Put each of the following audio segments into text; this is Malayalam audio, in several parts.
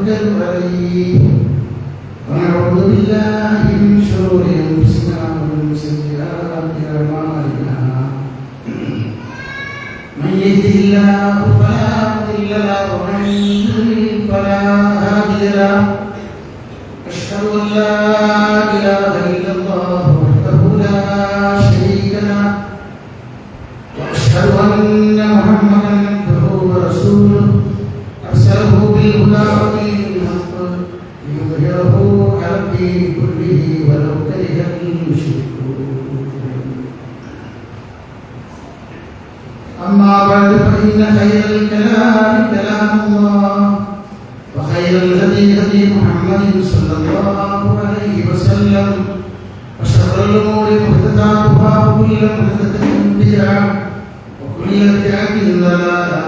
نتوكل عليه ونعوذ بالله من شرور أنفسنا ومن سيئات أعمالنا من يهده الله فلا مضل له ومن يضلل فلا هادي له أشهد أن لا إله إلا الله وحده لا شريك له وأشهد أن محمدا عبده ورسوله أرسله بالهدى ودين الحق ليظهره على الدين كله ولو كره المشركون. أما بعد فإن خير الكلام كلام الله وخير الهدي هدي محمد صلى الله عليه وسلم وشر الأمور محدثاتها وكل محدثة بدعة وكل بدعة ضلالة.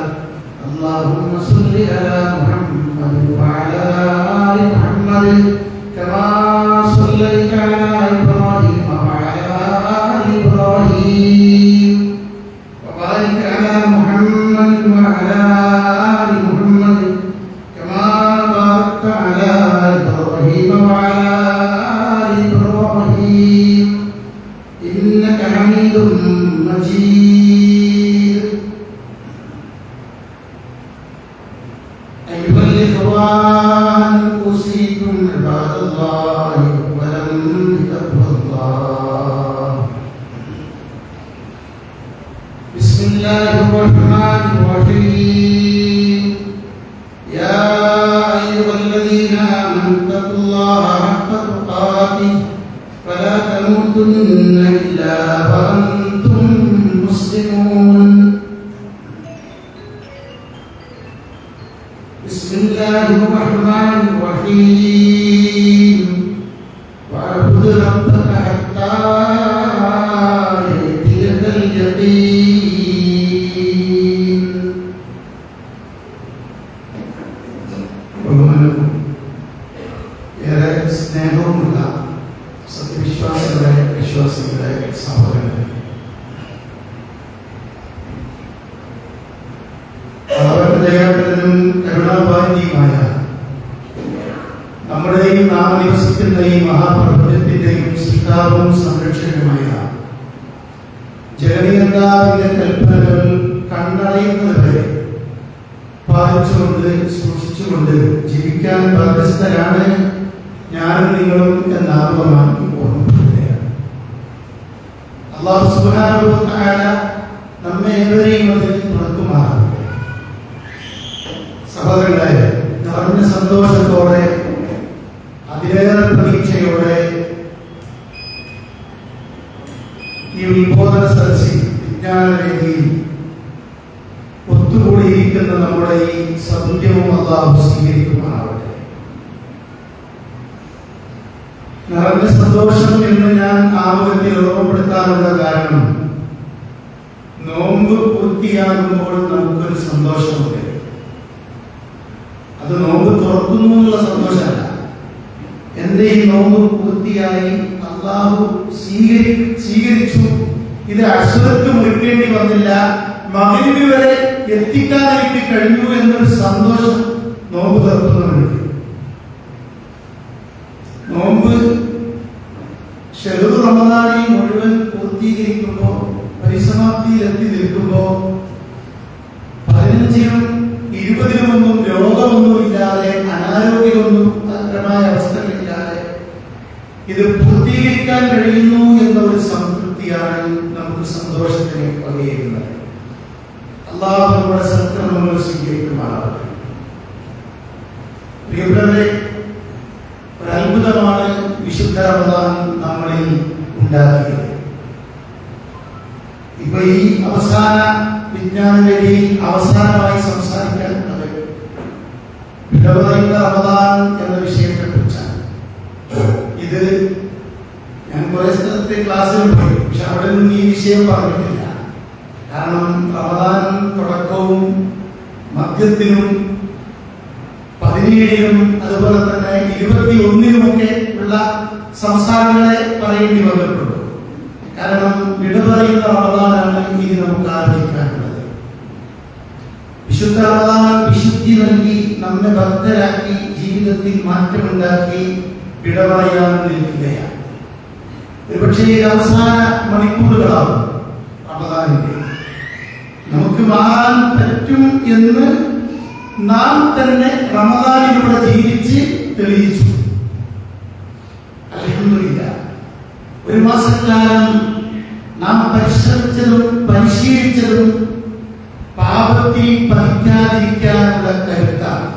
اللهم صل على محمد وعلى آل محمد كما صليت على إبراهيم وعلى آل إبراهيم وبارك على محمد وعلى آل محمد كما باركت على إبراهيم وعلى آل إبراهيم إنك حميد مجيد. أيها الإخوان أوصيكم عباد الله أولا بتقوى الله. بسم الله الرحمن الرحيم. يا أيها الذين آمنوا اتقوا الله حق تقاته فلا تموتن إلا وأنتم مسلمون. بسم الله الرحمن الرحيم. واعبد ربك حتى يأتيك اليقين. ബഹുമാനവും ഏറെ സ്നേഹവുമുള്ള സത്യവിശ്വാസികളെ വിശ്വാസികളെ സഹോദരങ്ങളെ, ദയാപരനും കരുണാപാരിയുമായ നമ്മുടെയും നാം നിവസിക്കുന്ന ഈ മഹാപ്രപഞ്ചത്തിന്റെയും സൃഷ്ടാവും സംരക്ഷകനുമായ ജഗന്നിയന്താവിന്റെ കൽപ്പനകൾ കണ്ടറിയുന്നതുവരെ പാലിച്ചുകൊണ്ട് സൂക്ഷിച്ചുകൊണ്ട് ജീവിക്കാൻ ബാധ്യസ്ഥരാണ് ഞാനും നിങ്ങളും എന്നാത്മമാണ് ഓർമ്മപ്പെടുകയാണ്. അല്ലാഹു സുബ്ഹാനഹു വ തആല നമ്മെ ഏവരെയും അതിൽ തുണക്കുമാറാകട്ടെ. സഹോദരങ്ങളെ, നിറഞ്ഞ സന്തോഷത്തോടെ അതിലേറെ പ്രതീക്ഷയോടെ ഈ ഉത്ബോധന സദസ്സിൽ വിജ്ഞാനവേദിയിൽ ഒത്തുകൂടിയിരിക്കുന്ന നമ്മുടെ ഈ സൗന്ദര്യവും അല്ലാഹു സ്വീകരിക്കുമാറാവട്ടെ. നിറഞ്ഞ സന്തോഷം എന്ന് ഞാൻ ആമുഖത്തിൽ ഓർമ്മപ്പെടുത്താനുള്ള കാരണം, നോമ്പ് പൂർത്തിയാകുമ്പോൾ നമുക്കൊരു സന്തോഷമുണ്ട്. അത് നോമ്പ് തുറക്കുന്നു എന്നുള്ള സന്തോഷമല്ല. എന്റെ ഈ നോമ്പ് പൂർത്തിയായി, അല്ലാഹു സ്വീകരിച്ചു, ഇത് അശ്വർക്ക് മുറിക്കേണ്ടി വന്നില്ല, മഗ്‌രിബ് വരെ എത്തിക്കാൻ എനിക്ക് കഴിഞ്ഞു എന്നൊരു സന്തോഷം നോമ്പ് തുറക്കുന്നവർക്ക്. നോമ്പ് ശഹ്റു റമദാനിൽ മുഴുവൻ പൂർത്തീകരിക്കുമ്പോൾ, പരിസമാപ്തിയിൽ എത്തി നിൽക്കുമ്പോൾ 15-നും 20-നുമൊന്നും രോഗമൊന്നുമില്ലാതെ, അനാരോഗ്യമൊന്നുമായ അവസ്ഥകളില്ലാതെ ഇത് പൂർത്തീകരിക്കാൻ കഴിയുന്നു എന്ന ഒരു സംതൃപ്തിയാണ് നമുക്ക് സന്തോഷത്തിന് പകരുന്നത്. അല്ലാഹു നമ്മുടെ സൽക്കർമ്മങ്ങൾ സ്വീകരിക്കുമാറാകട്ടെ. പ്രിയപ്പെട്ടവരെ, ഒരു അത്ഭുതമാണ് വിശുദ്ധ റമദാൻ നമ്മളിൽ ഉണ്ടാക്കിയത്. ഇപ്പൊ ഈ അവസാന വിജ്ഞാനവേദിയിൽ അവസാനമായി സംസാരിക്കാനുള്ളത് വിടവറിയുന്ന റമദാൻ എന്ന വിഷയത്തെ കുറിച്ചാണ്. ഇത് ഞാൻ കുറെ സ്ഥലത്തെ ക്ലാസ്സിൽ പോയി, പക്ഷെ അവിടെ നിന്നും ഈ വിഷയം പറഞ്ഞിട്ടില്ല. കാരണം റമദാൻ തുടക്കവും മധ്യത്തിനും 17-നും അതുപോലെ തന്നെ 21-നുമൊക്കെ ഉള്ള സംസ്ഥാനങ്ങളെ പറയേണ്ടി വന്നിട്ടുണ്ട്. കാരണം വിട പറയുന്ന റമദാനാണ് ഇനി നമുക്ക് ആരംഭിക്കാനുള്ളത്. വിശുദ്ധ റമദാൻ വിശുദ്ധി നൽകി നമ്മെ ഭക്തരാക്കി ജീവിതത്തിൽ മാറ്റമുണ്ടാക്കി വിടവായാൻ നിൽക്കുകയാണ്. ഒരുപക്ഷേ അവസാന മണിക്കൂറുകളാവും റമദാനിന്റെ. നമുക്ക് മാറാൻ പറ്റും എന്ന് നാം തന്നെ റമദാനിലൂടെ ജീവിച്ച് തെളിയിച്ചു. അൽഹംദുലില്ലാഹ്, ഒരു മാസക്കാലം നാം പരിശ്രമിച്ചതും പരിശീലിച്ചതും പാപത്തിൽ പതിക്കാതിരിക്കാനുള്ള കരുത്താണ്.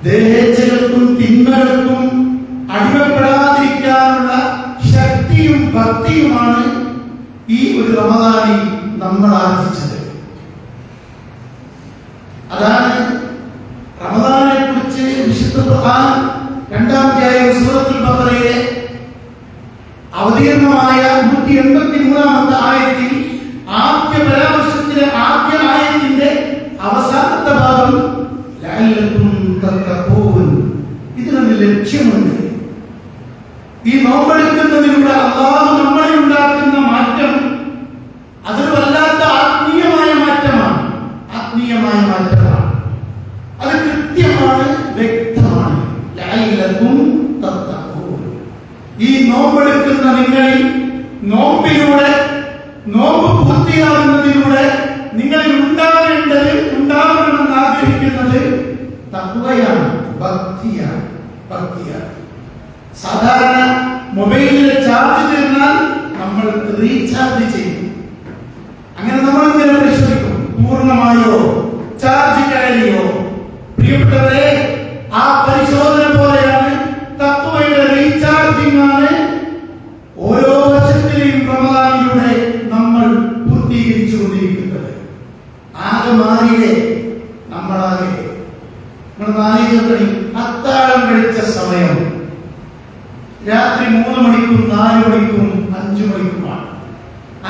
ദേഹേച്ഛകൾക്കും തിന്മകൾക്കും അടിമപ്പെടാതിരിക്കാനുള്ള ശക്തിയും ഭക്തിയുമാണ് ഈ ഒരു റമദാനിൽ നമ്മൾ ആർജിച്ചത്. അതാണ് റമദാനെ കുറിച്ച് വിശുദ്ധ ഖുർആൻ 2-ാം അധ്യായം സൂറത്തുൽ ബഖറയിലെ അവതീർണമായ 183-ാമത്തെ ആയത്തിൽ ആദ്യ പരാമർശത്തിലെ ആദ്യ ആയത്തിന്റെ അവസാനത്തെ ഭാഗം ലഅല്ലകും തത്തഖൂൻ, ഇതിനൊരു ലക്ഷ്യമുണ്ട്. ഈ നോമ്പെടുക്കുന്നതിലൂടെ അല്ലാഹു നമ്മളിൽ ഉണ്ടാക്കുന്ന മാറ്റം അതൊരു വല്ലാത്ത ആത്മീയമായ മാറ്റമാണ്. ആത്മീയമായ മാറ്റമാണ്. അത് കൃത്യമാണ്, വ്യക്തമാണ്. ലഅല്ലകും തത്തഖൂൻ, ഈ നോമ്പെടുക്കുന്ന നിങ്ങളിൽ നോമ്പിലൂടെ, നോമ്പ് പൂർത്തിയാകുന്നതിലൂടെ നിങ്ങൾ ഉണ്ടാകണമെന്ന് ആഗ്രഹിക്കുന്നത് തഖ്വയാണ്, ഭക്തിയാണ്. സാധാരണ മൊബൈലിലെ ചാർജ് തീർന്നാൽ നമ്മൾ റീചാർജ് ചെയ്യും. അങ്ങനെ നമ്മൾ ഇങ്ങനെ പരിശോധിക്കും, പൂർണ്ണമായോ, ചാർജ് കയറിയോ. പ്രിയപ്പെട്ടവരെ, ആ പരിശോധന പോലെയാണ് തഖ്വയുടെ റീചാർജിംഗ് ആണ് ഓരോ വർഷത്തിലെയും റമദാനിലൂടെ നമ്മൾ പൂർത്തീകരിച്ചു കൊണ്ടിരിക്കുന്നത്. ആകെ മാറിയേ നമ്മളാകെ. നമ്മൾ ആലോചിക്കണി, അത്താഴം കഴിച്ച സമയം രാത്രി 3 മണിക്കും 4 മണിക്കും 5 മണിക്കുമാണ്.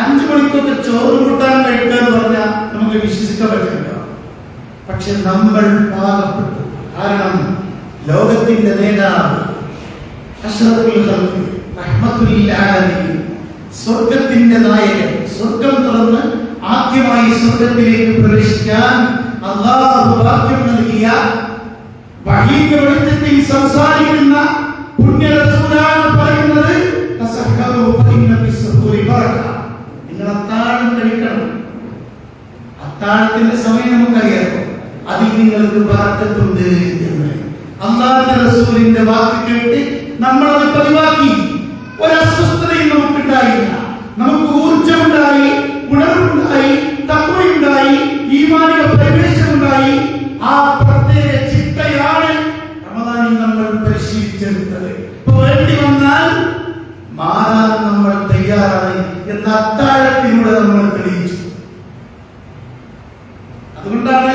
5 മണിക്കൊക്കെ ചോറ് കൂട്ടാൻ കഴിക്കുക എന്ന് പറഞ്ഞാൽ നമുക്ക് വിശ്വസിക്കാൻ പറ്റില്ല. പക്ഷെ നമ്മൾ പാകപ്പെട്ടു. കാരണം ലോകത്തിന്റെ നേതാവ് അഷ്റഫുൽ ഖൽഖ് റഹ്മത്തുൽ ലിൽ ആലമീൻ, സ്വർഗ്ഗത്തിന്റെ നായകൻ, സ്വർഗ്ഗം തുറന്ന് ആദ്യമായി സ്വർഗ്ഗത്തിലേക്ക് പ്രവേശിക്കാൻ അല്ലാഹു ഭാഗ്യം നൽകിയ വഹീന്റെ വെളിച്ചത്തിൽ സംസാരിക്കുന്ന പുണ്യ റസൂലാണ് പറയുന്നത്, തസഹ്ഹറു ഫഇന്ന ഫിസ്സുഹൂരി ബറക. നിങ്ങൾ അത്താഴം കഴിക്കണം. അത്താഴത്തിന്റെ സമയം നമുക്കറിയാം. അതിൽ നിങ്ങൾക്ക് ബറക്കത്തുണ്ട് എന്ന് അല്ലാഹുവിന്റെ റസൂലിന്റെ വാക്ക് കേട്ട് നമ്മളത് പതിവാക്കി. ഒരു അസ്വസ്ഥതയും നമുക്കുണ്ടായില്ല. നമുക്ക് ഊർജ്ജമുണ്ടായി, ഉണർവുണ്ടായി, തഖ്വയുണ്ടായി, ഈമാനിക പ്രവേശമുണ്ടായി. ആ പ്രത്യേക ചിട്ടയാണ് റമദാനിൽ നമ്മൾ പരിശീലിച്ചെടുത്തത്. വേണ്ടി വന്നാൽ മാറാൻ നമ്മൾ തയ്യാറാണ് എന്ന അത്താഴത്തിലൂടെ നമ്മൾ തെളിയിച്ചു. അതുകൊണ്ടാണ്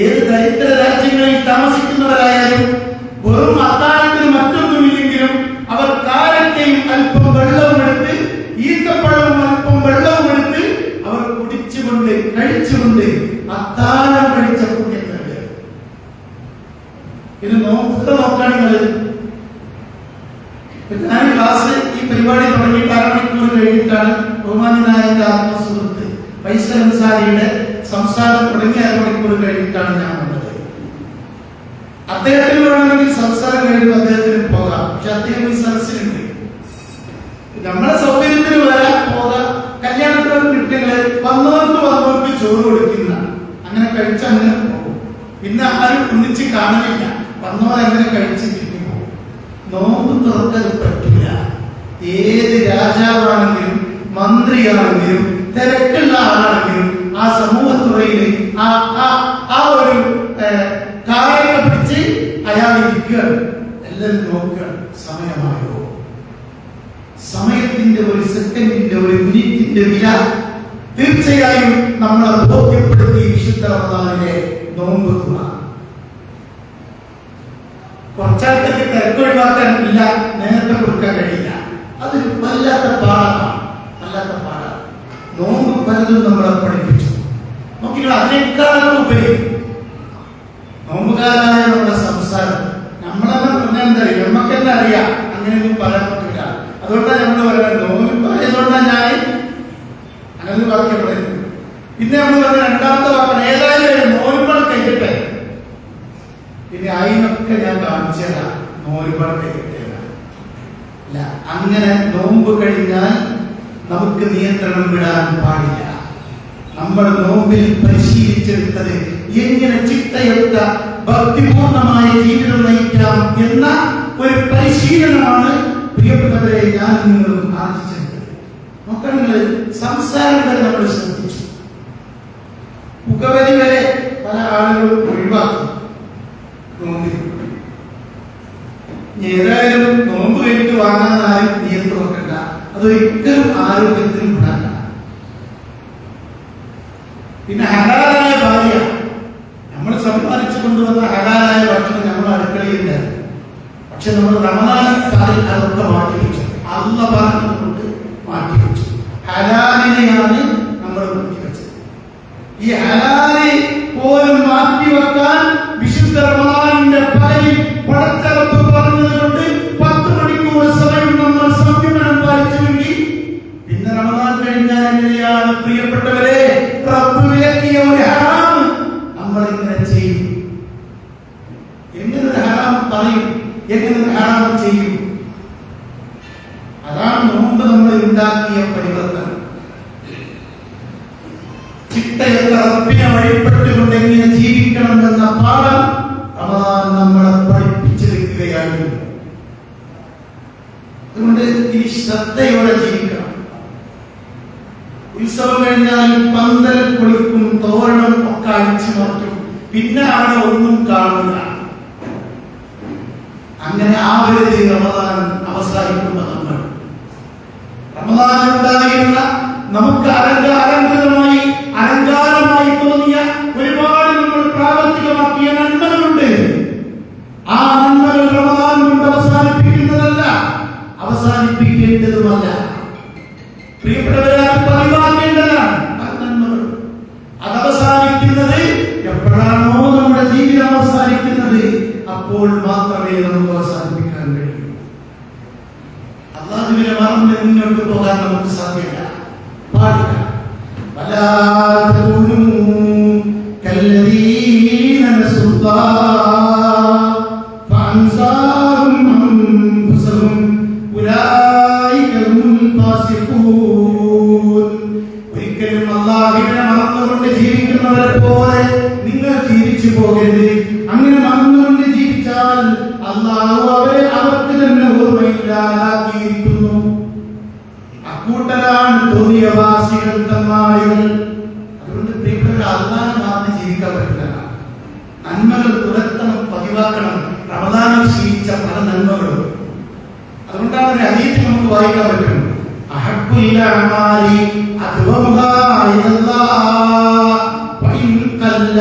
ഏത് ദരിദ്ര രാജ്യങ്ങളിൽ താമസിക്കുന്നവരായാലും വെറും അത്താഴത്തിന് മറ്റൊന്നുമില്ലെങ്കിലും അവർ കാരക്കയും അല്പം വെള്ളവുമെടുത്ത്, ഈത്തപ്പഴവും അല്പം വെള്ളവുമെടുത്ത് അവർ കുടിച്ചുകൊണ്ട് കഴിച്ചുകൊണ്ട് അത്താഴം കഴിച്ച പുണ്യത്തില് ഇത് നോക്കുകയാണെങ്കിൽ ഞാൻ ക്ലാസ് ഈ പരിപാടി തുടങ്ങിയിട്ട് 1/2 മണിക്കൂർ കഴിഞ്ഞിട്ടാണ് ബഹുമാന്യനായ എന്റെ ആത്മസുഹൃത്ത് ഫൈസൽ അൻസാരിയുടെ സംസാരം തുടങ്ങിയ 1/2 മണിക്കൂർ കഴിഞ്ഞിട്ടാണ് ഞാൻ വന്നത്. അദ്ദേഹത്തിന് വേണമെങ്കിൽ സംസാരം കഴിയുമ്പോൾ അദ്ദേഹത്തിന് പോകാം. പക്ഷെ അദ്ദേഹം ഈ സദസ്സിലുണ്ട്. നമ്മളെ സൗകര്യത്തിന് വരാൻ പോകാം. കല്യാണത്തിന് കിട്ടുന്നത് വന്നവർക്ക് ചോറ് കൊടുക്കുന്ന അങ്ങനെ കഴിച്ച് അങ്ങനെ പോകും. പിന്നെ ആരും ഒന്നിച്ച് കാണലില്ല. വന്നവർ അങ്ങനെ കഴിച്ച് തിരിഞ്ഞു പോകും. നോമ്പ് തുറക്കാൻ പറ്റില്ല. ഏത് രാജാവാണെങ്കിലും മന്ത്രിയാണെങ്കിലും തിരക്കുള്ള ആളാണെങ്കിലും ആ സമൂഹത്തുറയിൽ ആ ഒരു കാര്യങ്ങൾ പിടിച്ച് അയാൾ ഇരിക്കുകയാണ്. എല്ലാവരും നോക്കുകയാണ്, സമയമായോ. സമയത്തിന്റെ ഒരു സെക്കൻഡിന്റെ ഒരു മിനിറ്റിന്റെ വില തീർച്ചയായും നമ്മളെ ബോധ്യപ്പെടുത്തി വിശുദ്ധ റമദാനിലെ നോമ്പ് തുറ. കുറച്ചാൾക്കൊക്കെ തിരക്ക് ഒഴിവാക്കാൻ ഇല്ല, നേരത്തെ കൊടുക്കാൻ കഴിയില്ല. അതൊരു വല്ലാത്ത പാഠമാണ്. നോമ്പ് പലതും നമ്മളെ പഠിപ്പിച്ചു. നോക്കിയാൽ അതിനേക്കാളും ഉപരി നോമ്പുകാരായ നമ്മുടെ സംസാരം നമ്മളെന്നെ പറഞ്ഞാൽ എന്താ അറിയാം, നമുക്ക് തന്നെ അറിയാം. അങ്ങനെയൊന്നും പറയാൻ പറ്റില്ല. അതുകൊണ്ടാണ് നമ്മൾ പറയുന്നത് നോമ്പുണ്ടായതുകൊണ്ടാണ് ഞാൻ അങ്ങനെ വാക്യം പറയുന്നത്. പിന്നെ നമ്മൾ പറഞ്ഞ രണ്ടാമത്തെ വാക്കാണ് ഏതായാലും നോമ്പുകൾ കഴിഞ്ഞിട്ട് പിന്നെ അതിനൊക്കെ ഞാൻ കാണിച്ചു തരാം, നോൽമ്പടത്തെ അല്ല. അങ്ങനെ നോമ്പ് കഴിഞ്ഞാൽ നമുക്ക് നിയന്ത്രണം വിടാൻ പാടില്ല. നമ്മൾ നോമ്പിൽ പരിശീലിച്ചെടുത്തത് എങ്ങനെ ചിട്ടയൊത്ത ഭക്തിപൂർണമായ ജീവിതം നയിക്കാം എന്ന ഒരു പരിശീലനമാണ് പ്രിയപ്പെട്ടവരെ ഞാൻ നിങ്ങളും ആർജിച്ചെടുത്തത്. നോക്കങ്ങൾ സംസാരം വരെ നമ്മൾ ശ്രദ്ധിച്ചു. പുകവലി വരെ പല ആളുകളും ഒഴിവാക്കി നോമ്പിൽ. ഏതായാലും നോമ്പ് കഴിഞ്ഞിട്ട് വാങ്ങാൻ ആരും നിയന്ത്രണം വെക്കണ്ട, അതൊരിക്കലും ആരോഗ്യത്തിന് ഗുണമല്ല. പിന്നെ ഹലാലായ ഭാര്യ, നമ്മൾ സമ്പാദിച്ചു കൊണ്ടുവന്ന ഹലാലായ ഭക്ഷണം നമ്മൾ അടുക്കളയില്ല. പക്ഷെ നമ്മൾ റമദാനിൽ അതൊക്കെ മാറ്റിവെച്ചു. അള്ള പറഞ്ഞുകൊണ്ട് മാറ്റിവെച്ചു. ഹലാലിനെയാണ് നമ്മൾ മാറ്റിവെച്ചത്. ഈ ഹലാലി പോലും മാറ്റിവെക്കാൻ വിശുദ്ധ റമദാനിന്റെ പകലിൽ പടച്ചറപ്പ് പറഞ്ഞതുകൊണ്ട് 10 മണിക്കൂർ സമയം നമ്മൾ സംയമനം പാലിച്ചുവെങ്കിൽ പിന്നെ റമദാൻ കഴിഞ്ഞാൽ എങ്ങനെയാണ് പ്രിയപ്പെട്ടവരെ റബ്ബ് വിലക്കിയ ഒരു ഹറാം നമ്മൾ ഇങ്ങനെ ചെയ്യും? എങ്ങനെ ഒരു ഹറാം പറയും? എങ്ങനെ ഒരു ഹറാം ചെയ്യും? അതാണ് നോമ്പ് നമ്മൾ ഉണ്ടാക്കിയ പരിവർത്തനം. ചിട്ടയുള്ള റബ്ബിനെ വഴിപ്പെട്ടുകൊണ്ട് എങ്ങനെ ജീവിക്കണം എന്ന പാഠം റമദാൻ നമ്മളെ പഠിപ്പിച്ചെടുക്കുകയാണ്. അതുകൊണ്ട് ഇനി ശ്രദ്ധയോടെ ജീവിക്കണം. ഉത്സവം കഴിഞ്ഞാൽ പന്തൽ കുളിക്കും, തോരണം ഒക്കെ അടിച്ചു മാറ്റും, പിന്നെ അവിടെ ഒന്നും കാണുക. അങ്ങനെ ആവരുത് റമദാൻ അവസാനിക്കുന്ന നമ്മൾ. റമദാൻ ഉണ്ടായിരുന്ന നമുക്ക് അലങ്കാരമായി തോന്നിയ ഒരുപാട് നമ്മൾ പ്രാവർത്തികമാക്കിയ നന്മകളുണ്ട്. ആ നന്മകൾ റമദാൻ കൊണ്ട് അവസാനിപ്പിക്കുന്നതല്ല, അവസാനിപ്പിക്കേണ്ടതുമല്ല. പ്രിയപ്പെട്ടവരെ, പതിവാക്കേണ്ടതാണ് നന്മകൾ. അത് അവസാനിക്കുന്നത് എപ്പോഴാണോ നമ്മുടെ ജീവിതം അവസാനിക്കുന്നത്, അപ്പോൾ മാത്രമേ നമുക്ക് അവസാനിപ്പിക്കാൻ കഴിയൂ. അല്ലാഹുവിനെ മറന്ന് മുന്നോട്ട് പോകാൻ നമുക്ക് സാധ്യമല്ല, പാടില്ല. ഒരിക്കലും അല്ലാഹുവിനെ മറന്നുകൊണ്ട് ജീവിക്കുന്നവരെ പോലെ നിങ്ങൾ ജീവിച്ചു പോകരുത്. അങ്ങനെ മറന്നുകൊണ്ട് ജീവിച്ചാൽ അല്ലാഹു അവർക്ക് തന്നെ ഓർമ്മയില്ലാതാക്കിയിരിക്കുന്നു. അക്കൂട്ടരാണ് തോന്നിയവാസികൾ, തമ്മാടികൾ. അതുകൊണ്ട് പ്രിയപ്പെട്ടവർ, അല്ലാഹു മറന്ന് ജീവിക്കാൻ പറ്റില്ല. നന്മകൾ പുലർത്തണം, പതിവാക്കണം. റമദാനിൽ ശീലിച്ച പല നന്മകളും. അതുകൊണ്ടാണ് ഒരു ഹദീസ് നമുക്ക് വായിക്കാൻ പറ്റും. അഹബ്ബുൽ അഅമാലി അദ്വമുഹാ ഇലല്ലാഹ് വഇൻ ഖല്ല.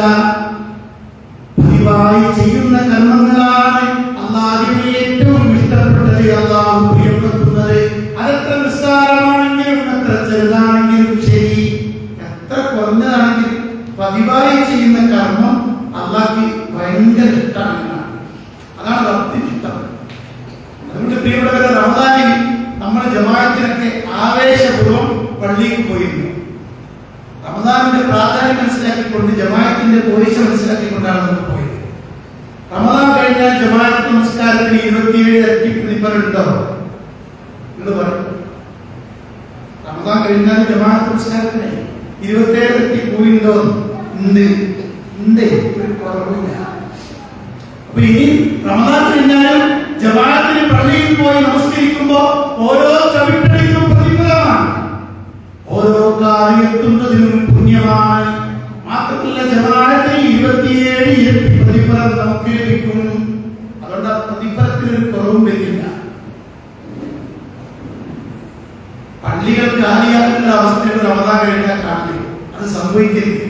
പതിവായി ചെയ്യുന്ന കർമ്മങ്ങളാണ് അല്ലാഹുവിന് ഏറ്റവും ഇഷ്ടപ്പെട്ടത്, അല്ലാഹു പ്രിയപ്പെടുന്നത്. അതെത്ര നിസ്സാരമാണെങ്കിലും എത്ര ചെറുതാണെങ്കിലും ശരി, എത്ര കുറഞ്ഞതാണെങ്കിലും പതിവായി ചെയ്യുന്ന കർമ്മം അല്ലാഹുവിന് ഭയങ്കര ഇഷ്ടമാണ്. അതാണ് റബ്ബിന് ഇഷ്ടം. അതുകൊണ്ട് പ്രിയപ്പെട്ടവരെ, റമദാനിൽ നമ്മൾ ജമാഅത്തിനൊക്കെ ആവേശപൂർവ്വം പള്ളിക്ക് പോയിരുന്നു. റമദാനിന്റെ പ്രാധാന്യം മനസ്സിലാക്കിക്കൊണ്ട്, ജമാഅത്തിന്റെ പോലീസ് മനസ്സിലാക്കിക്കൊണ്ടാണ് നമ്മൾ പോയത്. റമദാൻ കഴിഞ്ഞാൽ ജമാഅത്ത് നമസ്കാരത്തിന് 27 ഇരട്ടി പ്രതിഫലം ഉണ്ടോ എന്ന് പറയും. റമദാൻ കഴിഞ്ഞാൽ ജമാഅത്ത് നമസ്കാരത്തിന് 27 ഇരട്ടി പോയിണ്ടോ? ഉണ്ട്, ഒരു കുറവില്ല. അപ്പൊ ഇനി റമദാൻ കഴിഞ്ഞാലും ജമാഅത്തിന് പള്ളിയിൽ പോയി നമസ്കരിക്കുമ്പോ ഓരോ ചവിട്ടടിക്കും പ്രതിഫലമാണ്, ഓരോ കാര്യത്തുന്നതിനും പുണ്യമാണ്. മാത്രമല്ല, ജമാഅത്തിന് 27 ഇരട്ടി പ്രതിഫലം നമുക്ക് ലഭിക്കും. അതുകൊണ്ട് ആ പ്രതിഫലത്തിനൊരു കുറവും വരില്ല. പള്ളികൾ കാലിയാക്കുന്ന അവസ്ഥയിൽ റമദാൻ കഴിഞ്ഞാൽ കാണില്ല. അത് സംഭവിക്കരുത്.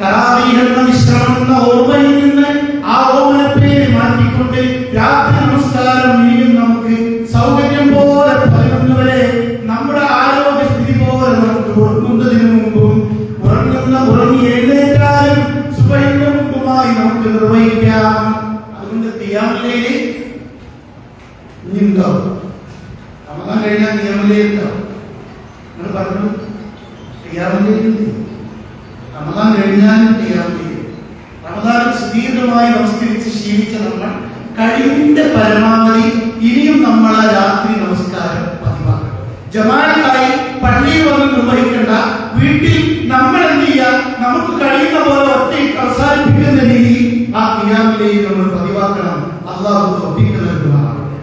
തറാവീഹ് എന്ന വിശ്രമം എന്ന ഓർമ്മയിൽ നിന്ന് ആ ഓർമ്മ പേര് മാറ്റിക്കൊണ്ട് രാത്രി നമസ്കാരം ഇനിയും നമുക്ക് സൗകര്യം പോലെ 11 വരെ നമ്മുടെ ആരോഗ്യസ്ഥിതി പോലെ നമുക്ക് ഉറങ്ങുന്നതിന് മുമ്പും ഉറങ്ങി എഴുന്നേറ്റാലും സുബഹിക്ക് മുമ്പുമായി നമുക്ക് നിർവഹിക്കാം. അതുകൊണ്ട് ഖിയാമുൽ ലൈൽ ഉണ്ടോ? റമദാൻ കഴിഞ്ഞാൽ ഖിയാമുൽ ലൈൽ ഉണ്ടോ? നിങ്ങൾ പറഞ്ഞു ഖിയാമുൽ ലൈൽ. റമദാൻ കഴിഞ്ഞാൽ ഖിയാമുൽ ലൈൽ. റമദാൻ നിയന്ത്രിതമായി നമസ്കരിച്ച് ശീലിച്ച നമ്മൾ കഴിവിന്റെ പരമാവധി ഇനിയും നമ്മൾ ആ രാത്രി നമസ്കാരം പതിവാക്കണം. ജമാഅത്തായി പള്ളിയിൽ വന്ന് നിർവഹിക്കേണ്ട, വീട്ടിൽ നമ്മൾ എന്ത് ചെയ്യുക, നമുക്ക് കഴിയുന്ന പോലെ ഒറ്റയ്ക്ക് അവസാനിപ്പിക്കുന്ന രീതിയിൽ ആ ഖിയാമിലേക്ക് നമ്മൾ പതിവാക്കണം. അല്ലാഹു തൗഫീഖ് നൽകുമാറാകട്ടെ.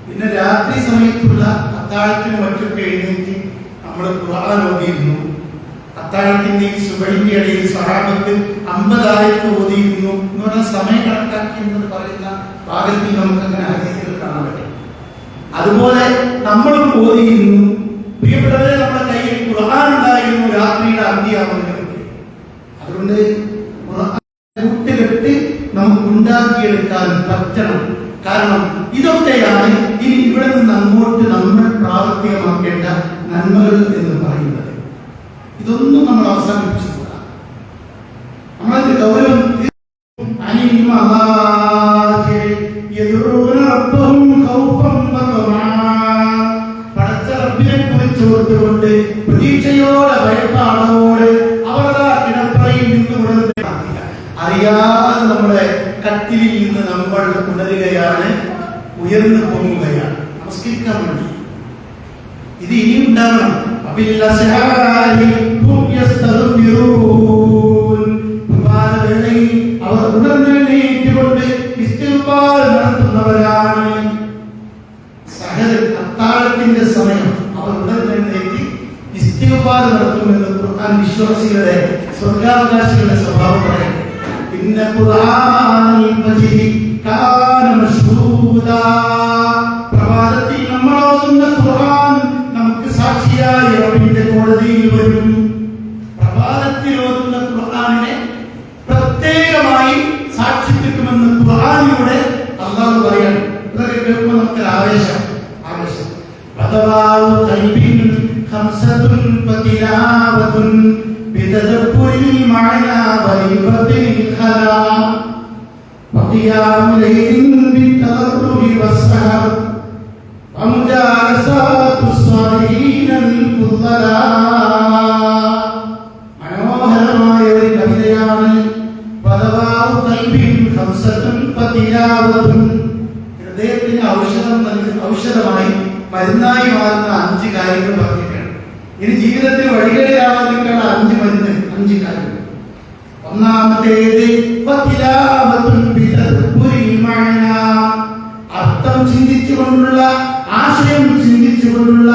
പിന്നെ രാത്രി സമയത്തുള്ള അത്താഴത്തിനും മറ്റൊക്കെ എഴുന്നേറ്റ് നമ്മൾ ഖുർആൻ ഓതിയിരുന്നു. അത്താഴത്തിന്റെ സുബഹിന്റെ ഇടയിൽ സഹാബത്ത് 50 ആയത്ത് ഓതിയിരുന്നു എന്ന് പറഞ്ഞാൽ സമയം കണക്കാക്കി എന്ന് പറയുന്ന ഭാഗത്തിൽ നമുക്ക് അങ്ങനെ ഹദീസുകൾ കാണാൻ പറ്റും. അതുപോലെ നമ്മളും ഓതിയിരുന്നു. പ്രിയപ്പെട്ടവരെ, നമ്മുടെ കയ്യിൽ ഖുർആൻ ഉണ്ടായിരുന്നു രാത്രിയുടെ അന്ത്യാവുന്നതിന്. അതുകൊണ്ട് കൂട്ടുകെട്ട് നമുക്ക് ഉണ്ടാക്കിയെടുക്കാൻ പറ്റണം. കാരണം ഇതൊക്കെയാണ് ഇനി ഇവിടെ നിന്ന് അങ്ങോട്ട് നമ്മൾ പ്രാവർത്തികമാക്കേണ്ട നന്മകൾ എന്ന് പറയുന്നത്. ഇതൊന്നും നമ്മൾ അവസാനിപ്പിച്ചുകൂടാ. നമ്മളതിന്റെ ഗൗരവം പടച്ച റബ്ബിനെ കുറിച്ച് ഓർത്തുകൊണ്ട് പ്രതീക്ഷയോടെ ഭയപ്പാടോടെ അവരുടെ കിടപ്പറയിൽ നിന്ന് അറിയാതെ നമ്മുടെ കട്ടിലിൽ നിന്ന് നമ്മൾ ഉണരുകയാണ്, ഉയർന്നു പോകുകയാണ് നമസ്കരിക്കാൻ വേണ്ടി. ഇത് ഇനി ഉണ്ടാകണം. അവർ ഉണർന്നെഴുന്നേറ്റുകൊണ്ട് ഇസ്തിഗ്ഫാർ നടത്തുന്നവരാണ്. അത്താഴത്തിന്റെ സമയം അവർ ഉണർന്നെഴുന്നേറ്റ് ഇസ്തിഗ്ഫാർ നടത്തുമെന്ന് ഖുർആൻ വിശ്വാസികളുടെ സ്വർഗാവകാശികളുടെ സ്വഭാവം പറയും. ഇന്ന ഖുർആനൽ ഫജ്രി കാന മശ്ഹൂദാ. പ്രഭാതത്തിൽ നമ്മൾ ഓതുന്ന ഖുർആൻ നമുക്ക് സാക്ഷിയായി റബ്ബിന്റെ കോടതിയിൽ വരും. പ്രഭാതത്തിൽ ഓതുന്ന ഖുർആനിനെ പ്രത്യേകമായി സാക്ഷിപ്പിക്കുമെന്ന് ഖുർആനിലൂടെ അല്ലാഹു പറയാണ്. ഇതൊക്കെ കേൾക്കുമ്പോൾ നമുക്ക് ആവേശം പദവാഉ ഖൽബിൻ ഖംസതുൻ ഫതിലാവതുൻ ബിതദബ്ബുരിൽ മഅനാ വഇബതിൽ ഖലാ വഖിയാമു ലൈലിൻ ബിതദബ്ബുരി വസ്സഹർ വമുജാലസാതു സ്വാലിഹീനൽ ഫുദലാ. മനോഹരമായ ഒരു കവിതയാണ് പദവാഉ ഖൽബിൻ ഖംസതുൻ ഫതിലാവതുൻ. ഹൃദയത്തിന് ഔഷധമായി മരുന്നായി മാറുന്ന 5 കാര്യങ്ങൾ പറഞ്ഞിട്ടാണ്. ഇനി ജീവിതത്തിൽ വഴികളിലാവാതിരിക്കാനുള്ള 5 മരുന്ന്, 5 കാര്യങ്ങൾ. ഒന്നാമത്തേത് അർത്ഥം ചിന്തിച്ചുകൊണ്ടുള്ള, ആശയം ചിന്തിച്ചുകൊണ്ടുള്ള,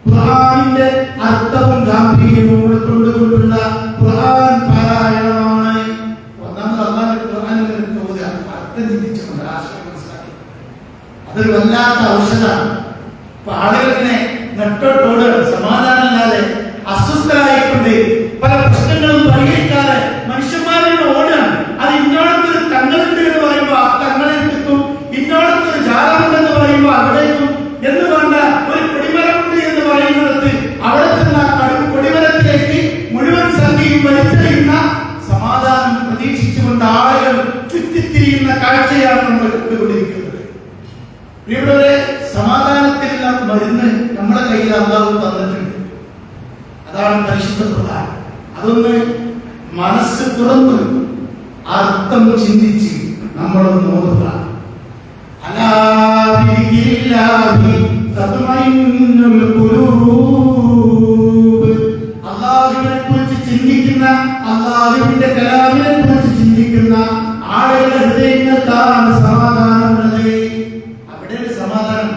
ഖുർആനിന്റെ അർത്ഥവും ഗാംഭീര്യവും ഉൾക്കൊണ്ടുകൊണ്ടുള്ള ഖുർആൻ പാരായണമാണ്. ഒന്നാമത് അല്ലാഹുവിന്റെ ഖുർആനിൽ ഓതുക, അർത്ഥം ചിന്തിച്ചുകൊണ്ട്, ആശയം മനസ്സിലാക്കി. അതൊരു വല്ലാത്ത ഔഷധമാണ്. ആളുകളിങ്ങനെ നെട്ടോട്ടോട് സമാധാനമില്ലാതെ അസ്വസ്ഥരായിക്കൊണ്ട് പല പ്രശ്നങ്ങളും പരിഹരിക്കാതെ മനുഷ്യന്മാരോട് ഓടുകയാണ്. അത് ഇന്നോടത്തൊരു തങ്ങളുണ്ട് എന്ന് പറയുമ്പോൾ ആ തങ്ങളിലെത്തും, ഇന്നോടത്തൊരു ജാലമുണ്ടെന്ന് പറയുമ്പോൾ അവിടേക്കും, എന്ന് വേണ്ട ഒരു കൊടിമരമുണ്ട് എന്ന് പറയുന്നിടത്ത് അവിടെ നിന്ന് ആ കൊടിമരത്തിലേക്ക് മുഴുവൻ സംഖ്യയും വലിച്ചെറിയുന്ന സമാധാനം പ്രതീക്ഷിച്ചുകൊണ്ട് ആളുകൾ ചുറ്റിത്തിരിയുന്ന കാഴ്ചയാണ് നമ്മൾ കണ്ടുകൊണ്ടിരിക്കുന്നത്. ഇവിടെ സമാധാനത്തിലുള്ള മരുന്ന് നമ്മളെ കയ്യിൽ അല്ലാഹു തന്നിട്ടുണ്ട്. അതാണ് പരിശുദ്ധ ഖുർആൻ. അതൊന്ന് മനസ്സ് തുറന്ന് അർത്ഥം ചിന്തിച്ച് നമ്മളൊന്ന് ഓതുക. അലാ ബിദിക്രില്ലാഹി തത്മഇന്നുൽ ഖുലൂബ്. അല്ലാഹുവിനെ കുറിച്ച് ചിന്തിക്കുന്ന, അല്ലാഹുവിന്റെ കലാമിനെ കുറിച്ച് ചിന്തിക്കുന്ന ആളുകളുടെ ഹൃദയങ്ങൾക്കാണ് സമാധാനമുള്ളത്. സമാധാനം.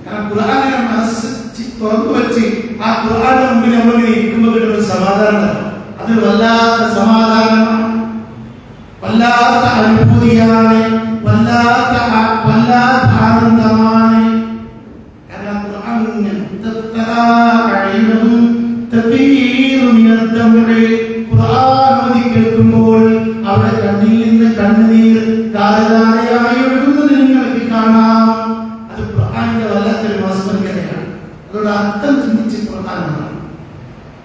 കാരണം ഖുർആനിനെ മനസ്സ് തുറന്നു വെച്ച് ആ ഖുർആന്റെ മുമ്പിൽ നമ്മൾ ഇരിക്കുമ്പോൾ കിട്ടുന്ന സമാധാനം അത് വല്ലാത്ത സമാധാനമാണ്, വല്ലാത്ത അനുഭൂതിയാണ്, വല്ലാത്ത ആനന്ദമാണ്. കാരണം ഖുർആൻ കേൾക്കുമ്പോൾ അവിടെ കണ്ണിൽ നിന്ന് കണ്ണുനീർ ധാരധാരയായി ഒഴുകുന്നത് നിങ്ങൾക്ക് കാണാം. അത് ഖുർആനിന്റെ വല്ലാത്തൊരു മാസ്മരികതയാണ്. അതുകൊണ്ട് അർത്ഥം ചിന്തിച്ച് ഖുർആനാണ്.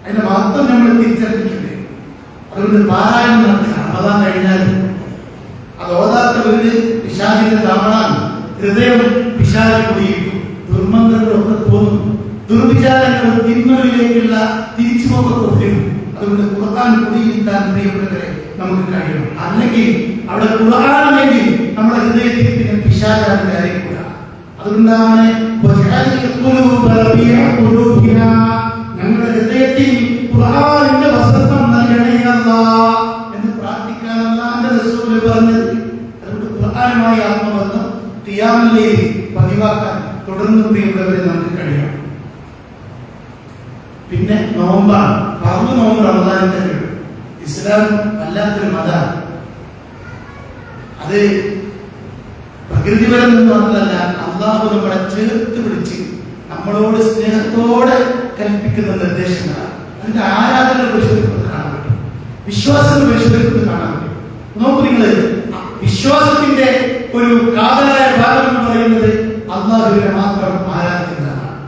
അതിന്റെ മഹത്വം നമ്മൾ തിരിച്ചറിഞ്ഞിട്ടുണ്ട്. അതുകൊണ്ട് പാരായണം നടത്തുക. റമദാൻ കഴിഞ്ഞാൽ അത് ഓതാത്ത വീട് പിശാചിന്റെ താവളാണ്. ഹൃദയം പിശാചി കുടിയിരിക്കും. ദുർമന്ത്രങ്ങളൊക്കെ തോന്നും, ദുർവിചാരങ്ങൾ തിന്മകളിലേക്കുള്ള തിരിച്ചുപോക്കൊക്കെ വരും. അതുകൊണ്ട് ഖുർആൻ കുടിയിരുത്താൻ പ്രിയപ്പെട്ടവരെ നമുക്ക് കഴിയണം. അല്ലെങ്കിൽ അവിടെ ഖുർആനില്ലെങ്കിൽ നമ്മുടെ ഹൃദയത്തിൽ പിന്നെ പിശാചാൻ കയറിക്കൂട. അതുകൊണ്ടാണ് ഞങ്ങളുടെ ഹൃദയത്തിൽ ഖുർആനിന്റെ വസന്തം നൽകണേ അല്ലാഹ് എന്ന് പ്രാർത്ഥിക്കാൻ അല്ലാഹുവിന്റെ റസൂൽ പറഞ്ഞത്. അതുകൊണ്ട് ഖുർആനുമായി ആത്മബന്ധം ഖിയാമുൽ ലൈൽ പതിവാക്കാൻ തുടർന്ന് പ്രിയപ്പെട്ടവരെ നമുക്ക് കഴിയണം. പിന്നെ നോമ്പാണ്. ഫർദ് നോമ്പ് റമദാനിൽ തന്നെ. ഇസ്ലാം വല്ലാത്തൊരു മതമാണ്. അത് പ്രകൃതിപരം എന്ന് മാത്രമല്ല, അള്ളാഹു നമ്മളെ ചേർത്ത് പിടിച്ച് നമ്മളോട് സ്നേഹത്തോടെ കൽപ്പിക്കുന്ന നിർദ്ദേശങ്ങളാണ്. അതിന്റെ ആരാധന പരിശോധിക്കുന്നത് കാണാൻ പറ്റും, വിശ്വാസങ്ങൾ പരിശോധിക്കുന്നത് കാണാൻ പറ്റും. നോക്കൂ നിങ്ങൾ, വിശ്വാസത്തിന്റെ ഒരു കാതലായ ഭാഗം എന്ന് പറയുന്നത് അള്ളാഹുവിനെ മാത്രം ആരാധിക്കുന്നതാണ്.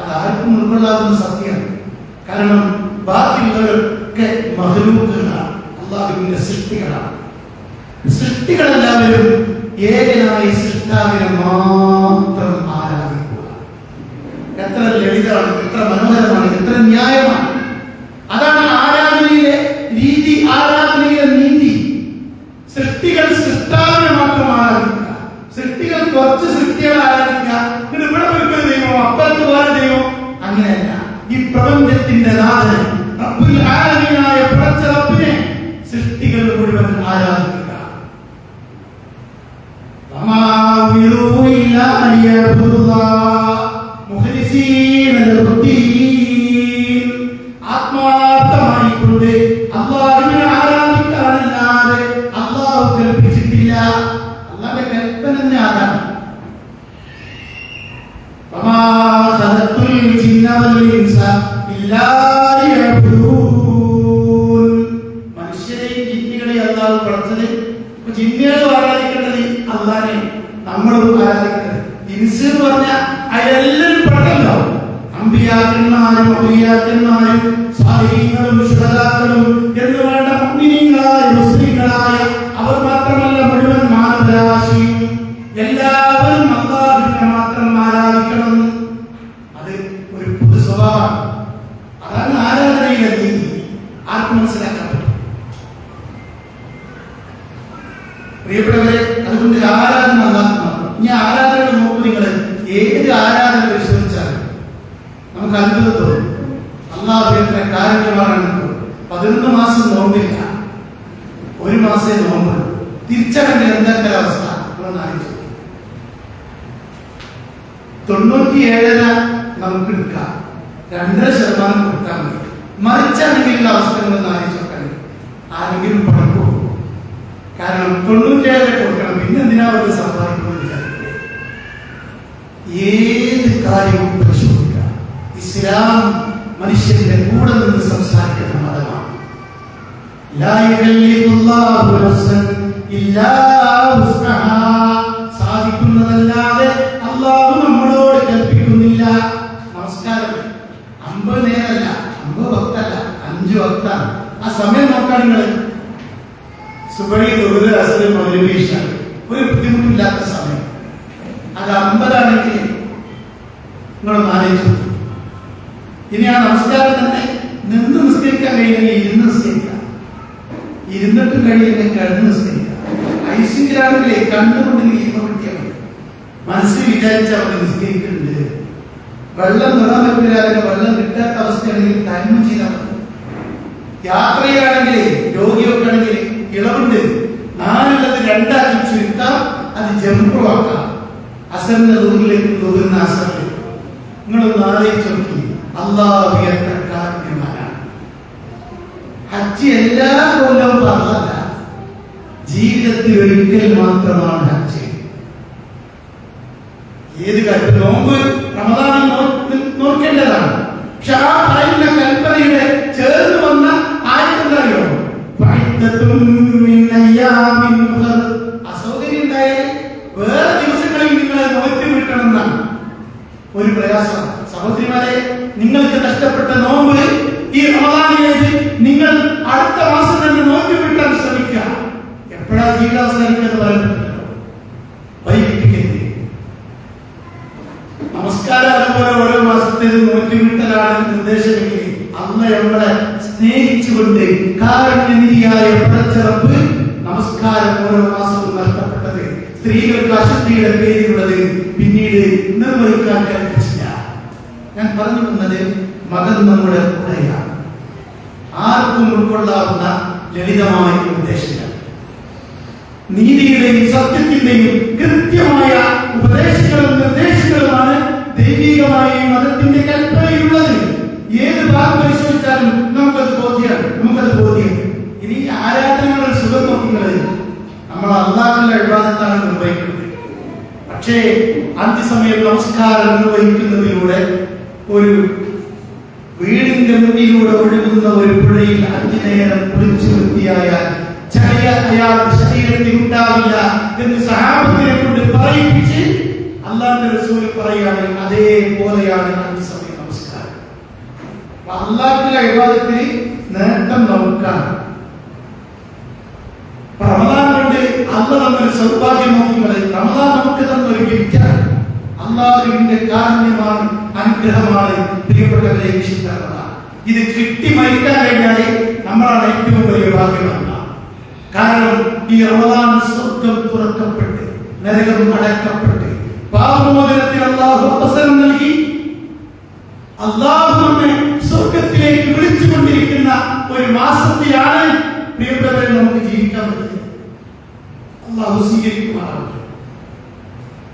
അതാർക്കും ഉൾക്കൊള്ളാവുന്ന സത്യമാണ്. കാരണം ബാക്കിയുള്ളവരൊക്കെ മഹ്ലൂക്കുകളാണ്, അള്ളാഹുവിന്റെ സൃഷ്ടികളാണ്. സൃഷ്ടികളെല്ലാവരും ഏകനായ സൃഷ്ടാവിനെ മാത്രം ആരാധിക്കുക. എത്ര ലളിതമാണ്, എത്ര മനോഹരമാണ്, എത്ര ന്യായമാണ്. അതാണ് ആരാധനയിലെ രീതി, ആരാധനയിലെ നീതി. സൃഷ്ടികൾ സൃഷ്ടാവിനെ മാത്രം ആരാധിക്കുക. സൃഷ്ടികൾ കുറച്ച് സൃഷ്ടികളെ ആരാധിക്കുക. ഇവിടെ ഒരു ദൈവം, അപ്പുറത്ത് വേറെ ദൈവം, അങ്ങനെയല്ല. ഈ പ്രപഞ്ചത്തിന്റെ നാഥനെ, റബ്ബുൽ ആലമീനായ പടച്ച റബ്ബിനെ സൃഷ്ടികൾ മുഴുവൻ ആരാധിക്കുക. ആത്മാർത്ഥമായിക്കൊണ്ട് അല്ലാഹുവിനെ ആരാധിക്കാനല്ലാതെ അല്ലാഹു കൽപ്പിച്ചിട്ടില്ല. അല്ലാഹുവിന്റെ കൽപ്പന തന്നെ അതാണ്. മനുഷ്യരെയും ജിന്നുകളെയും അല്ലാഹു പടച്ചത്. ജിന്നുകൾ ആരാധിക്കേണ്ടത് അല്ലാഹുവിനെ, നമ്മളും ആരാധിക്കേണ്ടത്. ഇൻസ് എന്ന് പറഞ്ഞാൽ അതിലെല്ലാവരും പെട്ടല്ലോ. അമ്പിയാക്കന്മാരും ഔലിയാക്കന്മാരും സാലിഹീങ്ങളും ശുഹദാക്കളും എന്ന് വേണ്ട മുഅ്മിനീങ്ങളായ മുസ്ലിങ്ങളായ അവർ മാത്രമല്ല, മുഴുവൻ മാനവരാശിയും എല്ലാവരും അല്ലാഹുവിനെ മാത്രം ആരാധിക്കണം. അത് ഒരു പൊതു സ്വഭാവമാണ്. അതാണ് ആരാധനയിലെ നീതി. ആർക്കും മനസ്സിലാക്കാൻ പറ്റും പ്രിയപ്പെട്ടവരെ. അതുകൊണ്ട് ആരാധന അല്ലാഹു മാത്രം. ഇനി ആരാധനകൾ നോക്കൂ നിങ്ങൾ, ഏത് ആരാധന പരിശോധിച്ചാലും നമുക്ക് അത്ഭുതം തോന്നും. അല്ലാഹു എത്ര കാരുണ്യമാണ്. 11 മാസം നോമ്പില്ല, ഒരു മാസേ നോമ്പ്. തിരിച്ചടങ്ങിൽ എന്തൊക്കെ അവസ്ഥ നമ്മളൊന്ന് ആലോചിച്ചു. 97.5 നമുക്ക് എടുക്കാം, 2.5% കൊടുത്താൽ മതി. മറിച്ചാണെങ്കിലുള്ള അവസ്ഥകളൊന്ന് ആലോചിച്ച് നോക്കാൻ. ആരെങ്കിലും പണം പോകും. കാരണം 97 കൊടുക്കണം, പിന്നെ എന്തിനാ അവർക്ക് സമ്പാദിക്കുന്നത് വിചാരിക്കുക. ഏത് കാര്യവും പരിശോധിക്കുക. ഇസ്ലാം മനുഷ്യന്റെ കൂടെ നിന്ന് സംസാരിക്കുന്ന മതമാണ്. ലാ യുകല്ലിഫുല്ലാഹു നഫ്സൻ ഇല്ലാ വുസ്അഹാ. സാധിക്കുന്നതല്ലാതെ അല്ലാഹു നമ്മളോട് കൽപ്പിക്കുന്നില്ല. നമസ്കാരം 50 നേരമല്ല, 50 വക്തല്ല, 5 വക്താണ്. ആ സമയം നോക്കാൻ നിങ്ങൾ സുബഹി, ദുഹർ, അസ്ർ, മഗ്രിബ്, ഇശ, ഒരു ബുദ്ധിമുട്ടില്ലാത്ത സമയം. അത് 50 ആണെങ്കിൽ നിങ്ങളൊന്ന് ആലോചിച്ചു. ഇനി ആ നമസ്കാരം തന്നെ നിന്ന് നിസ്കരിക്കാൻ കഴിയില്ലെങ്കിൽ ഇരുന്ന് നിസ്കരിക്കാം, ഇരുന്നിട്ടും കഴിയില്ലെങ്കിൽ കിടന്ന് നിസ്കരിക്കാം. ഐസിംഗിലാണെങ്കിലേ കണ്ടുകൊണ്ടെങ്കിൽ ഇരുന്ന് കിട്ടിയാൽ മതി. മനസ്സിൽ വിചാരിച്ചാൽ അവിടെ നിസ്കരിക്കുന്നുണ്ട്. വെള്ളം തൊടാൻ പറ്റില്ല, വെള്ളം കിട്ടാത്ത അവസ്ഥയാണെങ്കിൽ ടൈം ചെയ്താൽ മതി. യാത്രയാണെങ്കിലേ, രോഗിയൊക്കെ ആണെങ്കിൽ ഇളവുണ്ട്. 4 2 ചുരുക്കാം, അത് ജംപ്രവാക്കാം. അസറിന്റെ ദൂരിലേക്ക് ദൂരുന്ന അസറിൽ നിങ്ങളൊന്ന് ആലോചിച്ച് നോക്കി. അല്ലാഹു എത്ര കാരുണ്യവാനാണ്. ഹജ്ജ് എല്ലാ കൊല്ലവും പറഞ്ഞല്ല, ജീവിതത്തിൽ ഒരിക്കൽ മാത്രമാണ് ഹജ്ജ്. ഏത് കാര്യം നോമ്പ് റമദാനിൽ നോക്കേണ്ടതാണ്. പക്ഷെ ആ പറയുന്ന കൽപ്പനയുടെ ചേർന്ന് വന്ന ആയതെന്തറിയോ? അസൗകര്യം ഉണ്ടായാൽ വേറെ ദിവസങ്ങളിൽ നിങ്ങളെ നോക്കി വിട്ടണം എന്നാണ് ഒരു പ്രയാസം. സഹോദരിമാരെ, നിങ്ങൾക്ക് നഷ്ടപ്പെട്ട നോമ്പ് ഈ റമദാനിലേക്ക് നിങ്ങൾ അടുത്ത മാസം തന്നെ നോക്കി വിട്ടാൻ ശ്രമിക്കുക. എപ്പോഴാ ജീവിതാവസാനിക്കുന്നത് പറയുന്നുണ്ടല്ലോ, വൈകിപ്പിക്കരുത്. നമസ്കാരം അതുപോലെ ഓരോ മാസത്തിൽ നോക്കി വിട്ടലാണ് നിർദ്ദേശമെങ്കിൽ അന്ന് നമ്മളെ സ്നേഹിച്ചുകൊണ്ട് കാരുണ്യനിധിയായ പടച്ച സ്ത്രീകൾക്ക് അശുദ്ധിയുടെ പേരിലുള്ളത് പിന്നീട് നിർവഹിക്കാൻ കൽപ്പിച്ചില്ല. ഞാൻ പറഞ്ഞു വന്നത് മതം നമ്മുടെ കൂടെയാണ്. ആർക്കും ഉൾക്കൊള്ളാവുന്ന ലളിതമായ ഉപദേശങ്ങൾ, നീതിയുടെയും സത്യത്തിന്റെയും കൃത്യമായ ഉപദേശങ്ങളും നിർദ്ദേശങ്ങളുമാണ് ദൈവികമായ മതത്തിന്റെ കൽപ്പനയിലുള്ളത്. ഏത് ഭാഗം പരിശോധിച്ചാലും നമുക്കത് ബോധ്യം. ഇനി ആരാധനകളുടെ സുഖം നോക്കുന്നത് നമ്മൾ അല്ലാഹുവിന്റെ ഇബാദത്താണ് നിർവഹിക്കുന്നത്. പക്ഷേ അന്ത്യസമയം നമസ്കാരം നിർവഹിക്കുന്നതിലൂടെ ഒരു വീടിന്റെ മുന്നിലൂടെ ഒഴുകുന്ന ഒരു പുഴയിൽ 5 നേരം കുളിച്ചു വൃത്തിയായാൽ ചളിയ അയാളുടെ ശരീരത്തിൽ ഉണ്ടാവില്ല എന്ന് സഹാബത്തിനെ കൊണ്ട് പറയിപ്പിച്ച് അല്ലാഹുവിന്റെ റസൂൽ പറയുകയാണ്. അതേപോലെയാണ് അന്ത്യസമയ നമസ്കാരം. അല്ലാഹുവിന്റെ ഇബാദത്തിൽ നേട്ടം നമുക്കാണ്. റമദാൻ കൊണ്ട് അല്ലാഹ് നമ്മെ സൗഭാഗ്യം നോക്കുന്നത്, റമദാൻ നമുക്ക് തന്നൊരു ഗിഫ്റ്റാണ്. അല്ലാഹുവിന്റെ കാരുണ്യമാണ്, അനുഗ്രഹമാണ് പ്രിയപ്പെട്ടവരെ വിശുദ്ധ റമദാൻ. ഇത് കിട്ടി മരിക്കാൻ കഴിഞ്ഞാൽ നമ്മളാണ് ഏറ്റവും വലിയ ഭാഗ്യമാണ്. കാരണം ഈ റമദാൻ സ്വർഗ്ഗം തുറക്കപ്പെട്ട് നരകം അടക്കപ്പെട്ട് പാപമോചനത്തിന് അല്ലാഹു അവസരം നൽകി. അല്ലാഹു നമ്മെ സ്വർഗ്ഗത്തിലേക്ക് വിളിച്ചുകൊണ്ടിരിക്കുന്ന ഒരു മാസത്തിലാണ് പ്രിയപ്പെട്ടവരെ നമുക്ക് ജീവിക്കാൻ പറ്റുന്നത്. അല്ലാഹു സ്വീകരിക്കുമാറാവട്ടെ.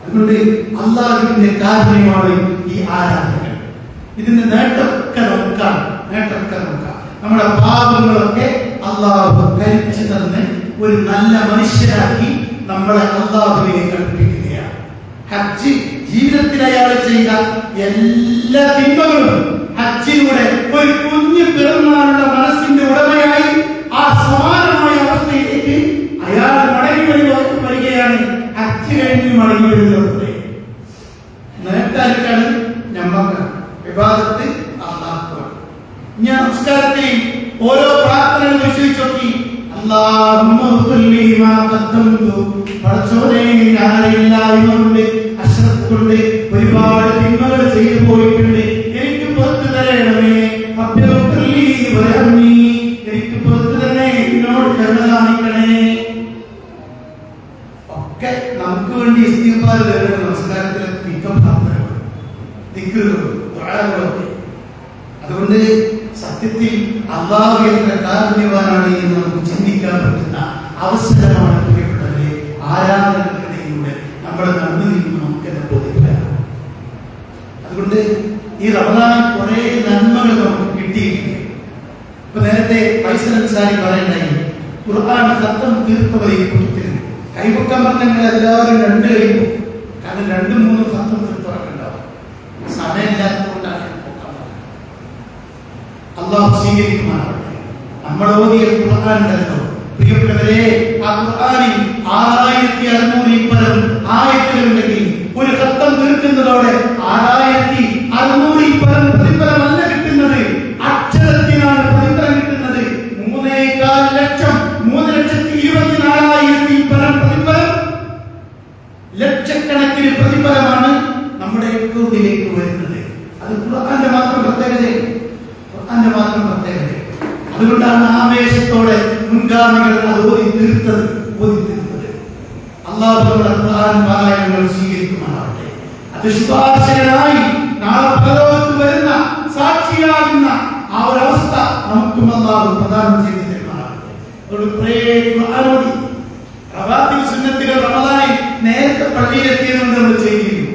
അതുകൊണ്ട് അല്ലാഹുവിന്റെ കാരുണ്യമാണ് ഈ ആരാധനകൾ. ഇതിന്റെ നേട്ടമൊക്കെ നോക്കാം. നമ്മുടെ പാപങ്ങളൊക്കെ അല്ലാഹു കരിച്ചു തന്ന് ഒരു നല്ല മനുഷ്യരാക്കി നമ്മളെ അല്ലാഹുവിലേക്ക് അടുപ്പിക്കുകയാണ്. ഹജ്ജ് ജീവിതത്തിൽ അയാൾ ചെയ്ത എല്ലാ തിന്മകളും ഹജ്ജിലൂടെ ഒരു കുഞ്ഞു പിറന്നാളുടെ മനസ്സിന്റെ ഉടമയായി ആ സമാനമായ അവസ്ഥയിലേക്ക് അയാൾ മടങ്ങി വരികയാണ്. ഹജ്ജ് കഴിഞ്ഞ് മടങ്ങി വരുന്നത് നേട്ടാർക്കാണ്? നമ്മക്കാണ്. ഇബാദത്ത് അല്ലാഹുവാണ്. ഞാൻ നമസ്കാരത്തിൽ ഓരോ പ്രാർത്ഥനകൾ വിശ്വസിച്ച് നോക്കി. കൊണ്ട് ഒരുപാട് തിന്മകൾ ചെയ്തു പോയിട്ടുണ്ട്. എനിക്ക് പുറത്തു തരണമേ, എനിക്ക് പുറത്തു തന്നെ എന്നോട് കരുണ കാണിക്കണേ. ഒക്കെ നമുക്ക് വേണ്ടി ഇസ്തിഗ്ഫാർ തരുന്ന നമസ്കാരത്തിലെ അതുകൊണ്ട് സത്യത്തിൽ അല്ലാഹു എത്ര കാരുണ്യവാനാണ് എന്ന് നമുക്ക് ചിന്തിക്കാൻ പറ്റുന്ന അവസരമാണ് പ്രിയപ്പെട്ടവരെ ആരാധനകൾക്കിടയിലൂടെ നമ്മൾ നടന്നു നീങ്ങുമ്പോൾ നമുക്ക് തന്നെ ബോധ്യപ്പെടാം. അതുകൊണ്ട് ഈ റമദാനിൽ കുറെ നന്മകൾ നമുക്ക് കിട്ടിയിട്ടുണ്ട്. ഇപ്പൊ നേരത്തെ ഫൈസൽ അൻസാരി പറയണ്ടായി, ഖുർആൻ ഖത്തം തീർത്തവരെ കൂട്ടത്തിൽ കൈപൊക്കാൻ പറഞ്ഞെങ്കിൽ എല്ലാവരും 2 കൈയും, കാരണം 2-3 ഖത്തം തീർത്തവരൊക്കെ ഉണ്ടാവും. സമയമില്ലാത്തതുകൊണ്ടാണ് അല്ലാഹു സ്വീകരിക്കുമാറാവട്ടെ. നമ്മൾ ഓതിയ ഖുർആൻ ഉണ്ടല്ലോ പ്രിയപ്പെട്ടവരെ, ആ ഖുർആനിൽ 6600 പരം ആയത്തുകളുണ്ടെങ്കിൽ ഒരു ഖത്തം തീർക്കുന്നതോടെ 6600 പരം പ്രതിഫലമല്ല കിട്ടുന്നത്, അക്ഷരത്തിനാണ് പ്രതിഫലം കിട്ടുന്നത്. 3.25 ലക്ഷം 3,24,000 പരം പ്രതിഫലം, ലക്ഷക്കണക്കിന് പ്രതിഫലമാണ് നമ്മുടെ അക്കൗണ്ടിലേക്ക് വരുന്നത്. അത് ഖുർആന്റെ മാത്രം പ്രത്യേകതയാണ്. അതുകൊണ്ടാണ് ആവേശത്തോടെ മുൻഗാമികൾ അത് ഓതി തീർത്തത്. അല്ലാഹു നമ്മുടെ ഖുർആൻ പാരായണങ്ങൾ സ്വീകരിക്കുമാറാവട്ടെ. അത് ശുപാർശകനായി നാളെ പരലോകത്ത് വരുന്ന സാക്ഷിയാകുന്ന ആ ഒരു അവസ്ഥ നമുക്കും അല്ലാഹു പ്രദാനം ചെയ്തു തരുമാറാവട്ടെ. സുന്നത്തുകൾ റമദാനിൽ നേരത്തെ പള്ളിയിലെത്തിയതുകൊണ്ട് നമ്മൾ ചെയ്തിരുന്നു.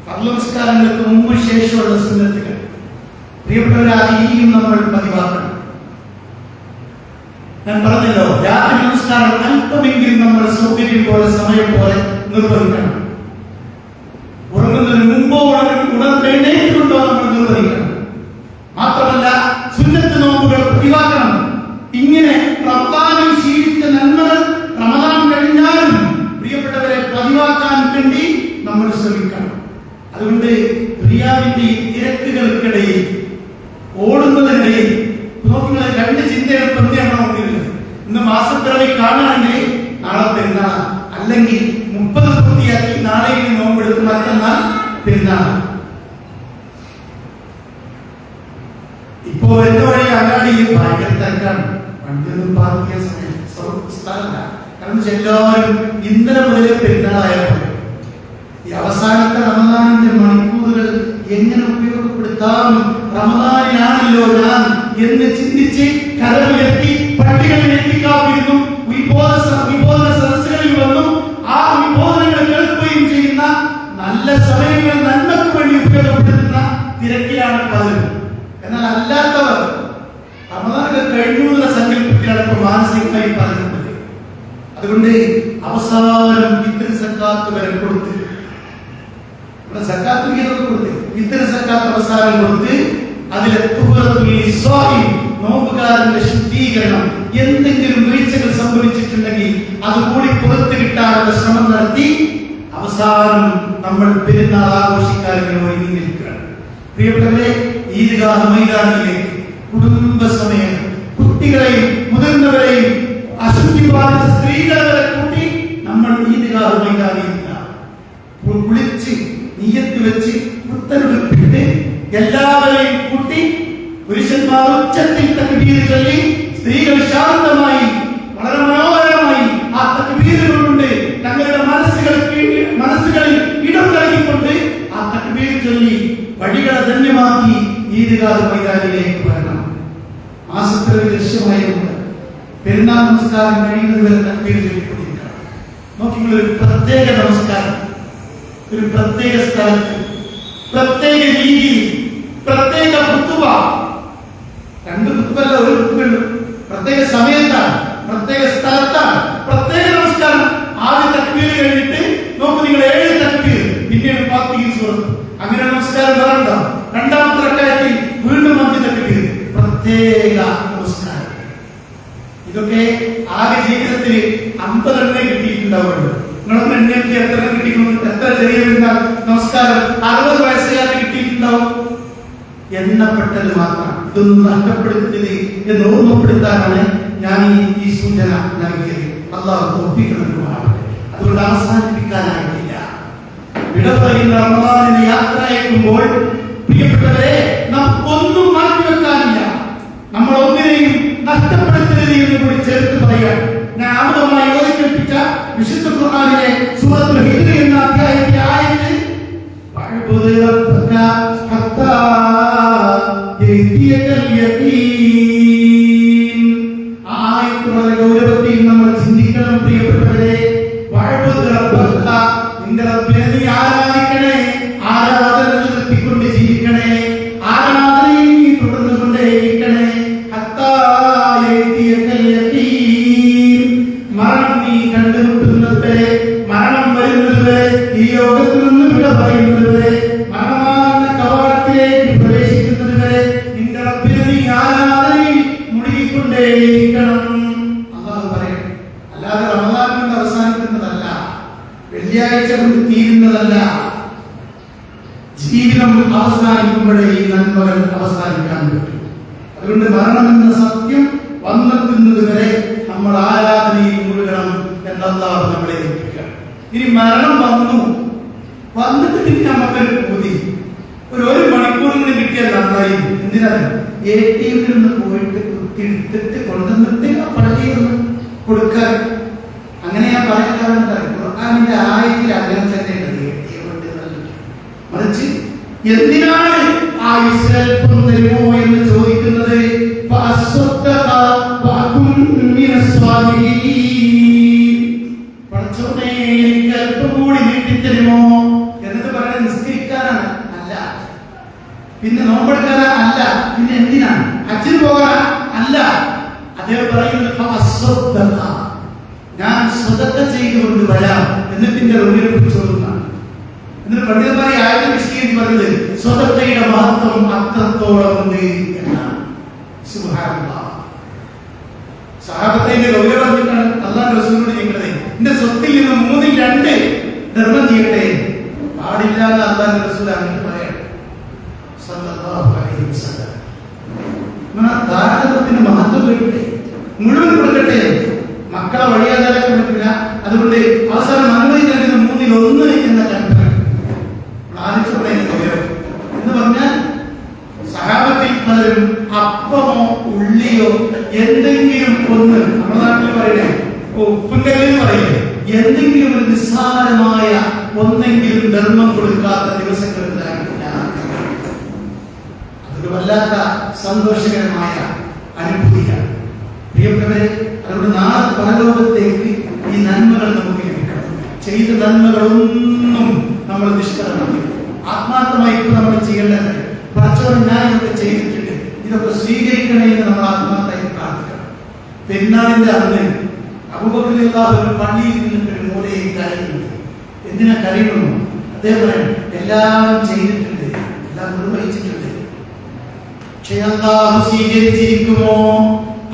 ഫർള് നിസ്കാരങ്ങൾക്ക് മുമ്പ് ശേഷമുള്ള സുന്നത്തുകൾ പ്രിയപ്പെട്ടവരെ ഇനിയും നമ്മൾ പതിവാക്കണം. ഞാൻ പറഞ്ഞല്ലോ, രാത്രി നമസ്കാരം അല്പമെങ്കിലും നമ്മൾ സൗകര്യം പോലെ സമയം പോലെ നിർവഹിക്കണം. ഉറങ്ങുന്നതിന് മുമ്പോ ഉണർന്നെഴുന്നേറ്റുകൊണ്ടോ നമ്മൾ നിർവഹിക്കണം. മാത്രമല്ല സുന്നത്ത് നോമ്പുകൾ പതിവാക്കണം. ഇങ്ങനെ റമദാനിൽ ശീലിച്ച നന്മകൾ റമദാൻ കഴിഞ്ഞാലും പ്രിയപ്പെട്ടവരെ പതിവാക്കാൻ വേണ്ടി നമ്മൾ ശ്രമിക്കണം. അതുകൊണ്ട് ദുനിയാവിന്റെ തിരക്കുകൾക്കിടയിൽ ഓടുന്നതിനിടയിൽ നോക്കുക, 2 ചിന്തകൾ പ്രതിയാണ് നോക്കിയിരുന്നത്. ഇന്ന് മാസപ്പിറവി കാണുകയാണെങ്കിൽ നാളെ പെരുന്നാൾ, അല്ലെങ്കിൽ 30 പൂർത്തിയാക്കി നാളെ നോമ്പെടുത്ത് മറ്റന്നാൾ പെരുന്നാൾ. ഇപ്പോ വരുന്ന വഴി അങ്ങാടിയിൽ ഭയങ്കര തിരക്കാണ്. വണ്ടിയൊന്നും പാർക്ക് ചെയ്യാൻ സ്ഥലമില്ല. അതുകൊണ്ട് എല്ലാവരും ഇന്നലെ മുതലേ പെരുന്നാളായപ്പോൾ ഈ അവസാനത്തെ റമദാനിന്റെ മണിക്കൂറുകൾ എങ്ങനെ ഉപയോഗപ്പെടുത്താം, റമദാനിലാണല്ലോ ഞാൻ എന്ന് ചിന്തിച്ച് കരമുയർത്തി പട്ടികളിലേക്ക് കാത്തിരുന്നു. വിബോധന സദസ്സുകളിൽ വന്നു ആ വിബോധനങ്ങൾ കേൾക്കുകയും ചെയ്യുന്ന നല്ല സമയങ്ങൾ നന്മയ്ക്ക് വേണ്ടി ഉപയോഗപ്പെടുത്തുന്ന തിരക്കിലാണ് പലരും. എന്നാൽ അല്ലാത്തവർ റമദാനൊക്കെ കഴിഞ്ഞു എന്നുള്ള സങ്കല്പത്തിലാണ് ഇപ്പോൾ മാനസികമായി പറയുന്നത്. അതുകൊണ്ട് അവസാനം ഫിത്ർ സക്കാത്ത് വരെ കൊടുത്ത് സക്കാത്ത് കൊടുത്ത് ഫിത്ർ സക്കാത്ത് അവസാനം കൊടുത്ത് അതിലെ നോമ്പുകാരന്റെ ശുദ്ധീകരണം, എന്തെങ്കിലും വീഴ്ചകൾ സംഭവിച്ചിട്ടുണ്ടെങ്കിൽ അതുകൂടി പുറത്തു കിട്ടാനുള്ള ശ്രമം നടത്തി അവസാനം നമ്മൾ പെരുന്നാൾ ആഘോഷിക്കാൻ ഒരുങ്ങി നിൽക്കുകയാണ്. പ്രിയപ്പെട്ടവരെ, ഈദ്ഗാഹ് മൈതാനിലേക്ക് കുടുംബസമയം കുട്ടികളെയും മുതിർന്നവരെയും അശുദ്ധി ബാധിച്ച സ്ത്രീകളെ വരെ കൂട്ടി നമ്മൾ ഈദ്ഗാഹ് മൈതാനിയിൽ കുളിച്ച് നിയ്യത്ത് വെച്ച് പുത്തനുടുപ്പിട്ട് എല്ലാവരെയും കൂട്ടി പുരുഷന്മാർ ഉച്ചത്തിൽ തക്ബീർ ചൊല്ലി സ്ത്രീകൾ ശാന്തമായി വളരെ മനോഹരമായി ആ തക്ബീറുകൾ കൊണ്ട് തങ്ങളുടെ മനസ്സുകളിൽ ഇടം നൽകിക്കൊണ്ട് ആ തക്ബീർ ചൊല്ലി വഴികളെ ധന്യമാക്കി ഈദ്ഗാഹ് മൈതാനിയിലേക്ക് വരണം. മാസത്തിൽ ദൃശ്യമായിരുന്നു പെരുന്നാൾ നമസ്കാരം കഴിയുന്നത് വരെ തക്ബീർ ചൊല്ലിക്കൊണ്ടിരിക്കണം. നോക്കിയുള്ള ഒരു പ്രത്യേക നമസ്കാരം, ഒരു പ്രത്യേക സ്ഥലത്ത്, പ്രത്യേക രീതിയിൽ, പ്രത്യേക ഖുത്ബ, രണ്ട് ഖുത്ബല്ല ഒരു ഖുത്ബയുള്ളൂ. പ്രത്യേക സമയത്താണ്, പ്രത്യേക സ്ഥലത്താണ്, പ്രത്യേക നമസ്കാരം. ആദ്യ തക്ബീർ കഴിഞ്ഞിട്ട് നോക്കൂ നിങ്ങൾ 7 തക്ബീർ, പിന്നീട് ഫാത്തിഹ സൂറത്ത്, അങ്ങനെ നമസ്കാരം വേറെണ്ടോ? രണ്ടാമത്തെ റക്അത്തിൽ വീണ്ടും 5 തക്ബീർ, പ്രത്യേക നമസ്കാരം. ഇതൊക്കെ ആകെ ജീവിതത്തിൽ 50 എണ്ണേ കിട്ടിയിട്ടുണ്ടാവുള്ളൂ. നിങ്ങളൊന്ന് എണ്ണയ്ക്ക് എത്ര കിട്ടിയിട്ടുണ്ട്? എത്ര ചെറിയ നമസ്കാരം 60 വയസ്സുകാരെ കിട്ടിയിട്ടുണ്ടാവും? എണ്ണപ്പെട്ടത് മാത്രം. ഇതൊന്നും നഷ്ടപ്പെടുത്തരുത് എന്ന് ഓർമ്മപ്പെടുത്താനാണ് ഞാൻ ഈ സൂചന നൽകിയത്. അല്ലാഹു തൗഫീഖ് നൽകുമാറാകട്ടെ. അതുകൊണ്ട് അവസാനിപ്പിക്കാനായിട്ടില്ല. വിട പറയുന്ന റമദാനിനെ യാത്ര അയക്കുമ്പോൾ പ്രിയപ്പെട്ടവരെ, നമുക്കൊന്നും മാറ്റിവെക്കാനില്ല. നമ്മൾ ഒന്നിനെയും നഷ്ടപ്പെടുത്തരുത് എന്ന് കൂടി ചേർത്ത് പറയാൻ ഞാൻ ആമുഖമായി ഓതിക്കേൽപ്പിച്ച വിശുദ്ധ ഖുർആനിലെ സൂറത്തുൽ ഹിജ്ർ എന്ന അധ്യായത്തിലെ ആയത്ത് വഅബ്ദു റബ്ബക ഹത്താ യഅതിയകൽ യഖീൻ. ആയത്ത് വളരെ ഗൗരവത്തിൽ നമ്മൾ ചിന്തിക്കണം പ്രിയപ്പെട്ടവരെ. വഅബ്ദു റബ്ബക, നിന്റെ റബ്ബിനെ നീ ആരാധിക്കണേ, ആരാധന നിർത്തിക്കൊണ്ട് ജീവിക്കണേ, ആരാധനയിൽ നീ തുടർന്നുകൊണ്ടേയിരിക്കണേ. ഹത്താ യഅതിയകൽ യഖീൻ, മരണം നീ കണ്ടുമുട്ടുന്നത്, മരണം വരുന്നത്, ഈ ലോകത്തിൽ നിന്ന് വിട പറയുന്നത്, മരണമാകുന്ന കവാടത്തിലേക്ക് പ്രവേശിക്കുന്നത് വരെ നിന്റെ റബ്ബിനെ നീ ആരാധനയിൽ മുഴുകിക്കൊണ്ടേയിരിക്കണം. അല്ലാഹു പറയും. അല്ലാതെ റമദാൻ കൊണ്ട് അവസാനിക്കുന്നതല്ല, വെള്ളിയാഴ്ച കൊണ്ട് തീരുന്നതല്ല. ജീവിതം അവസാനിക്കുമ്പോഴേ ഈ നന്മകൾ അവസാനിക്കാൻ പറ്റും. അതുകൊണ്ട് മരണമെന്ന സത്യം വന്നെത്തുന്നത് വരെ നമ്മൾ ആരാധനയിൽ മുഴുകണം എന്നല്ലാഹു നമ്മളെ ഏൽപ്പിക്കണം. ഇനി മരണം വന്നിട്ട് പിന്നെ നമുക്കൊരു പൂതി, ഒരു മണിക്കൂറിന് കിട്ടിയാൽ നന്നായി. എന്തിനാണ്? ATM നിന്ന് പോയിട്ട് കുത്തിയെടുത്തിട്ട് കൊണ്ടുവന്നിട്ട് ആ പള്ളിയിൽ കൊടുക്കാൻ. അങ്ങനെ ഞാൻ പറയാറുണ്ട്. ഖുർആനിന്റെ ആയത്തിൽ അങ്ങനെ തന്നെയുണ്ട്. ATM മറിച്ച് എന്തിനാണ് ആയുസ്സ് അല്പം തരുമോ എന്ന് ചോദിക്കുന്നത്? പടച്ചോനെ എനിക്ക് അല്പം കൂടി നീട്ടിത്തരുമോ എന്നത് പറയാൻ നിസ്കരിക്കാനാണ് അല്ല, പിന്നെ നോമ്പെടുക്കാനാ അല്ല, പിന്നെ എന്തിനാണ്? ഹജ്ജിന് പോകാനാ അല്ല. അദ്ദേഹം പറയുന്നത് ഞാൻ സ്വതക്ക ചെയ്തുകൊണ്ട് വരാം എന്നിട്ട് റൂമിനെ പിടിച്ചോടുന്നതാണ്. എന്നിട്ട് പണ്ഡിതന്മാരെ ആയിരം വിശദീകരിച്ച് പറഞ്ഞത് സ്വതക്കയുടെ മഹത്വം അത്രത്തോളം ഉണ്ട് എന്നാണ്. സുബ്ഹാനല്ലാഹ്. സഹാബത്തിന്റെ ഗൗരവം പറഞ്ഞിട്ടാണ് അല്ലാഹു റസൂലിനോട് ചോദിക്കുന്നത്, എന്റെ സ്വത്തിൽ നിന്ന് 2 ധർമ്മം ചെയ്യട്ടെ. പാടില്ല എന്ന് അല്ലാഹു റസൂൽ അങ്ങനെ പറയാം. സല്ലല്ലാഹു അലൈഹി വസല്ലം. ധാരാളത്തിന് മഹത്വം കൊടുക്കട്ടെ, മുഴുവൻ കൊടുക്കട്ടെ. മക്കളെ വഴിയാതാരെ കൊടുക്കില്ല. അതുകൊണ്ട് അവസാനം അനുമതി നൽകുന്ന 3-1 എന്ന കൽപ്പന എന്ന് പറഞ്ഞാൽ സഹാബത്തിൽ പലരും അപ്പമോ ഉള്ളിയോ എന്തെങ്കിലും ഒന്ന്, നമ്മുടെ നാട്ടിൽ പറയണേ ഉപ്പുങ്കല്ല് എന്തെങ്കിലും ഒരു നിസ്സാരമായ ഒന്നെങ്കിലും ധർമ്മം കൊടുക്കാത്ത ദിവസങ്ങൾ ഉണ്ടായിട്ടില്ല. അതൊരു വല്ലാത്ത സന്തോഷകരമായ അനുഭൂതിയാണ് പ്രിയപ്പെട്ടവരെ. അതുകൊണ്ട് നാളെ പരലോകത്തേക്ക് ഈ നന്മകൾ നമുക്ക് ലഭിക്കണം. ചെയ്ത നന്മകളൊന്നും നമ്മൾ നിഷ്ഫലമാക്കി ആത്മാർത്ഥമായി ഇപ്പൊ നമ്മൾ ചെയ്യേണ്ടത് പടച്ചവൻ ഞാൻ ഇതൊക്കെ ചെയ്തിട്ടുണ്ട്, ഇതൊക്കെ സ്വീകരിക്കണേ എന്ന് നമ്മൾ ആത്മാർത്ഥമായി പ്രാർത്ഥിക്കണം. പെരുന്നാളിന്റെ അന്ന് അബൂബക്കർ റളിയല്ലാഹു അൻഹു പള്ളിയിൽ നിന്നിട്ട് ഒരു മൂലയിൽ കരയുന്നു. എന്തിനാ കരയുന്നു? അതേപോലെ എല്ലാം ചെയ്തിട്ടുണ്ട്, എല്ലാം നിർവഹിച്ചിട്ടുണ്ട്. പക്ഷേ അല്ലാഹു സ്വീകരിച്ചിരിക്കുമോ,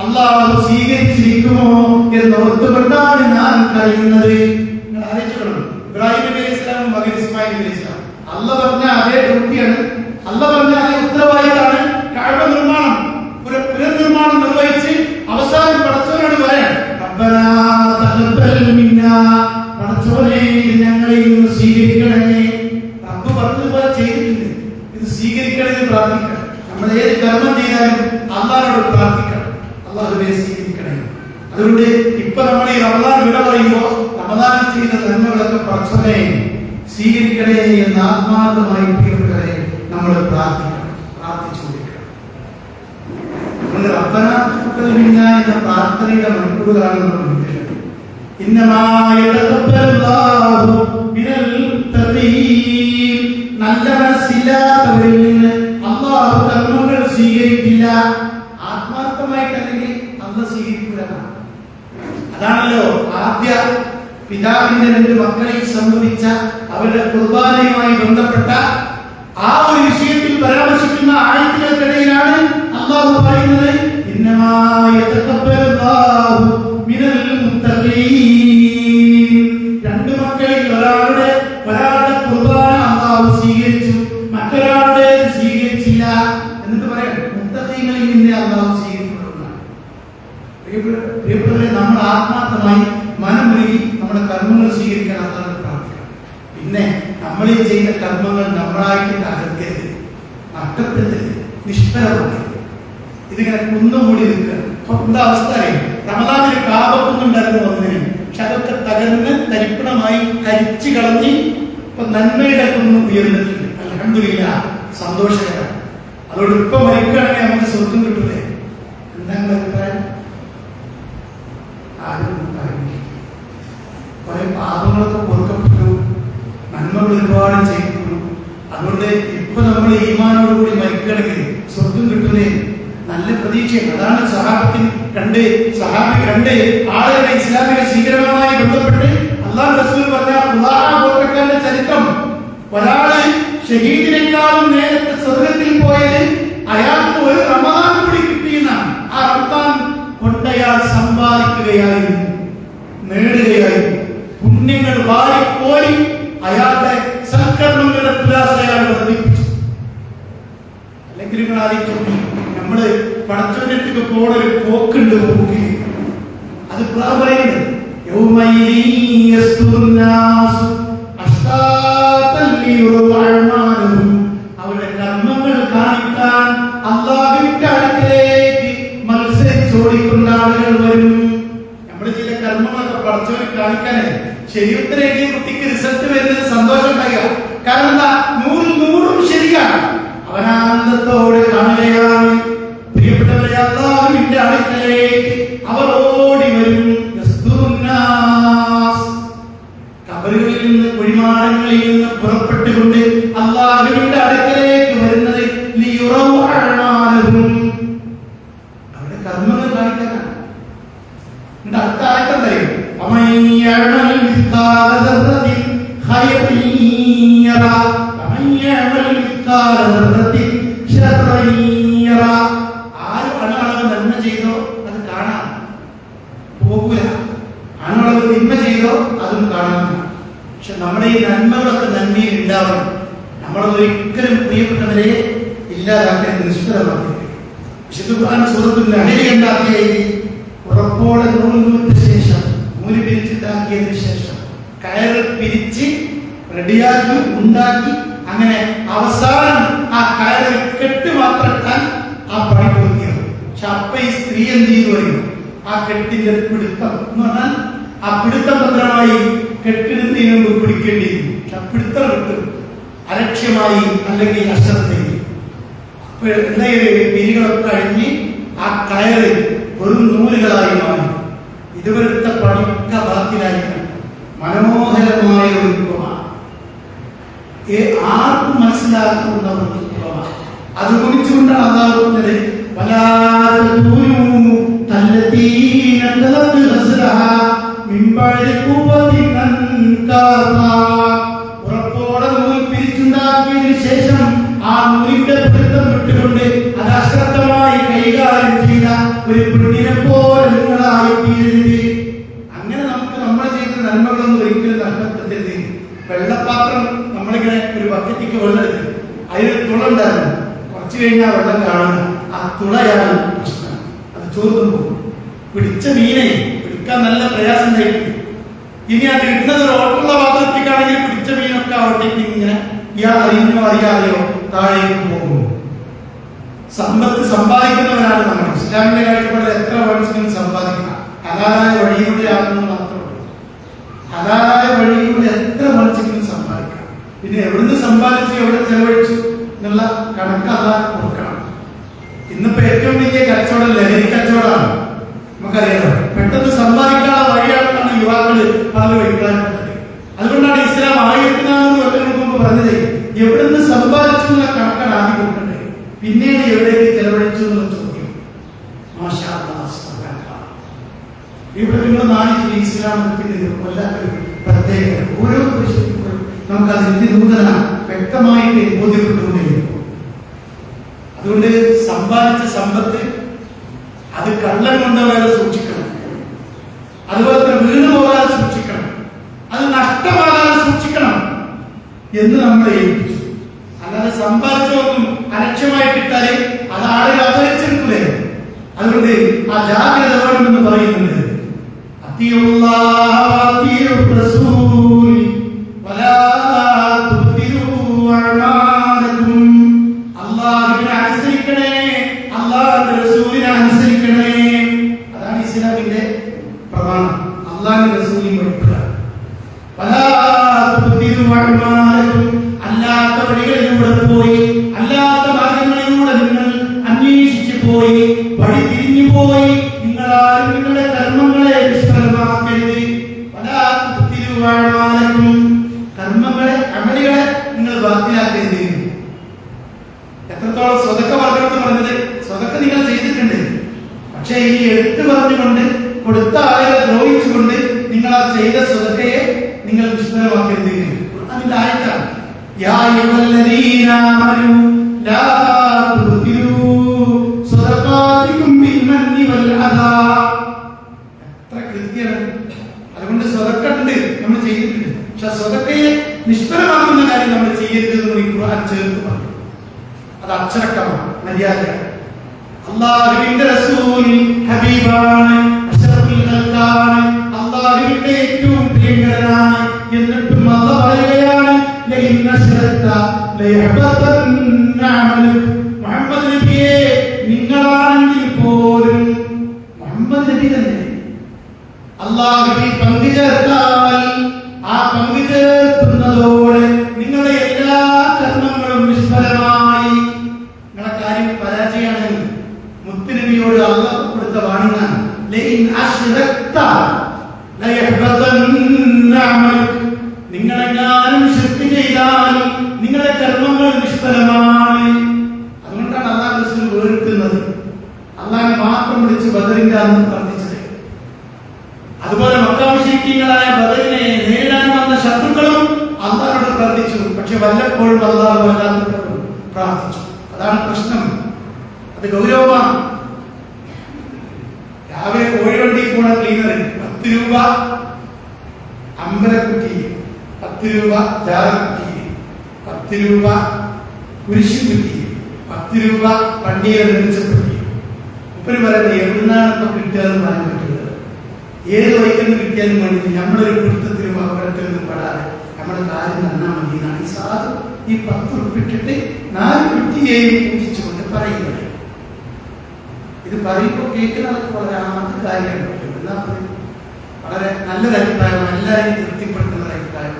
അല്ലാഹു സ്വീകരിച്ചിരിക്കുമോ എന്ന് ഓർത്തുകൊണ്ടാണ് ഞാൻ കരയുന്നത്. നിങ്ങൾ ആലോചിക്കണം, ഇബ്രാഹിം നബി അലൈഹി സ്വലാമും മകൻ ഇസ്മായിൽ നബി അലൈഹി സ്വലാം അല്ലാഹു പറഞ്ഞ അതേ ഡ്യൂട്ടിയാണ്, അല്ലാഹു പറഞ്ഞ അതേ ഉത്തരവാദിത്തമാണ് കഅബ നിർമ്മാണം, ഒരു പുനർനിർമ്മാണം നിർവഹിച്ച് അവസാനം പടച്ചവനോട് പറയാൻ റബ്ബനാ തഖബ്ബൽ മിന്നാ, പടച്ചവനെ ഞങ്ങളെ ഇന്ന് സ്വീകരിക്കണേ. റബ്ബ് പറഞ്ഞതുപോലെ ചെയ്തിട്ടുണ്ട്, ഇത് സ്വീകരിക്കണമെന്ന് പ്രാർത്ഥിക്കണം. നമ്മൾ ഏത് കർമ്മം ചെയ്താലും അല്ലാഹുവോട് പ്രാർത്ഥിക്കണം, അല്ലാഹുവേ സ്വീകരിക്കണേ. അതുകൊണ്ട് ഇപ്പൊ നമ്മൾ ഈ റമദാൻ വിട പറയുമ്പോൾ റമദാനിൽ ചെയ്ത നന്മകളൊക്കെ പടച്ചവനെ സ്വീകരിക്കണേ എന്ന് ആത്മാർത്ഥമായി പ്രിയപ്പെട്ടവരെ നമ്മൾ പ്രാർത്ഥിക്കണം, പ്രാർത്ഥിച്ചുകൊണ്ടിരിക്കണം. അതുകൊണ്ട് റബ്ബനാ തഖബ്ബൽ മിന്നാ എന്ന പ്രാർത്ഥനയുടെ മണിക്കൂറുകളാണ് നമ്മൾ മുന്നിലുള്ളത്. ഇന്നമാ യതഖബ്ബലുല്ലാഹു മിനൽ മുത്തഖീൻ, നല്ല മനസ്സില്ലാത്തവരിൽ നിന്ന് അല്ലാഹു കർമ്മങ്ങൾ സ്വീകരിക്കില്ല. ആത്മാർത്ഥമായിട്ടല്ലെങ്കിൽ അല്ലാഹു സ്വീകരിക്കില്ല. അതാണല്ലോ ആദ്യ പിതാവിന്റെ 2 മക്കളിൽ സംഭവിച്ച അവരുടെ കുർബാനയുമായി ബന്ധപ്പെട്ട ആ ഒരു വിഷയത്തിൽ പരാമർശിക്കുന്ന ആയത്തുകൾക്കിടയിലാണ് അല്ലാഹു പറയുന്നത് ഇന്നമാ യതഖബ്ബലുല്ലാഹു മിനൽ മുത്തഖീൻ. 2 മക്കളിൽ ഒരാളുടെ കുർബാന അല്ലാഹു സ്വീകരിച്ചു, മറ്റൊരാളുടെ സ്വീകരിച്ചില്ല. എന്നിട്ട് പറയാം മുത്തഖീങ്ങളിൽ നിന്നേ അല്ലാഹു സ്വീകരിക്കുള്ളൂ. പ്രിയപ്പെട്ടവരെ, നമ്മൾ ആത്മാർത്ഥമായി മനമുരുകി നമ്മുടെ കർമ്മങ്ങൾ സ്വീകരിക്കാൻ അല്ലാഹു പ്രാർത്ഥിക്കണം. പിന്നെ നമ്മൾ ഈ ചെയ്ത കർമ്മങ്ങൾ നമ്മളായിട്ട് തകർക്കരുത്, നഷ്ടപ്പെടുത്തരുത്, നിഷ്ഫലമാക്കരുത്. ഇതിങ്ങനെ കുന്നുകൂടി നിൽക്കുക. എന്താ അവസ്ഥ അറിയാം? റമദാനിൽ കാപക്കുന്നുണ്ടായിരുന്നു ഒന്നിനും, പക്ഷെ അതൊക്കെ തകർന്ന് തരിപ്പണമായി കരിച്ചു കളഞ്ഞ് ഇപ്പൊ നന്മയുടെ കുന്ന് ഉയർന്നിട്ടുണ്ട്. അൽഹംദുലില്ലാഹ്, സന്തോഷകരമാണ്. അതുകൊണ്ട് ഇപ്പൊ മരിക്കുകയാണെങ്കിൽ നമുക്ക് സ്വർഗം കിട്ടൂലേ? എന്താണ് അഭിപ്രായം? ആരും പറയുന്നില്ല. കുറെ പാപങ്ങളൊക്കെ പൊറുക്കപ്പെട്ടു, നന്മകൾ ഒരുപാട് ചെയ്യപ്പെട്ടു. അതുകൊണ്ട് ഇപ്പൊ നമ്മൾ ഈമാനോടുകൂടി മരിക്കുകയാണെങ്കിൽ സ്വർഗം കിട്ടൂലേ? നല്ല പ്രതീക്ഷയാണ്. അതാണ് സഹാബത്തിന് രണ്ട് ആളുകളുടെ ഇസ്ലാമിക സ്വീകരണവുമായി ബന്ധപ്പെട്ട് അല്ലാഹു റസൂൽ പറഞ്ഞ ഗോത്രക്കാരുടെ ചരിത്രം. ഒരാള് ഷഹീദിനേക്കാളും നേരത്തെ സ്വർഗത്തിൽ പോയത് അയാൾക്ക് ഒരു റമദാൻ കൂടി കിട്ടിയെന്നാണ്. ആ റമദാൻ കൊണ്ടയാൾ സമ്പാദിക്കുകയായിരുന്നു, നേടുകയായിരുന്നു. പുണ്യങ്ങൾ വാരിക്കോരി അയാളുടെ സൽക്കർമ്മങ്ങളുടെ തുലാസ് അയാൾ വർദ്ധിപ്പിച്ചു. അല്ലെങ്കിൽ നിങ്ങൾ ആലോചിച്ചു, നമ്മള് പടച്ചവന്റെ അടുത്തേക്ക് പോണ ഒരു പോക്കുണ്ട്, പോക്ക്. അത് പറയുന്നത് അവരുടെ കർമ്മങ്ങൾ കാണിക്കാൻ അല്ലാഹുവിന്റെ അടുക്കലേക്ക് മത്സരിച്ചോടിക്കുന്ന ആളുകൾ വരും. നമ്മൾ ചില കർമ്മങ്ങളൊക്കെ പടച്ചവനെ കാണിക്കാനേ ശരിയുത്തരം എഴുതിയ കുട്ടിക്ക് റിസൾട്ട് വരുന്നത് സന്തോഷം ഉണ്ടാകുക. കാരണം എന്താ? 100 ശരിയാണ്. അവനാനന്ദത്തോടെ കാണുകയാണ്. പ്രിയപ്പെട്ടവരെ, അല്ലാഹുവിന്റെ അടുക്കലേക്ക് അവർ ഓടി വരും. കബറുകളിൽ നിന്ന്, കുഴിമാടങ്ങളിൽ നിന്ന് പുറപ്പെട്ടുകൊണ്ട് അല്ലാഹുവിന്റെ അടുക്കലേക്ക് വരുന്നത് അവരുടെ കർമ്മങ്ങൾ കാണിക്കാനാണ്. അടുത്ത ആയത്തം തരും ആരും അണുകളവ് നന്മ ചെയ്തോ അത് കാണാം, പോകൂല. അണുകളവ് തിന്മ ചെയ്തോ അതും കാണാം. പക്ഷെ നമ്മുടെ ഈ നന്മകളൊക്കെ നന്മയിൽ ഉണ്ടാവണം. നമ്മളൊരിക്കലും പ്രിയപ്പെട്ടവരെ ഇല്ലാതാക്കരുത്, നിഷ്ഫലമാക്കരുത്. വിശുദ്ധ ഖുർആൻ സൂറത്തുൽ നഹ്ലിൽ ഉണ്ടാക്കിയ ഉറപ്പോടെ നൂലിനൂറ്റ ശേഷം, നൂല് പിരിച്ചുണ്ടാക്കിയതിനു ശേഷം കയറ് പിരിച്ച് റെഡിയാക്കി ഉണ്ടാക്കി അങ്ങനെ അവസാനം ആ കയറ് കെട്ട് മാത്രം ഇട്ടാൽ ആ പണി പൂർത്തിയാകും. പക്ഷെ അപ്പൊ ഈ സ്ത്രീ എന്ത് ചെയ്തു പറയും? ആ കെട്ടിന്റെ പിടുത്തം എന്ന് പറഞ്ഞാൽ ആ പിടുത്തം ഭദ്രമായി കെട്ടിടുന്നതിന് മുമ്പ് പിടിക്കേണ്ടിയിരുന്നു. പക്ഷെ പിടുത്തം വിട്ടു അലക്ഷ്യമായി അല്ലെങ്കിൽ അശ്രദ്ധയിൽ പിരികളൊക്കെ കഴിഞ്ഞ് ആ കയറ് വെറും നൂലുകളായി മാറി. ഇതുവരുത്ത പണിക്ക ബാക്കിലായി. മനോഹരമായ ഒരു രൂപമാണ്, ആർക്കും മനസ്സിലാക്കുന്ന ഒരു രൂപമാണ്. അത് കുറിച്ചുകൊണ്ടാണ് അല്ലാഹു പറഞ്ഞത്, ഉറപ്പോടെ നൂൽ പിരിച്ചുണ്ടാക്കിയതിനു ശേഷം ആ നൂലിന്റെ പിടുത്തം വിട്ടുകൊണ്ട് അത് അശ്രദ്ധമായി കൈകാര്യം ചെയ്ത ഒരു പെണ്ണിനെ പോലെ നിങ്ങളായി തീരരുത്. അങ്ങനെ നമുക്ക് നമ്മൾ ചെയ്ത നന്മകളൊന്നും ഒരിക്കലും നഷ്ടപ്പെടുത്തരുത്. വെള്ളപ്പാത്രം നമ്മളിങ്ങനെ ഒരു ബക്കറ്റിക്ക് വെള്ളം എടുക്കും, അതിന് തുള ഉണ്ടായിരുന്നു, കുറച്ചു കഴിഞ്ഞാൽ വെള്ളം കാണുന്നു, ആ തുളയാണ് പ്രശ്നം. അത് ചോർന്നു പോകും. പിടിച്ച മീനെ പിടിക്കാൻ നല്ല പ്രയാസം ഉണ്ടായിട്ടുണ്ട്. ഇനി അത് ഇടുന്നത് ഒരു ഓട്ടുള്ള പാത്രത്തിലേക്കാണെങ്കിൽ പിടിച്ച മീനൊക്കെ അവിടെ ഇങ്ങനെ ഇയാൾ അറിഞ്ഞോ അറിയാതെയോ താഴേക്ക് പോകും. സമ്പത്ത് സമ്പാദിക്കുന്നവരാണ് നമ്മൾ. ഇസ്ലാമിന്റെ കാഴ്ചപ്പാടിൽ എത്ര വേണമെങ്കിലും സമ്പാദിക്കാം. ഹലാലായ വഴിയിലൂടെ ആകുന്നത് മാത്രമേ. ഹലാലായ വഴിയിലൂടെ എത്ര വേണമെങ്കിലും സമ്പാദിക്കാം. പിന്നെ എവിടുന്ന് സമ്പാദിച്ചു എവിടെ ചെലവഴിച്ചു എന്നുള്ള കണക്ക് അതാ കൊടുക്കണം. ഇന്നിപ്പോ ഏറ്റവും വലിയ കച്ചവടം ലഹരി കച്ചവടമാണ്. നമുക്കറിയാലോ, പെട്ടെന്ന് സമ്പാദിക്കാനുള്ള വഴിയാണെന്നാണ് യുവാക്കള് പലരും അഭിപ്രായപ്പെട്ടത്. അതുകൊണ്ടാണ് ഇസ്ലാം 1400 വർഷങ്ങൾക്ക് മുമ്പ് പറഞ്ഞത്, എവിടുന്ന് സമ്പാദിച്ചു എന്നുള്ള കണക്കാണ് ആദ്യം കൊടുക്കേണ്ടത്, പിന്നീട് എവിടേക്ക് ചെലവഴിച്ചു എന്നുള്ള ചോദ്യം. മാഷാ അല്ലാഹ്, ഇവിടെ നിങ്ങൾ നാണിച്ചു. ഇസ്ലാമത്തിന്റെ വല്ലാത്തൊരു പ്രത്യേകത. ഓരോ വിഷയത്തിലും നമുക്ക് അതിന്റെ നൂതന വ്യക്തമായിട്ട് ബോധ്യപ്പെട്ടുകൊണ്ടിരിക്കും. അതുകൊണ്ട് സമ്പാദിച്ച സമ്പത്ത് അത് കള്ളം കൊണ്ടുവരെ സൂക്ഷിക്കണം. അതുപോലെ തന്നെ വീണ് പോകാതെ സൂക്ഷിക്കണം. അത് നഷ്ടമാകാതെ സൂക്ഷിക്കണം എന്ന് നമ്മളെ ഏൽപ്പിച്ചു. അല്ലാതെ സമ്പാദിച്ചൊന്നും അലക്ഷ്യമായി കിട്ടാതെ അത് ആളുകൾ അപഹരിച്ചെടുക്കൂലേ. അതുകൊണ്ട് ആ ജാഗ്രത വേണമെന്ന് പറയുന്നുണ്ട്. അല്ലാഹുവിനെ അനുസരിക്കണേ, അല്ലാഹുവിന്റെ റസൂലിനെ അനുസരിക്കണേ. അതാണ് ഇസ്ലാമിന്റെ പ്രമാണം. അല്ലാഹുവിന്റെ റസൂലിനെ പഠിക്കുക. അല്ലാത്ത വഴികളിലൂടെ പോയി, അല്ലാത്ത മാർഗങ്ങളിലൂടെ നിങ്ങൾ അന്വേഷിച്ചു പോയി, വഴി തിരിഞ്ഞു പോയി, നിങ്ങളാരും നിങ്ങളുടെ കർമ്മങ്ങളെ നിഷ്ഫലമാക്കരുത്. കർമ്മങ്ങളെ, അമലുകളെ നിങ്ങൾ ബാക്കിലാക്കരുത്. എത്രത്തോളം സ്വതക്ക വർഗത്ത് പറഞ്ഞത്, സ്വതക്ക നിങ്ങൾ ചെയ്തിട്ടുണ്ട്, പക്ഷേ ഈ എടുത്തു പറഞ്ഞുകൊണ്ട് കൊടുത്ത ആളുകളെ ദ്രോഹിച്ചുകൊണ്ട് നിങ്ങൾ ആ ചെയ്ത സ്വതക്കയെ നിങ്ങൾ നിഷ്ഫലമാക്കരുത്. അതിന്റെ ആയത്താണ് യാ അയ്യുഹല്ലദീന ആമനൂ ലാ തുബ്തിലൂ സ്വദഖാതികും ബിൽമന്നി വൽ അദാ. എത്ര കൃത്യമാണ്. അതുകൊണ്ട് സ്വതക്ക ഉണ്ട്, നമ്മൾ ചെയ്തിട്ടുണ്ട്, പക്ഷെ സ്വതക്കയെ നിഷ്ഫലമാക്കുന്ന കാര്യം നമ്മൾ ചെയ്യരുത് എന്ന് ഖുർആൻ ചേർത്ത് പറഞ്ഞു. അത് അച്ചടക്കമാണ്, മര്യാദയാണ്. അല്ലാഹുവിന്റെ റസൂൽ ഹബീബാണ്, അഷ്റഫുൽ ഖൽഖാണ്, അല്ലാഹുവിന്റെ ഏറ്റവും പ്രിയങ്കരനാണ്. എന്നിട്ടും അല്ലാഹു പറയുകയാണ്, ലഇൻ അശ്റക്ത ലയഹബതന്ന അമലുക. മുഹമ്മദ് നബിയെ, നിങ്ങളാണെങ്കിൽ പോലും, മുഹമ്മദ് നബി തന്നെ അല്ലാഹുവിൽ പങ്കുചേർത്താൽ ആ പങ്കുചേർക്കുന്നതോടെ നിങ്ങളുടെ എല്ലാ കർമ്മങ്ങളും നിഷ്ഫലമായി. നിങ്ങളെ കാര്യം പരാജയമാണ്. മുത്തുനബിയോട് അല്ലാഹു കൊടുത്ത വാണിംഗാണ്, ലഇൻ അശ്റക്ത ലയഹബതന്ന അമലുക. നിങ്ങളെങ്ങാനും ശിർക്ക് ചെയ്താൽ നിങ്ങളുടെ കർമ്മങ്ങൾ നിഷ്ഫലമാണ്. അതുകൊണ്ടാണ് അല്ലാഹു റസൂൽ വേർക്കുന്നത്. അല്ലാഹുവിനെ മാത്രം വിളിച്ച് ബദറിന്റെ അന്ന് പ്രാർത്ഥിച്ചത്. അതുപോലെ മക്ക മുശ്രിക്കീങ്ങളായ ബദറിനെ നേരിടാൻ വന്ന ശത്രുക്കളും അല്ലാഹുവോട് പ്രാർത്ഥിച്ചു. പക്ഷെ വല്ലപ്പോഴും അല്ലാഹു വല്ലാത്തപ്പോഴും പ്രാർത്ഥിച്ചു. അതാണ് പ്രശ്നം. അത് ഗൗരവമാണ്. രാവിലെ കോഴിവണ്ടി പോണ ക്ലീനർ 10 രൂപ അമ്പലക്കുറ്റി, 10 രൂപ ജാറക്കുറ്റി, 10 രൂപ കുരിശുകുറ്റി, 10 രൂപ പണ്ടിയെ നിർമ്മിച്ചപ്പെട്ടി. ഇപ്പഴും പറയുന്നത് എവിടുന്നാണ് ഇപ്പൊ കിട്ടുകയെന്ന് പറയാൻ പറ്റുന്നത്. ഏത് വൈക്കെന്ന് കിട്ടിയാലും വേണ്ടി നമ്മളൊരു പിടുത്തത്തിലും അപകടത്തിൽ നിന്നും പെടാതെ നമ്മുടെ കാര്യം നന്നാ മതി എന്നാണ് ഈ സാധു ഈ 10 രൂപ ഇട്ടിട്ട് 4 കുട്ടിയെയും പൂജിച്ചുകൊണ്ട് പറയുന്നത്. ഇത് പറയുമ്പോൾ കേൾക്കുന്നവർക്ക് വളരെ ആദ്യ കാര്യമാണ്. വളരെ വളരെ നല്ലൊരു അഭിപ്രായം, എല്ലാവരെയും തൃപ്തിപ്പെടുത്തുന്ന ഒരു അഭിപ്രായം.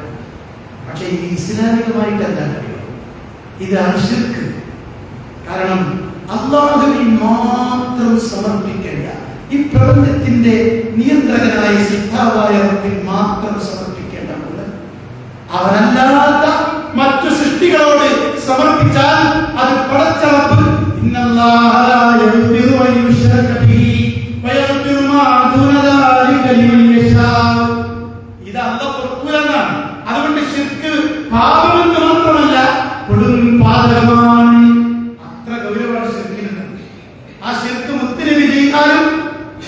പക്ഷെ ഈ ഇസ്ലാമികമായിട്ട് എന്താണ് അറിയോ, ഇതാണ് ശിർക്ക്. കാരണം അല്ലാഹുവിൽ മാത്രം സമർപ്പിക്കേണ്ട, ഈ പ്രപഞ്ചത്തിന്റെ നിയന്ത്രകനായ സിദ്ധാവായ റബ്ബിൽ മാത്രം സമർപ്പിക്കേണ്ടതുണ്ട്. അവനല്ലാത്ത മറ്റു സൃഷ്ടികളോട് സമർപ്പിച്ചാൽ അത് പടച്ച റബ്ബ് ഇന്നല്ലാഹ ലാ യഗ്ഫിറു അൻ യുശ്റക ബിഹി വയഗ്ഫിറു മാ ദൂന ദാലിക ലിമൻ യശാ. ഇത് അല്ലാഹു പൊറുക്കൂലെന്നാണ്. അതുകൊണ്ട് ശിർക്ക് പാപമെന്ന് മാത്രമല്ല, കൊടും പാതകമാണ്. അത്ര ഗൗരവമാണ് ശിർക്കിന്. ആ ശിർക്ക് മുത്തുനബി ചെയ്താലും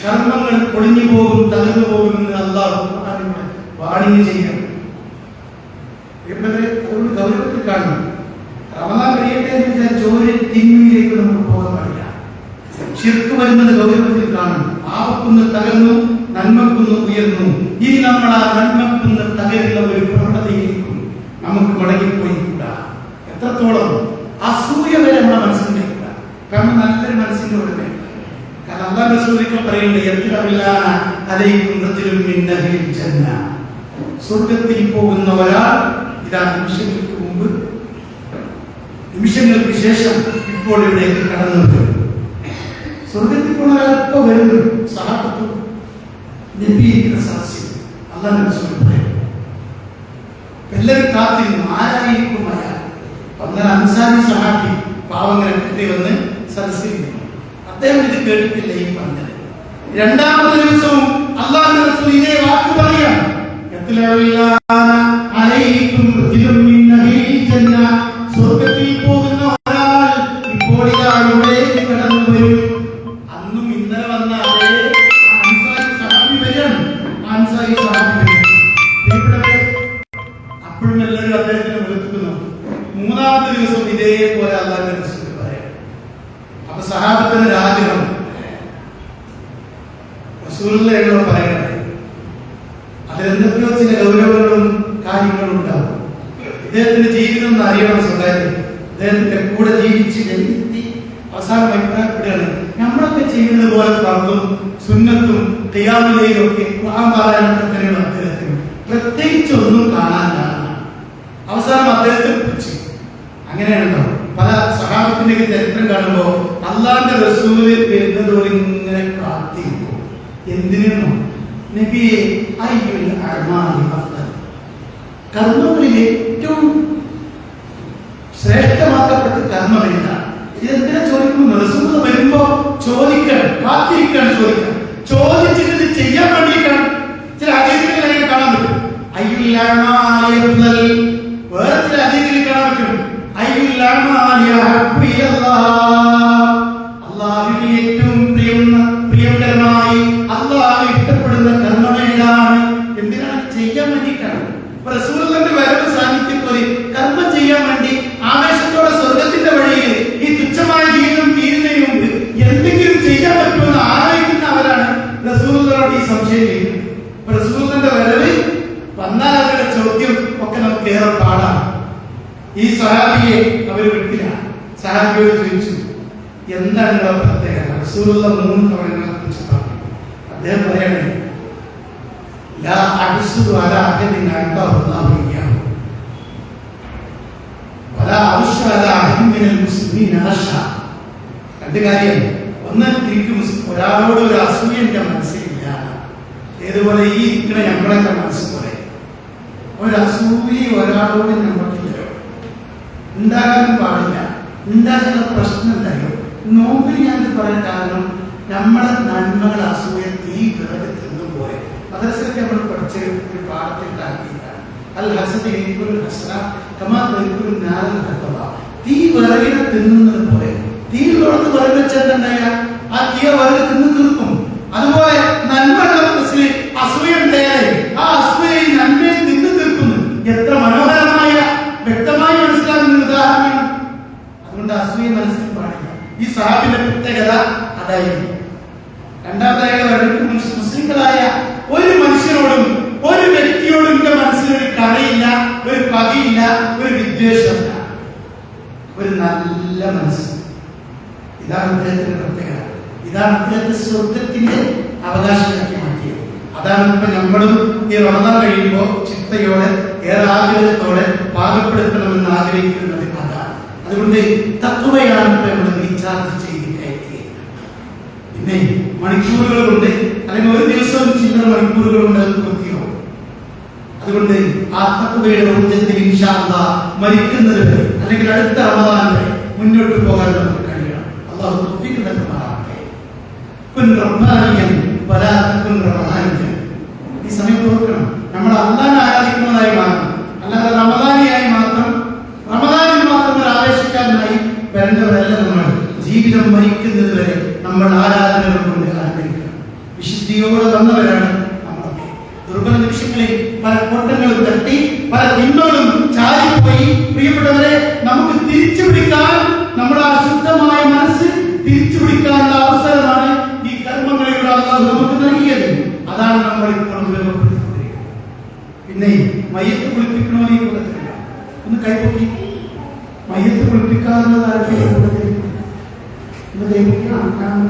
കർമ്മങ്ങൾ പൊളിഞ്ഞു പോകും, തകർന്നു പോകുമെന്ന് അല്ലാഹു ഖുർആനിലൂടെ വാണിംഗ് ചെയ്യുന്നു. അതുകൊണ്ട് ഗൗരവത്തിൽ കാണുന്നു. റമദാൻ കഴിയട്ടെ എന്ന് വെച്ചാൽ ചോര് തിന്മയിലേക്ക് നമുക്ക് പോകാൻ പാടില്ല. ശിർക്ക് വരുന്നത് ഗൗരവത്തിൽ കാണുന്നു. പാപക്കുന്ന് തകർന്നു, നന്മക്കുന്ന് ഉയർന്നു. ഇനി നമ്മൾ ആ നന്മക്കുന്ന് തകരുന്ന ഒരു പ്രവണതയിലേക്കും നമുക്ക് മടങ്ങിപ്പോയിക്കൂടാ. എത്രത്തോളം അസൂയ വരെ നമ്മുടെ മനസ്സിലേക്കൂടാ. കാരണം നല്ലൊരു മനസ്സിന്റെ ഉടനെ. കാരണം അല്ലാഹു റസൂലൊക്കെ പറയുന്നത് സ്വർഗത്തിൽ പോകുന്ന ഒരാൾ ഇതാ നിമിഷങ്ങൾക്ക് മുമ്പ്, നിമിഷങ്ങൾക്ക് ശേഷം ഇപ്പോൾ ഇവിടേക്ക് കടന്നു വരും. സ്വർഗത്തിൽ പോകുന്ന ഒരാളൊക്കെ വരുന്നു. സഹാബത്ത് നബിയുടെ സാക്ഷ്യം അല്ലാഹു റസൂൽ പറയും. എല്ലാവരും കാത്തിരുന്നു, ആരായിരിക്കും അയാൾ. ഒന്നര അൻസാരി സഹാബി പാവങ്ങളെ കെട്ടി വന്ന് സദസ്സിരുന്നു. അദ്ദേഹം ഇത് കേട്ടിട്ടില്ല ഈ പറഞ്ഞത്. രണ്ടാമത്തെ ദിവസവും അല്ലാഹു റസൂൽ ഇതേ വാക്ക് പറയാം. സ്വർഗത്തിൽ പോകുന്ന ഒരാൾ ഇപ്പോൾ ഇതാളുടേക്ക് കടന്നു വരും. അന്നും ഇന്നലെ വന്ന അതേ അൻസാരി സഹാബി വരും. അൻസാരി സഹാബി വരും. അപ്പോഴും എല്ലാവരും അദ്ദേഹത്തിന് വിളിക്കുന്നു. മൂന്നാമത്തെ ദിവസം ഇതേപോലെ അല്ലാഹു റസൂൽ പറയാം. അപ്പൊ സഹാബത്തിന് ആഗ്രഹം റസൂലുള്ളാഹിയോട് പറയണത്. അതിലെന്തൊക്കെയോ ചില ഗൗരവങ്ങളും കാര്യങ്ങളും ഉണ്ടാവും. ഇദ്ദേഹത്തിന്റെ ജീവിതം എന്ന് അറിയണം. സ്വകാര്യം അദ്ദേഹത്തിന്റെ കൂടെ ജീവിച്ച് എത്തി അവസാനം അഭിപ്രായപ്പെടുകയാണ്, നമ്മളൊക്കെ ചെയ്യുന്നത് പോലെ ഫർദും സുന്നത്തും ഖിയാമുൽ ലൈലും ഒക്കെ ഖുർആൻ പാരായണത്തിനും അദ്ദേഹത്തിന് പ്രത്യേകിച്ച് ഒന്നും കാണാനില്ല. അവസാനം അദ്ദേഹത്തെ പിടിച്ചു. അങ്ങനെയാണല്ലോ പല സഹാബത്തിന്റെ ചരിത്രം കാണുമ്പോൾ അല്ലാഹുവിന്റെ റസൂൽ വരുന്നതോടെ ഇങ്ങനെ പ്രാർത്ഥിക്കും. എന്തിനാണോ നബിയെ അയ്യുൽ അഅ്മാലി അഫ്ദൽ, കർമ്മങ്ങളിൽ ഏറ്റവും ശ്രേഷ്ഠമാക്കപ്പെട്ട കർമ്മം ഏതാണ്? ഇതെന്തിനാ ചോദിക്കുന്നു? റസൂൽ വരുമ്പോ ചോദിക്കണം, കാത്തിരിക്കണം, ചോദിച്ചിട്ട് ഇത് ചെയ്യാൻ വേണ്ടിയിട്ടാണ്. ചില ഹദീസുകളിൽ അങ്ങനെ കാണാൻ പറ്റും. അയ്യുൽ അഅ്മാലി അഫ്ദൽ. വേറെ ചില ഹദീസുകളിൽ കാണാൻ പറ്റും അയ്യുൽ അഅ്മാലി അഹബ്ബു ഇലല്ലാഹ്. അല്ലാഹുവിന് ഏറ്റവും പ്രിയങ്കരമായി അല്ലാഹു ഇഷ്ടപ്പെടുന്ന കർമ്മമേതാണ്. എന്തിനാണ്? ചെയ്യാൻ വേണ്ടിയിട്ടാണ്. റസൂലുള്ളാഹിന്റെ വരവ് സാന്നിധ്യത്തിൽ കർമ്മം ചെയ്യാൻ വേണ്ടി ആവേശത്തോടെ സ്വർഗത്തിന്റെ വഴിയിൽ ഈ തുച്ഛമായ ജീവിതം തീരുന്നതിന് മുമ്പ് എന്തെങ്കിലും ചെയ്യാൻ പറ്റുമെന്ന് ആലോചിക്കുന്നവരാണ് റസൂലുള്ളാഹിയോട് ഈ സംശയം ചെയ്യുന്നത്. റസൂലുള്ളാഹിന്റെ വരവ് വന്നാൽ അവരുടെ ചോദ്യം ഒക്കെ നമുക്ക് ഏറെ പാടാണ്. ഈ സഹാബിയെ അവർ വിട്ടില്ല. സഹാബിയോട് ചോദിച്ചു, എന്താണ് നിങ്ങളുടെ പ്രത്യേകത? റസൂലുള്ളാഹി 3 തവണ കുറിച്ച് പറഞ്ഞു. അദ്ദേഹം പറയണേ, ലാ അഹ്സുദു അലാ അഹദിൻ അഅതാഹു ഇയ്യാഹു വലാ അർശു അലാ അഹദിൻ മിനൽ മുസ്ലിമീന അർശാ. രണ്ട് കാര്യം. ഒന്ന്, ഒരാളോട് ഒരു അസൂയ എന്റെ മനസ്സിലില്ല. ഏതുപോലെ ഈ ഇരിക്കണ നമ്മളൊക്കെ മനസ്സ് പോലെ ഒരു അസൂയ ഒരാളോട് നമ്മൾക്കില്ലല്ലോ, ഉണ്ടാകാനും പാടില്ല. ഉണ്ടാകുന്ന പ്രശ്നം എന്തായാലും നോമ്പിൽ ഞാനിത് പറയാൻ കാരണം നമ്മളെ നന്മകൾ അസൂയ തീ വിറക് തിന്നും പോലെ മദ്രസയൊക്കെ നമ്മൾ പഠിച്ച ഒരു പാഠത്തിലാക്കിയിട്ടാണ്. അൽ ഹസദ് ഹസന കമാ തൽക്കുൽ നാരൽ ഹത്തബ. തീ വിറകിനെ തിന്നുന്നത് പോലെ തീയിലോട്ട് വിറക് വെച്ചെന്നുണ്ടായ ആ തീ വിറക് തിന്നു തീർക്കും. അതുപോലെ നന്മകളുടെ മനസ്സിൽ അസൂയ ഉണ്ടായാലേ ആ അസൂയ നന്മയെ തിന്നു തീർക്കുന്നു. എത്ര മനോഹരമായ വ്യക്തമായി മനസ്സിലാകുന്ന ഉദാഹരണം. അതുകൊണ്ട് അസൂയ മനസ്സിൽ പാടില്ല. ഈ സഹാബിന്റെ പ്രത്യേകത അതായിരുന്നു. രണ്ടാമത്തെ മുസ്ലിങ്ങളായ ഒരു മനുഷ്യനോടും ഒരു വ്യക്തിയോടും എന്റെ മനസ്സിലൊരു കടയില്ല, ഒരു പകയില്ല, ഒരു വിദ്വേഷമില്ല, ഒരു നല്ല മനസ്സ്. ഇതാണ് അദ്ദേഹത്തിന്റെ പ്രത്യേകത. ഇതാണ് അദ്ദേഹത്തെ സ്വർഗത്തിന്റെ അവകാശമാക്കി മാറ്റിയത്. അതാണ് ഇപ്പൊ നമ്മളും ഈ റമദാൻ കഴിയുമ്പോൾ ചിട്ടയോടെ ഏറെ ആഗ്രഹത്തോടെ പാകപ്പെടുത്തണമെന്ന് ആഗ്രഹിക്കുന്നത് അതാണ്. അതുകൊണ്ട് തത്വയാണ് ഇപ്പൊ നമ്മൾ റീചാർജ് ചെയ്ത് കയറ്റി. പിന്നെ മണിക്കൂറുകൾ കൊണ്ട് അല്ലെങ്കിൽ ഒരു ദിവസം ചില്ലറ മണിക്കൂറുകൾ കൊണ്ട് അത് പൂർത്തിയോ. അതുകൊണ്ട് ആ തത്വയുടെ ഊർജ്ജത്തിൽ ഇൻഷാ അല്ലാഹ് മരിക്കുന്നത് വരെ അല്ലെങ്കിൽ അടുത്ത റമദാൻ വരെ മുന്നോട്ട് പോകാൻ നമുക്ക് കഴിയണം. അല്ലാഹു തൗഫീഖ് നൽകുമാറാകട്ടെ. കുൻ റബ്ബാനിയൻ വലാ തകുൻ റബ്ബാനിയൻ. ഈ സമയത്ത് ഓർക്കണം, നമ്മൾ അല്ലാഹനെ ആരാധിക്കുന്നതായി മാറണം. അല്ലാതെ റമദാനിയായി മാത്രം റമദാനിൽ മാത്രം ഒരു ആവേശക്കാരനായി വരേണ്ടവരല്ല. നമ്മൾ ജീവിതം മരിക്കുന്നത് വരെ നമ്മൾ ആരാധനകൾ കൊണ്ട് ആരംഭിക്കണം. വിശുദ്ധിയോടെ വന്നവരാണ് നമ്മളൊക്കെ. ദുർബല നിമിഷങ്ങളിൽ പല കോട്ടങ്ങളും തട്ടി പല തിന്മകളും ചാരിപ്പോയി. പ്രിയപ്പെട്ടവരെ, നമുക്ക് തിരിച്ചു പിടിക്കാൻ, നമ്മുടെ ആ ശുദ്ധമായ മനസ്സ് തിരിച്ചു പിടിക്കാനുള്ള അവസരമാണ് ഈ കർമ്മങ്ങളിലൂടെ അല്ലാഹു നമുക്ക് നൽകിയത്. അതാണ് നമ്മൾ ഇപ്പോൾ ഉപയോഗപ്പെടുത്തിക്കൊണ്ടിരിക്കുന്നത്. പിന്നെ മയ്യത്ത് കുളിപ്പിക്കണോ ഈ കൂട്ടത്തില്ല, ഒന്ന് കൈപ്പൊക്കി. മയ്യത്ത് കുളിപ്പിക്കാറുള്ള താല്പര്യം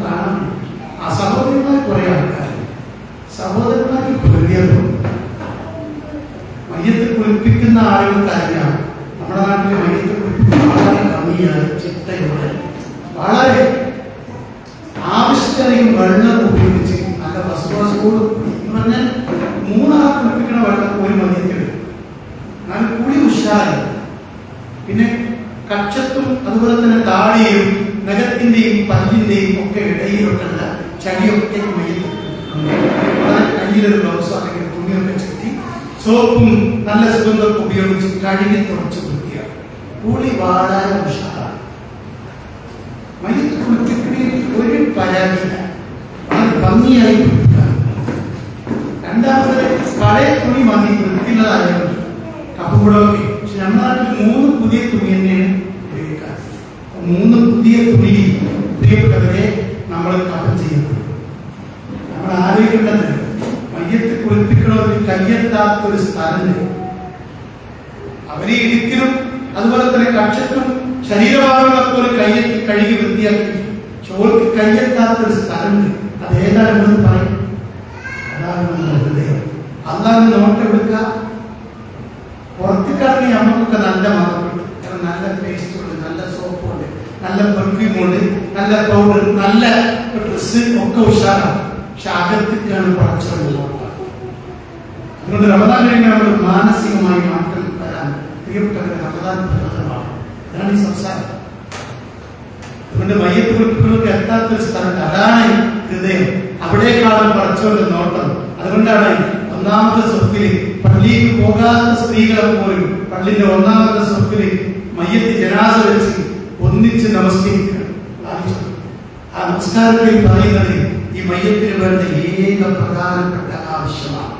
കാണാൻ ആ സഹോദരന്മാർ കുറെ ആൾക്കാർ സഹോദരന്മാർക്ക് പേടിയല്ലോ. മയ്യത്ത് കുളിപ്പിക്കുന്ന ആളുകൾക്ക് അറിയാം, നമ്മുടെ നാട്ടിൽ മയ്യത്ത് കുളിപ്പിക്കുന്ന വളരെ കമ്മിയാണ്. ചിട്ടയോടെ വളരെ ആവശ്യത്തിനും വെള്ളം ഉപയോഗിച്ച് നല്ല വസ്തുവാസോട് എന്ന് പറഞ്ഞാൽ 3 ആൾ കുളിപ്പിക്കുന്ന വെള്ളം ഒരു മയ്യത്തിടും. നല്ല കുളി ഉഷാറായി. പിന്നെ കക്ഷത്തും അതുപോലെ തന്നെ താടിയും നഖത്തിന്റെയും പല്ലിന്റെയും ഒക്കെ ഇടയിലൊക്കെയുള്ള ചകിയൊക്കെ മയ്യത്ത് കയ്യിലൊരു ഗ്ലൗസോ അല്ലെങ്കിൽ തുണിയൊക്കെ ചുറ്റി സോപ്പും നല്ല സുഗന്ധമൊക്കെ ഉപയോഗിച്ച് കഴുകി തുടച്ച് വൃത്തിയ കൂളി വളരെ ഉഷാറാണ്. മയ്യത്ത് കുളിപ്പിക്കുന്നതിൽ ഒരു പരാതിയില്ല, വളരെ ഭംഗിയായി കുളിപ്പിക്കാം. രണ്ടാമത് പഴയ തുണി മതി വൃത്തിയുള്ളതായാലും കപ്പുകൂടൊക്കെ. പക്ഷെ നമ്മുടെ നാട്ടിൽ 3 പുതിയ തുണി തന്നെയാണ് ഉപയോഗിക്കാൻ. 3 പുതിയ തുണി പ്രിയപ്പെട്ടവരെ നമ്മൾ കപ്പം ചെയ്യുന്നത്. നമ്മൾ ആലോചിക്കേണ്ടത് മയ്യത്ത് കുളിപ്പിക്കണമെങ്കിൽ കയ്യെത്താത്തൊരു സ്ഥലമുണ്ട്. അവരെ ഇടുക്കിലും അതുപോലെ തന്നെ കക്ഷത്തും ശരീരഭാഗങ്ങളൊക്കെ ഒരു കയ്യെത്തി കഴുകി വൃത്തിയാക്കി. ചോർക്ക് കയ്യെത്താത്തൊരു സ്ഥലമുണ്ട്. അത് ഏതാണെന്ന് പറയും. അതാണ് നമ്മുടെ ഹൃദയം. അല്ലാതെ നോട്ട് എടുക്കുക. പുറത്തേക്കാണെങ്കിൽ നമുക്കൊക്കെ നല്ല മാർക്കുണ്ട്. കാരണം നല്ല പേസ്റ്റ് ഉണ്ട്, നല്ല സോപ്പ് ഉണ്ട്, നല്ല പെർഫ്യൂം ഉണ്ട്, നല്ല പൗഡർ, നല്ല ഡ്രസ്സ് ഒക്കെ ഉഷാറാണ്. പക്ഷെ അകത്തേക്കാണ് പടച്ചുള്ളത്. അതുകൊണ്ട് റമദാൻ കഴിഞ്ഞാൽ നമ്മൾ മാനസികമായി മാറ്റം വരാൻ പ്രിയപ്പെട്ടവരെ റമദാൻ പ്രധാനമാണ്. അതാണ് ഈ സംസാരം. അതുകൊണ്ട് മയ്യത്ത് കുളിപ്പിക്കുന്നവർക്ക് എത്താത്തൊരു സ്ഥലത്ത് അതാണ് ഹൃദയം. അവിടേക്കാളും പടച്ചോന്റെ നോട്ടം. അതുകൊണ്ടാണ് 1ാമത്തെ സ്വത്തില് പള്ളിയിൽ പോകാത്ത സ്ത്രീകളെ പോലും പള്ളിന്റെ 1ാമത്തെ സ്വത്തില് മയ്യത്ത് ജനാസ വെച്ച് ഒന്നിച്ച് നമസ്കരിക്കുക. ആ നമസ്കാരത്തിൽ പറയുന്നത് ഈ മയ്യത്തിന് വേണ്ട ഏക പ്രധാനപ്പെട്ട ആവശ്യമാണ്.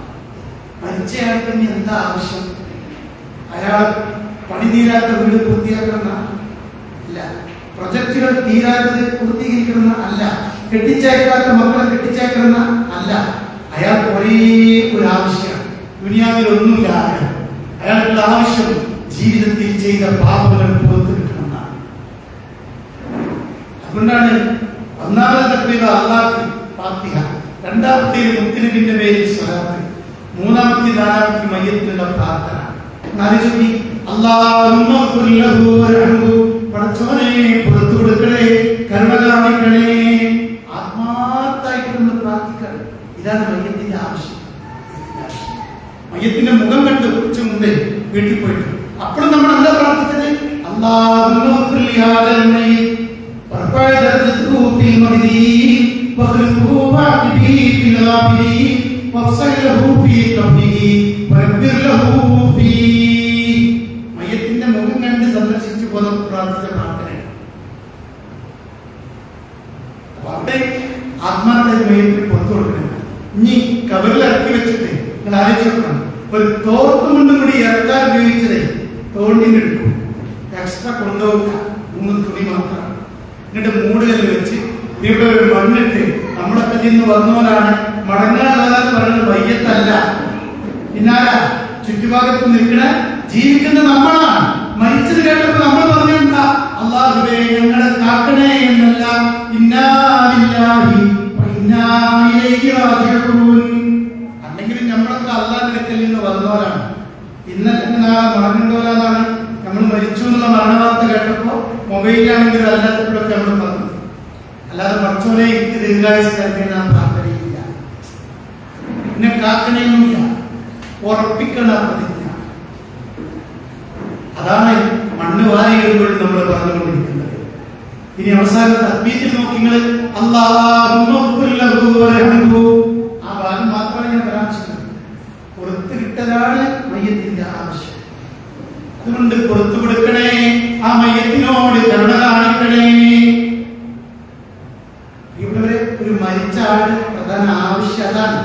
മരിച്ചയാൾക്ക് എന്താ ആവശ്യം? അയാൾ പണി തീരാത്ത വീട് പൂർത്തിയാക്കണമെന്ന അല്ല, പ്രൊജക്ടുകൾ തീരാത്തത് പൂർത്തീകരിക്കണമെന്ന അല്ല, കെട്ടിച്ചയക്കാത്ത മക്കളെ കെട്ടിച്ചയക്കണമെന്ന അല്ല. അയാൾക്ക് ഒരേ ഒരു ആവശ്യമാണ്. ദുനിയാവിൽ ഒന്നുമില്ല ആഗ്രഹം. അയാൾക്കുള്ള ആവശ്യം ജീവിതത്തിൽ ചെയ്ത പാപങ്ങൾ പുറത്തു കിട്ടണമെന്നാണ്. അതുകൊണ്ടാണ് 1ാമത്തെ തക്ബീർ അല്ലാഹ് ഫാത്തിഹ, 2ാമത്തെ മുത്തുനബിന്റെ പേരിൽ സ്വലാത്ത്, 3ാമത്തെ 4ാമത്തെ മയ്യത്തിനുള്ള പ്രാർത്ഥന. നാലിചൊല്ലി അല്ലാഹുമ്മ ഗ്ഫിർ ലഹു വർഹംഹു, പടച്ചവനെ പുറത്തു കൊടുക്കണേ, കരുണ കാണിക്കണേ. ആത്മാർത്ഥമായിട്ട് നമ്മൾ പ്രാർത്ഥിക്കണം. ഇതാണ് മയ്യത്തിന്റെ ആവശ്യം. മയ്യത്തിന്റെ മുഖം കണ്ട് കുറച്ച് മുമ്പേ വീട്ടിൽ പോയിട്ട് അപ്പോഴും നമ്മൾ എന്താ പ്രാർത്ഥിച്ചത്? അല്ലാഹുമ്മ ഗ്ഫിർ ലിഹാദൽ മയ്യിത് വർഫഅ ദർജതഹു ഫിൽ മഹ്ദിയീൻ വഖ്ലിഫ്ഹു ബഅദിഹി ഫിൽ ഗാബിരീൻ വഫ്സഹ് ലഹു ഫീ ഖബ്രിഹി വഗ്ഫിർ ലഹു ഫീ. മയ്യത്തിന്റെ മുഖം കണ്ട് സന്ദർശിച്ചു പോന്ന പ്രാർത്ഥിച്ച പ്രാർത്ഥനയാണ്. അപ്പൊ അവിടെ ആത്മാർത്ഥ മയ്യത്തിന് പുറത്തു കൊടുക്കണം. ഇനി കബറിൽ ഇറക്കി വെച്ചിട്ട് നിങ്ങൾ ആലോചിച്ച് നോക്കണം, ഒരു തോർത്തുമുണ്ടും കൂടി ഇറക്കാൻ ഉപയോഗിച്ചതേ തോണ്ടിന് എടുക്കും, എക്സ്ട്രാ കൊണ്ടുപോകുക 3 തുണി മാത്രമാണ്. എന്നിട്ട് മൂടുകല്ല് വെച്ച് ഇവിടെ ഒരു മണ്ണിട്ട് നമ്മളൊക്കെ നിന്ന് വന്നവരാണ് മടങ്ങാനുള്ളതെന്ന് പറയുന്നത് മയ്യത്തല്ല. പിന്നാല ചുറ്റുഭാഗത്ത് നിൽക്കണ ജീവിക്കുന്ന നമ്മളാണ്. മരിച്ചത് കേട്ടപ്പോൾ നമ്മൾ പറഞ്ഞെന്താ? അല്ലാഹുവേ ഞങ്ങളെ കാക്കണേ എന്നല്ല, ഇന്നാ ലില്ലാഹി വ ഇന്നാ ഇലൈഹി റാജിഊൻ. ഇന്നത്തെ നാളെ മറന്നുണ്ടോന്നാണ് നമ്മൾ മരിച്ചു എന്നുള്ള മരണവാർത്ത കേട്ടപ്പോ മൊബൈലിലാണെങ്കിലും അല്ലാത്തപ്പോഴൊക്കെ നമ്മൾ പറഞ്ഞത്. അല്ലാതെ മറിച്ചോനെ എനിക്ക് ദീർഘായുസ് തരുന്നതിന് നാം താല്പര്യമില്ല, പിന്നെ കാക്കണയൊന്നുമില്ല, ഉറപ്പിക്കണ പ്രതിജ്ഞ. അതാണ് മണ്ണ് വാരിയിടുമ്പോൾ നമ്മൾ പറഞ്ഞുകൊണ്ടിരിക്കുന്നത്. ഇനി അവസാന തസ്ബീഹിൽ നോക്കി നിങ്ങൾ ആ ഭാഗം മാത്രമേ ഞാൻ പരാമർശിക്കുന്നത്. പുറത്ത് കിട്ടലാണ് മയ്യത്തിന്റെ ആവശ്യം. അതുകൊണ്ട് പുറത്തു കൊടുക്കണേ, ആ മയ്യത്തിനോട് കരുണ കാണിക്കണേ. ഇവിടെ ഒരു മരിച്ച ആള് പ്രധാന ആവശ്യം അതാണ്.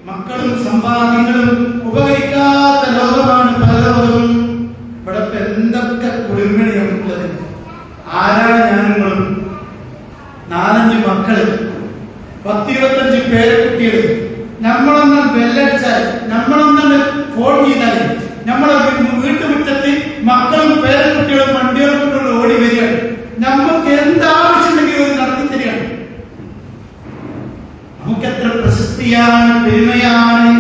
മക്കളും സമ്പാദ്യങ്ങളും ഉപകരിക്കാത്ത ലോകമാണ് പരലോകം. ഇവിടെ എന്തൊക്കെ കുളിർമണിയുള്ളത്. ആരാണ് ഞാനും? 4-5 മക്കള്, 10-25 പേരക്കുട്ടികള്. നമ്മളൊന്നും ബെല്ലടിച്ചാൽ, നമ്മളൊന്നും ഫോൺ ചെയ്താൽ നമ്മളെ വീട്ടുമുറ്റത്ത് മക്കളും പേരക്കുട്ടികളും വണ്ടികൾ കൊണ്ടുള്ള ഓടി വരികയാണ്. നമുക്ക് എന്താവശ്യമുണ്ടെങ്കിലും അത് നടത്തി തരികയാണ്. നമുക്കെത്ര പ്രശസ്തിയാണ്, പെരുമയാണ്,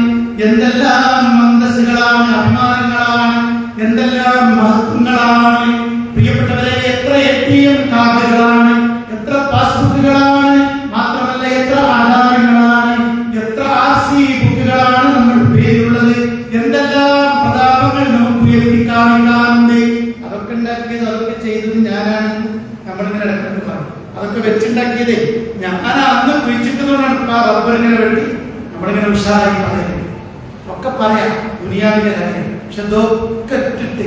എന്തെല്ലാം അന്തസ്സുകളാണ്, അഭിമാനങ്ങളാണ്, എന്തെല്ലാം മഹത്വങ്ങളാണ്. പ്രിയപ്പെട്ടവരെ, എത്ര ATM കാർഡുകളാണ്, എത്ര പാസ്ബുക്കുകളാണ്, മാത്രമല്ല എത്ര ആധാരങ്ങളാണ്, എത്ര RC ബുക്കുകളാണ് നമ്മുടെ പേരിലുള്ളത്. എന്തെല്ലാം പ്രതാപങ്ങൾ നമുക്ക് ഉയർത്തിക്കാണിക്കാറുണ്ട്. അതൊക്കെ ഉണ്ടാക്കിയത്, അതൊക്കെ ചെയ്തത് ഞാനാണ്. നമ്മളിങ്ങനെ ഇടയ്ക്ക് പറയും അതൊക്കെ വെച്ചുണ്ടാക്കിയത് ഞാൻ. അന്ന് കുഴിച്ചിട്ടതുകൊണ്ടാണ് ഇപ്പൊ ആ റബ്ബറിങ്ങനെ വേണ്ടി നമ്മളിങ്ങനെ ഉഷാറായി പറയുന്നത്. ഒക്കെ പറയാം ദുനിയാവിന്റെ കാര്യം. പക്ഷെ ഇതൊക്കെ ഇട്ടിട്ട്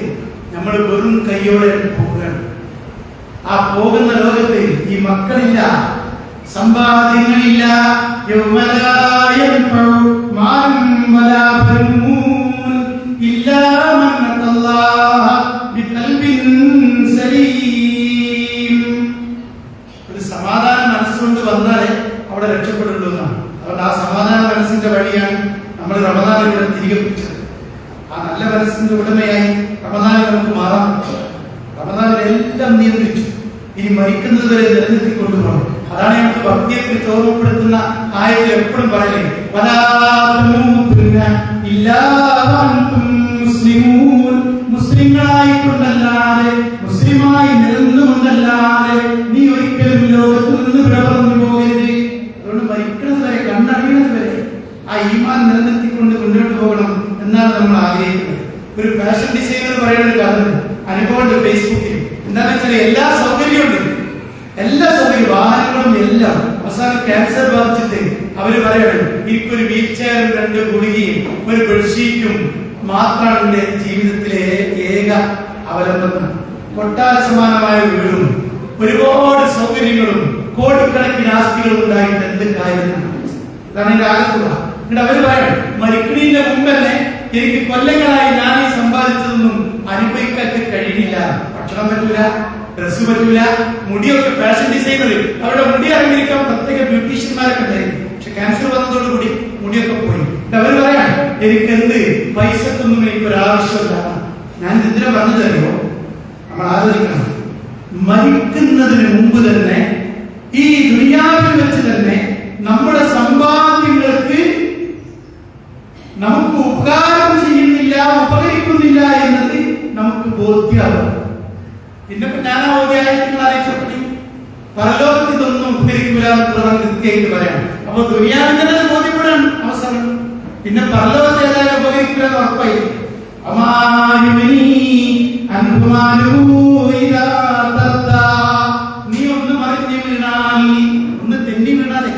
നമ്മൾ വെറും കൈയോടെ പോവുകയാണ്. ആ പോകുന്ന ലോകത്ത് ഈ മക്കളില്ല, സമ്പാദ്യങ്ങളില്ല. ഒരു സമാധാന മനസ്സുകൊണ്ട് വന്നാലേ അവിടെ രക്ഷപ്പെടുള്ളൂ എന്നാണ്. അതുകൊണ്ട് ആ സമാധാന മനസ്സിന്റെ വഴിയാണ് നമ്മൾ റമദാനിലൂടെ തിരികെ പിടിച്ചത്. ആ നല്ല മനസ്സിന്റെ ഉടമയായി റമദാനിൽ നമുക്ക് മാറാൻ പറ്റും. റമദാനിൽ എല്ലാം നിയന്ത്രിച്ചു. ഇനി മരിക്കുന്നത് വരെ നിലനിർത്തിക്കൊണ്ടുപോകണം. അതാണ് നമുക്ക് ഭക്തിയെക്കുറിച്ച് ഓർമ്മപ്പെടുത്തുന്ന ആയത്തിൽ എപ്പോഴും പറയുന്നത്. മുസ്ലിങ്ങളായിക്കൊണ്ടല്ലാതെ, മുസ്ലിമായി നിലനിന്നുകൊണ്ടല്ലാതെ നീ ഒരിക്കലും ലോകത്ത് നിന്ന് വിടപറഞ്ഞു പോകരുത്. അതുകൊണ്ട് മരിക്കുന്നത് വരെ, കണ്ണറിയുന്നത് വരെ ആ ഈമാൻ നിലനിർത്തിക്കൊണ്ട് മുന്നോട്ട് പോകണം എന്നാണ് നമ്മൾ ആഗ്രഹിക്കുന്നത്. ഒരു ഫാഷൻ ഡിസൈനർ പറയുന്ന ഒരു കഥ അനുഭവമുണ്ട് ഫേസ്ബുക്കിൽ. എന്താണെന്ന് വെച്ചാൽ എല്ലാ സൗകര്യമുണ്ട്, എല്ലാ സൗകര്യം, വാഹനങ്ങളും എല്ലാം. അവസാനം ക്യാൻസർ ബാധിച്ചിട്ട് അവര് പറയണം, എനിക്കൊരു വീൽ ചെയറും 2 ഗുളികയും ഒരു ബെഡ്ഷീറ്റും മാത്രമാണ് എന്റെ ജീവിതത്തിലെ ഏക അവലംബനം. കൊട്ടാര സമാനമായ വീടും ഒരുപാട് സൗകര്യങ്ങളും കോടിക്കണക്കിന് ആസ്തികളും ഉണ്ടായിട്ട് എന്ത് കാര്യമാണ്? ഇതാണ് എന്റെ ആകത്തുക. എന്നിട്ട് അവര് പറയണം, മരിക്കണീന്റെ മുമ്പ് തന്നെ എനിക്ക് കൊല്ലങ്ങളായി ഞാൻ ഈ സമ്പാദിച്ചതൊന്നും അനുഭവിക്കാൻ കഴിയില്ല. ഭക്ഷണം പറ്റൂല, ഡ്രസ് പറ്റൂല, മുടിയൊക്കെ ഫാഷൻ ഡിസൈനർ അവരുടെ മുടി അലങ്കരിക്കാൻ പ്രത്യേക ബ്യൂട്ടീഷ്യന്മാരൊക്കെ ഉണ്ടായിരുന്നു. പക്ഷെ ക്യാൻസർ വന്നതോടുകൂടി മുടിയൊക്കെ പോയി. അവർ പറയാൻ, എനിക്ക് എന്ത് പൈസക്കൊന്നും എനിക്കൊരാവശ്യമില്ല. ഞാൻ എന്തിനാ പറഞ്ഞു തരുമോ? നമ്മൾ ആലോചിക്കണം, മരിക്കുന്നതിന് മുമ്പ് തന്നെ ഈ ദുനിയാവിൽ വെച്ച് തന്നെ നമ്മുടെ സമ്പാദ്യങ്ങൾക്ക് നമുക്ക് ഉപകാരം ചെയ്യുന്നില്ല, ഉപകരിക്കുന്നില്ല എന്നത് നമുക്ക് ബോധ്യമാകും. പിന്നെ ഞാൻ ആ ഓദ്യായത്തിൽ അറിയിച്ചപ്പടി പരലോകത്ത് ഇതൊന്നും ഉപകരിക്കില്ല എന്ന് കൃത്യമായിട്ട് പറയാം. അപ്പൊ ദുനിയാവിന്റെ തന്നെ ബോധ്യപ്പെടാൻ അവസരം. പിന്നെ പരലോകത്ത് ഏതായാലും ഉപകരിക്കില്ല എന്ന് ഉറപ്പായി. നീ ഒന്ന് മറിഞ്ഞു വീണാൽ, ഒന്ന് തെന്നി വീണാലേ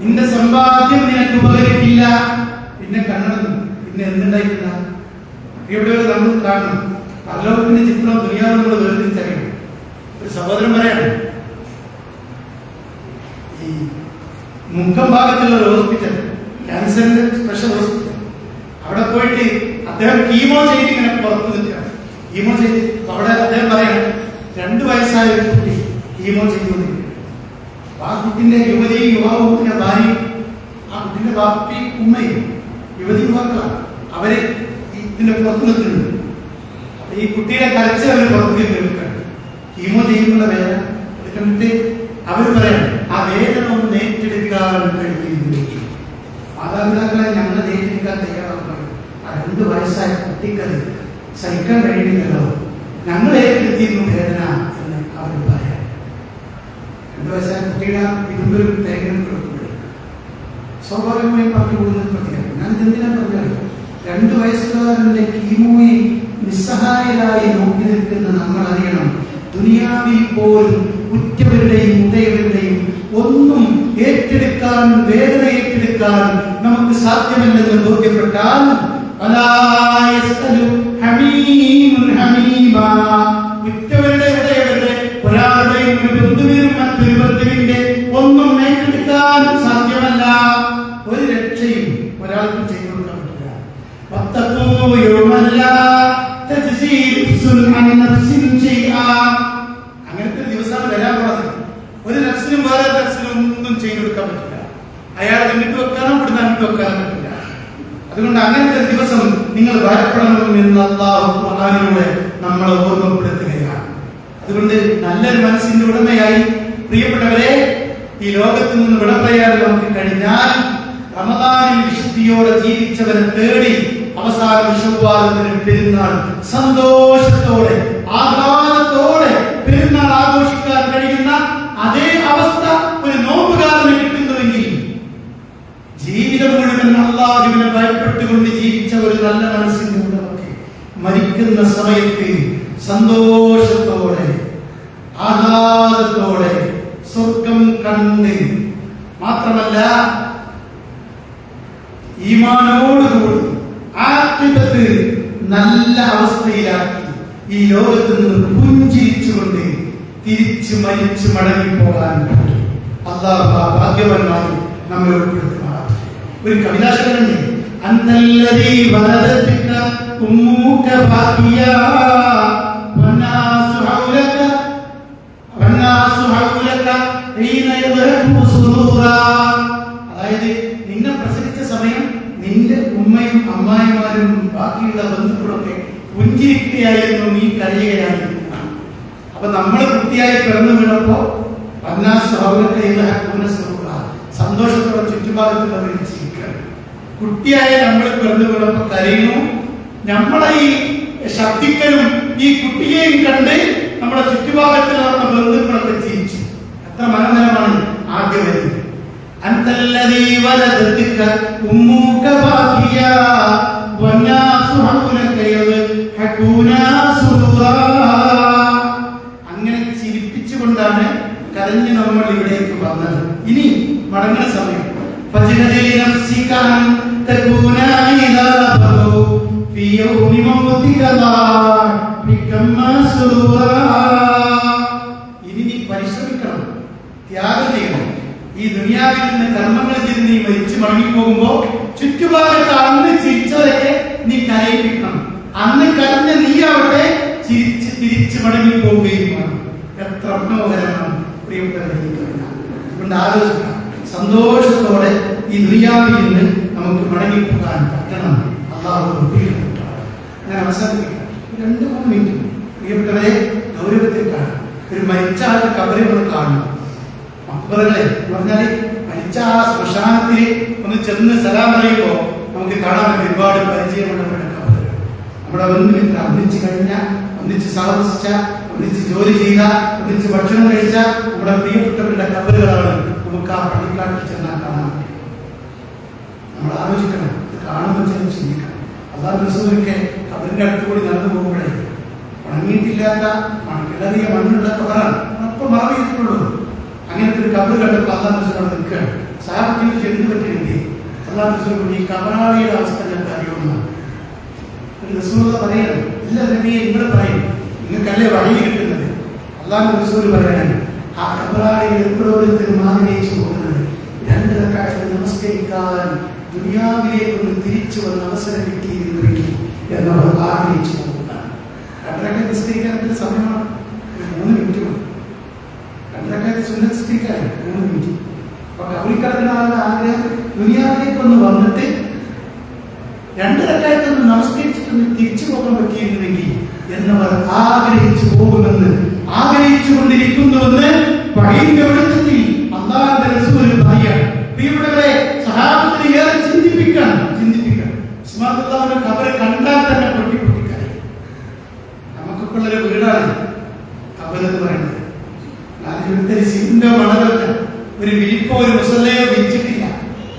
നിന്റെ സമ്പാദ്യം നിനക്ക് ഉപകരിക്കില്ല. പിന്നെ കണ്ണടന്നു, പിന്നെ എന്തുണ്ടായിട്ടില്ല. ഇവിടെ നമ്മൾ കാണണം പരലോകത്തിന്റെ ചിത്രം ദുനിയാവ് നമ്മൾ വേർതിരിച്ചറിയണം. ഒരു സഹോദരൻ പറയാണ്, ഈ മുക്കം ഭാഗത്തുള്ള ഒരു ഹോസ്പിറ്റൽ, ക്യാൻസറിന്റെ സ്പെഷ്യൽ ഹോസ്പിറ്റൽ, അവിടെ പോയിട്ട് അദ്ദേഹം കീമോ ചെയ്ത് ഇങ്ങനെ പുറത്തു നിൽക്കുകയാണ്. കീമോ ചെയ്ത് അവിടെ അദ്ദേഹം പറയാണ്, 2 വയസ്സായ ഒരു കുട്ടി കീമോ ചെയ്തുകൊണ്ടിരിക്കുകയാണ്. ആ കുട്ടിന്റെ യുവതിയും യുവാവും ഭാര്യയും, ആ കുട്ടിന്റെ ബാപ്പയും ഉമ്മയും യുവതി യുവാക്കളാണ്. അവര് ഇതിന്റെ പുറത്തു നിൽക്കുന്നുണ്ട്. ഈ കുട്ടിയുടെ കരച്ചിൽ അവർ പുറത്തേക്ക് കേൾക്കുകയാണ്. കീമോ ചെയ്യുന്നുള്ള വേദന അത് കണ്ടിട്ട് അവർ പറയാം ആ വേദന ഒന്ന് ഏറ്റെടുക്കാൻ കഴിയുന്നില്ല. മാതാപിതാക്കളെ ഞങ്ങൾ ഏറ്റെടുക്കാൻ തയ്യാറാണ്. ആ 2 വയസ്സായ കുട്ടിക്കത് സഹിക്കാൻ കഴിയുന്നില്ലല്ലോ, ഞങ്ങൾ ഏറ്റെടുത്തിരുന്നു വേദന എന്ന് അവർ പറയാം. 2 വയസ്സായ കുട്ടിയുടെ ഇരുമ്പൊരു ലേഖനം കൊടുക്കുമ്പോൾ സ്വാഭാവികമായി പറഞ്ഞു കൂടുന്നത് പ്രതികരണം. ഞാൻ എന്തിനാ പറഞ്ഞത്, 2 വയസ്സുകാരന്റെ കീമോയിൽ നിസ്സഹായരായി നോക്കി നിൽക്കുന്ന നമ്മൾ അറിയണം, ദുനിയാവിൽ പോലും ഉറ്റവരുടെയും ഉദയവരുടെയും ഒന്നും ഏറ്റെടുക്കാൻ, വേദന ഏറ്റെടുക്കാൻ നമുക്ക് സാധ്യമല്ലെന്ന് ബോധ്യപ്പെട്ടാൽ ഉറ്റവരുടെ ഉദയവരുടെ ഒരാളുടെയും ഒരു ബന്ധുവിനും മറ്റൊരു ബന്ധുവിന്റെ ഒന്നും ഏറ്റെടുക്കാൻ സാധ്യമല്ല. ഒരു രക്ഷയും ഒരാൾക്കും ചെയ്തു കൊടുക്കാൻ പറ്റില്ല. അങ്ങനത്തെ ഒരു ദിവസമാണ് വരാൻ പോകുന്നത്. ഒരു നഫ്സിനും വേറെ നഫ്സിനും ഒന്നും ചെയ്തു കൊടുക്കാൻ പറ്റില്ല. അയാൾ എന്നിട്ട് വെക്കാനോ ഇവിടുന്ന് അങ്ങോട്ട് വെക്കാനോ പറ്റില്ല. അതുകൊണ്ട് അങ്ങനത്തെ ഒരു ദിവസം നിങ്ങൾ ഭയപ്പെടണമെന്ന് അല്ലാഹു ഖുർആനിലൂടെ നമ്മളെ ഓർമ്മപ്പെടുത്തുകയാണ്. അതുകൊണ്ട് നല്ലൊരു മനസ്സിന്റെ ഉടമയായി പ്രിയപ്പെട്ടവരെ ഈ ലോകത്ത് നിന്ന് വിട പറയാൻ നമുക്ക് കഴിഞ്ഞാൽ റമദാനിൽ വിശുദ്ധിയോടെ ജീവിച്ചവരെ തേടി അവസാന ശവ്വാലിന് പെരുന്നാൾ സന്തോഷത്തോടെ ആഹ്ലാദത്തോടെ പെരുന്നാൾ ആഘോഷിക്കാൻ കഴിയുന്ന അതേ അവസ്ഥ ഒരു നോമ്പുകാരന് കിട്ടുന്നുവെങ്കിൽ ജീവിതം മുഴുവൻ അല്ലാഹുവിനെ ഭയപ്പെട്ടുകൊണ്ട് ജീവിച്ച ഒരു നല്ല മനസ്സിന്റെ ഉടമയ്ക്ക് മരിക്കുന്ന സമയത്ത് സന്തോഷത്തോടെ ആഹ്ലാദത്തോടെ സ്വർഗം കണ്ട് മാത്രമല്ല ഈമാനോടുകൂടി ആത്മീയത്ത് നല്ല അവസ്ഥയിലാക്കി ഈ ലോകത്ത് നിന്ന് പുഞ്ചിരിച്ചുകൊണ്ട് തിരിച്ചു മരിച്ചു മടങ്ങിപ്പോകാൻ അല്ലാഹു ഭാഗ്യവാന്മാരിൽ നമ്മെ ഉൾപ്പെടുത്തുമാറാകട്ടെ. ഒരു കവിതാശകനുണ്ട്, അന്നല്ലദീ വലദത്ക ഉമ്മുക ബാക്കിയാ വന്നാസു ഹൗലക ഹീന യദ്ഹബു സുറൂറാ. അതായത് നിന്നെ പ്രസവിച്ച സമയം നിന്റെ ഉമ്മയും അമ്മായിമാരും ബാക്കിയുള്ള ബന്ധുക്കളൊക്കെ പുഞ്ചിരിക്കുകയായിരുന്നു, നീ കരയുകയായിരുന്നു. അപ്പൊ നമ്മൾ കുട്ടിയായി പിറന്നു വീണപ്പോ സന്തോഷത്തോടെ ചുറ്റുപാടത്തുള്ളവർ ജീവിക്കുകയാണ്. കുട്ടിയായ നമ്മൾ പിറന്നു വീണപ്പോ കരയുന്നു. നമ്മളെ ഈ ശബ്ദിക്കലും ഈ കുട്ടിയെയും കണ്ട് നമ്മുടെ ചുറ്റുഭാഗത്തിൽ നടന്ന ബന്ധുക്കളൊക്കെ ജീവിച്ചു. എത്ര മനോഹരമാണ് ആദ്യം വരുന്നത്. അന്തല്ലദീ വലദത്ക ഉമ്മുക ബാക്കിയാ വന്നാസു ഹൗലക യദ്ഹകൂനാ സുറൂറാ. അങ്ങനെ ചിരിപ്പിച്ചുകൊണ്ടാണ് കരഞ്ഞ് നമ്മൾ ഇവിടേക്ക് വന്നത്. ഇനി മടങ്ങുന്ന സമയം ഫജ്നദി നഫ്സിക അൻ തകൂനാ ഇദാ ബദു ഫീ യൗമി മൗതിക ബികമ്മാ സുറൂറാ. ഇനി നീ പരിശ്രമിക്കണം, ത്യാഗം ചെയ്യണം. ഈ ദുനിയാവിൽ നിന്ന് കർമ്മങ്ങൾ ചെയ്ത് നീ മരിച്ചു മടങ്ങിപ്പോകുമ്പോ ചുറ്റുപാടത്ത് അന്ന് ചിരിച്ചവരൊക്കെ നീ കരയിപ്പിക്കണം. അന്ന് കരഞ്ഞ നീയാവട്ടെ ചിരിച്ച് തിരിച്ചു മടങ്ങിപ്പോവുകയും വേണം. എത്ര മനോഹരമാണ് പ്രിയപ്പെട്ടവരെ. അതുകൊണ്ട് ആലോചിക്കാം, സന്തോഷത്തോടെ ഈ ദുനിയാവിൽ നിന്ന് നമുക്ക് മടങ്ങിപ്പോകാൻ പറ്റണം. അല്ലാഹു ഞാൻ അവസാനിപ്പിക്കാം. 2-3 മിനിറ്റ് പ്രിയപ്പെട്ടവരെ ഗൗരവത്തിൽ കാണാം. ഒരു മരിച്ച ആളുടെ കബറി നമ്മൾ കാണണം. മക്ബറകളെ പറഞ്ഞാല് മരിച്ച ആ ശ്മശാനത്തിൽ ഒന്ന് ചെന്ന് സലാം പറയുമ്പോ നമുക്ക് കാണാൻ പറ്റും ഒരുപാട് പരിചയമുള്ള കബറുകൾ. നമ്മുടെ ബന്ധുമിത്ര ഒന്നിച്ച് കഴിഞ്ഞ, ഒന്നിച്ച് താമസിച്ച, ഒന്നിച്ച് ജോലി ചെയ്ത, ഒന്നിച്ച് ഭക്ഷണം കഴിച്ച നമ്മുടെ പ്രിയപ്പെട്ടവരുടെ കബറുകളാണ് നമുക്ക് ആ പള്ളിക്കാട്ടിൽ ചെന്നാൽ കാണാൻ പറ്റും. നമ്മൾ ആലോചിക്കണം, ഇത് കാണുമ്പോൾ ചെന്ന് ചിന്തിക്കണം. അല്ലാഹു റസൂലൊക്കെ കബറിന്റെ അടുത്തുകൂടി നടന്നു പോകുമ്പോഴേ ഉണങ്ങിയിട്ടില്ലാത്ത കിളറിയ മണ്ണുള്ള കബറാണ്, അപ്പം മറവ് ചെയ്തിട്ടുള്ളൂ. അങ്ങനത്തെ ഒരു കബറ് കണ്ടപ്പോൾ അല്ലാഹു റസൂൽ അവിടെ നിൽക്കുകയാണ്. സാഹചര്യത്തിൽ എന്ത് പറ്റിയില്ലേ? അല്ലാഹു റസൂൽ ഈ കബറാളിയുടെ അവസ്ഥ ഞങ്ങൾക്ക് അറിയുമെന്നാണ് റസൂൽ പറയണം. ഇല്ല നബിയെ, ഇവിടെ പറയും, നിങ്ങൾക്കല്ലേ വഴി കിട്ടുന്നത്. അല്ലാഹു റസൂൽ പറയണം, ആ കബറാളികൾ എപ്പോഴോരോരുത്തരും ആഗ്രഹിച്ചു പോകുന്നത് 2 റക്അത്ത് നമസ്കരിക്കാൻ ദുനിയാവിലേക്കൊന്ന് തിരിച്ചു വന്ന് അവസരം കിട്ടിയിരുന്നെങ്കിൽ എന്നവർ ആഗ്രഹിച്ചു പോകുന്നതാണ്. 2 റക്അത്ത് നിസ്കരിക്കാൻ സമയമാണ് 3 മിനിറ്റ് മതി. 2 റക്അത്ത് സുന്നത്ത് നിസ്കരിക്കാൻ 3 മിനിറ്റ്. അപ്പൊ കബറിക്കടക്കുന്ന ആളുടെ ആഗ്രഹം ദുനിയാവിലേക്കൊന്ന് വന്നിട്ട് 2 റക്അത്ത് നമസ്കരിച്ചിട്ടൊന്ന് തിരിച്ചു പോകാൻ പറ്റിയിരുന്നുവെങ്കിൽ എന്നവർ ആഗ്രഹിച്ചു കൊണ്ടിരിക്കുന്നുവെന്ന് വഴിയുടെ വെളിച്ചത്തിൽ അല്ലാഹുവിന്റെ റസൂൽ പറയുകയാണ്. പ്രിയപ്പെട്ടവരെ, സഹാബത്തിനെ ഏറെ ചിന്തിപ്പിക്കണം. ഉസ്മാൻ റളിയല്ലാഹു ഖബർ കണ്ടാൽ തന്നെ പൊട്ടിക്കരയും. നമുക്കൊക്കെ ഉള്ളൊരു വീടാണ് ഖബർ എന്ന് പറയുന്നത്. അതിലൊരു സിന്റെ മണലല്ല, ഒരു വിരിപ്പോ ഒരു മുസല്ലയോ വിരിച്ചിട്ടില്ല.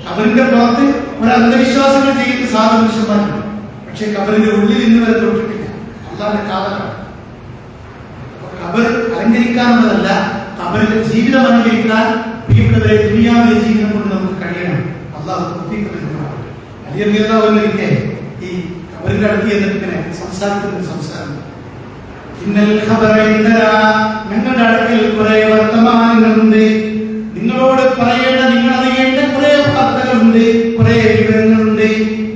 ഖബറിന്റെ പുറത്ത് ഒരു അന്ധവിശ്വാസങ്ങൾ ചെയ്യുന്ന സാധുമനുഷ്യന്മാരുണ്ട്. പക്ഷെ ഖബറിന്റെ ഉള്ളിൽ ഇന്ന് വരെ തൊട്ടിട്ടില്ല. അല്ലാഹുവിന്റെ കാവലാണ്. ഖബർ അലങ്കരിക്കാനുള്ളതല്ല, ഖബറിന്റെ ജീവിതം അലങ്കരിക്കാൻ പ്രിയപ്പെട്ടവരെ ദുനിയാവിലെ ജീവിതം കൊണ്ട് നമുക്ക് കഴിയണം. അല്ലാഹു തൗഫീഖ് നൽകുമാറാകട്ടെ. അലി റളിയല്ലാഹു അൻഹു ഈ ഖബറിന്റെ അടുത്ത് എന്നിട്ട് ഇങ്ങനെ സംസാരിക്കുന്ന സംസാരം, ഇന്നൽ ഖബറ ഇൻദനാ, ഞങ്ങളുടെ അടുക്കൽ കുറെ വർത്തമാനങ്ങളുണ്ട്, നിങ്ങളോട് പറയേണ്ട, നിങ്ങൾ അറിയേണ്ട കുറെ വാർത്തകളുണ്ട്, കുറെ വിവരങ്ങളുണ്ട്.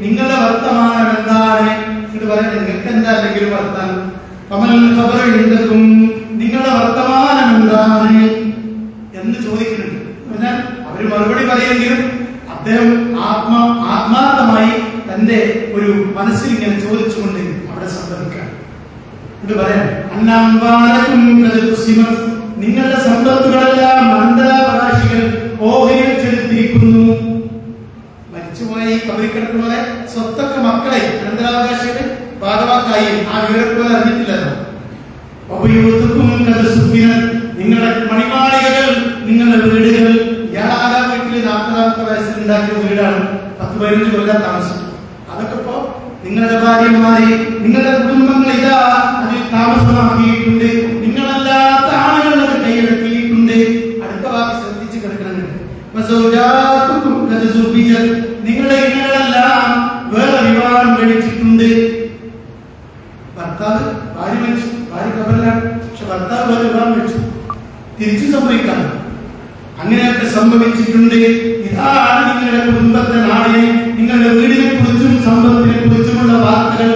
നിങ്ങളുടെ വർത്തമാനം എന്താണ് എന്ന് പറയാൻ നിങ്ങൾക്ക് എന്താ അല്ലെങ്കിൽ വർത്താനം? ഫമൽ ഖബറ ഇൻദകും, നിങ്ങളുടെ വർത്തമാനം എന്താണ് എന്ന് ചോദിക്കുന്നുണ്ട്. എന്നാൽ അവർ മറുപടി പറയുമെങ്കിലും അദ്ദേഹം ആത്മാർത്ഥമായി തന്റെ ഒരു മനസ്സിൽ ഇങ്ങനെ ചോദിച്ചുകൊണ്ട് അവിടെ സംഭവിക്കാം. ഇത് പറയാം, നിങ്ങളുടെ സമ്പത്തുകളെല്ലാം അനന്തരാവകാശികൾ ഓഹരിയിൽ ചെലുത്തിയിരിക്കുന്നു. മരിച്ചുപോയ ഈ കബറിക്കിടക്കുന്നവരെ സ്വത്തൊക്കെ മക്കളെ അനന്തരാവകാശികൾ ഭാഗവാക്കായി ആ വിവരം അറിഞ്ഞിട്ടില്ലല്ലോ. നിങ്ങളുടെ മണിമാളികകൾ, നിങ്ങളുടെ വീടുകൾ, ഇയാളാകാ വീട്ടിൽ 40 വയസ്സിൽ ഉണ്ടാക്കിയ വീടാണ്, 10-15 കൊല്ലം താമസിക്കും. അതൊക്കെ ഇപ്പോ നിങ്ങളുടെ ഭാര്യമാരെ, നിങ്ങളുടെ കുടുംബങ്ങൾ ഇതാ അതിൽ താമസമാക്കിയിട്ടുണ്ട്. നിങ്ങളല്ലാത്ത ആളുകൾ അത് കൈയടക്കിയിട്ടുണ്ട്. അടുത്ത വാക്ക് ശ്രദ്ധിച്ച് കിടക്കുന്നുണ്ട്. നിങ്ങളുടെ ഇണകളെല്ലാം വേറെ വിവാഹം കഴിച്ചിട്ടുണ്ട്. ഭർത്താവ് ഭാര്യ മരിച്ചു, ഭാര്യ കബറിലാണ്, പക്ഷെ ഭർത്താവ് വേറെ വിവാഹം കഴിച്ചു. തിരിച്ചു സംഭവിക്കാം. അങ്ങനെയൊക്കെ സംഭവിച്ചിട്ടുണ്ട്. ഇതാണ് നിങ്ങളുടെ കുടുംബത്തെ നാടിനെ, നിങ്ങളുടെ വീടിനെ കുറിച്ചും സമ്പത്തിനെ കുറിച്ചുമുള്ള വാർത്തകൾ.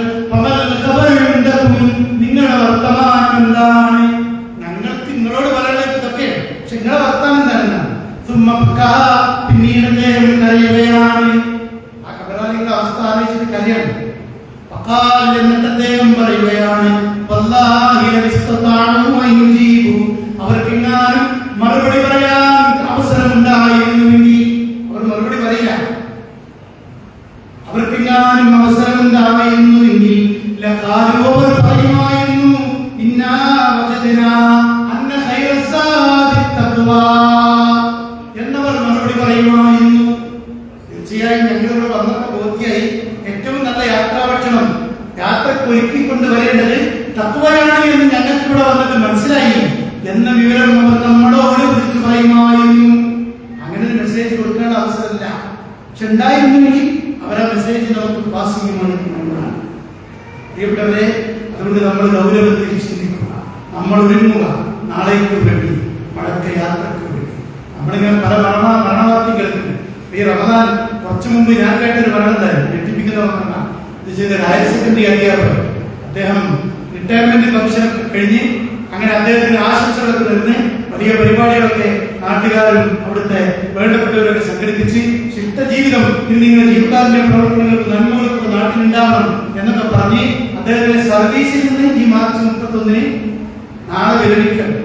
നിങ്ങളുടെ വർത്തമാനം എന്താണ്? ഞങ്ങൾക്ക് നിങ്ങളോട് പറയുന്നത് ഇതൊക്കെ, പക്ഷെ നിങ്ങളുടെ വർത്തമാനം എന്താണ്? പിന്നീട് അദ്ദേഹം കരയുകയാണ്. ആ കബറാളികളുടെ അവസ്ഥ ആലോചിച്ചിട്ട് കരയാണ്. എന്നിട്ട് അദ്ദേഹം പറയുകയാണ്, അവർക്കെങ്ങാനും മറുപടി പറയാൻ അവസരം ഉണ്ടായിരുന്നുവെങ്കിൽ, അവർ മറുപടി പറയില്ല, അവർക്കെങ്ങാനും അവസരം ഉണ്ടായിരുന്നുവെങ്കിൽ അവർ പറയുമായിരുന്നു, എന്നവർ മറുപടി പറയുമായിരുന്നു. തീർച്ചയായും ഞങ്ങളിവിടെ വന്നപ്പോൾ ബോധ്യായി, ഏറ്റവും നല്ല യാത്രാഭക്ഷണം യാത്രക്ക് ഒരുക്കിക്കൊണ്ട് വരേണ്ടത് തഖ്വയാണ് എന്ന് ഞങ്ങൾക്ക് ഇവിടെ വന്നിട്ട് മനസ്സിലായി എന്ന വിവരം അവർ നമ്മളോട് വിളിച്ചു പറയുമായിരുന്നു. അങ്ങനെ ഒരു മെസ്സേജ് കൊടുക്കേണ്ട അവസരമില്ല, പക്ഷെ ഉണ്ടായിരുന്നെങ്കിൽ അവരാ മെസ്സേജ് നമുക്ക് പാസ് ചെയ്യുമാണ്. പ്രിയപ്പെട്ടവരെ, അതുകൊണ്ട് നമ്മൾ ഗൗരവത്തിൽ ചിന്തിക്കുക, നമ്മൾ ഒരുങ്ങുക നാളേക്ക് വേണ്ടി, മടക്ക യാത്രക്ക് വേണ്ടി. നമ്മളിങ്ങനെ പല മരണവാർത്ത കേൾക്കുന്നു. ഈ റമദാൻ കുറച്ചു മുമ്പ് ഞാൻ കേട്ടൊരു മരണമുണ്ടായിരുന്നു, ഞെട്ടിപ്പിക്കുന്ന മരണം. ഇത് ചെയ്ത ഹയർ സെക്കൻഡറി അധ്യാപകർ, അദ്ദേഹം റിട്ടയർമെന്റ് ഫംഗ്ഷൻ കഴിഞ്ഞ് അങ്ങനെ അദ്ദേഹത്തിന് ആശംസകളൊക്കെ വരുന്ന വലിയ പരിപാടികളൊക്കെ നാട്ടുകാരും അവിടുത്തെ വേണ്ടപ്പെട്ടവരൊക്കെ സംഘടിപ്പിച്ച് ശിഷ്ടജീവിതം ഇന്നിങ്ങനെ ജീവിതത്തിന്റെ പ്രവർത്തനങ്ങൾക്ക് നന്മകൾക്ക് നാട്ടിലുണ്ടാവണം എന്നൊക്കെ പറഞ്ഞ് അദ്ദേഹത്തിന്റെ സർവീസിൽ നിന്ന് ഈ മാർച്ച് 31 നാളെ വിരമിക്കണം.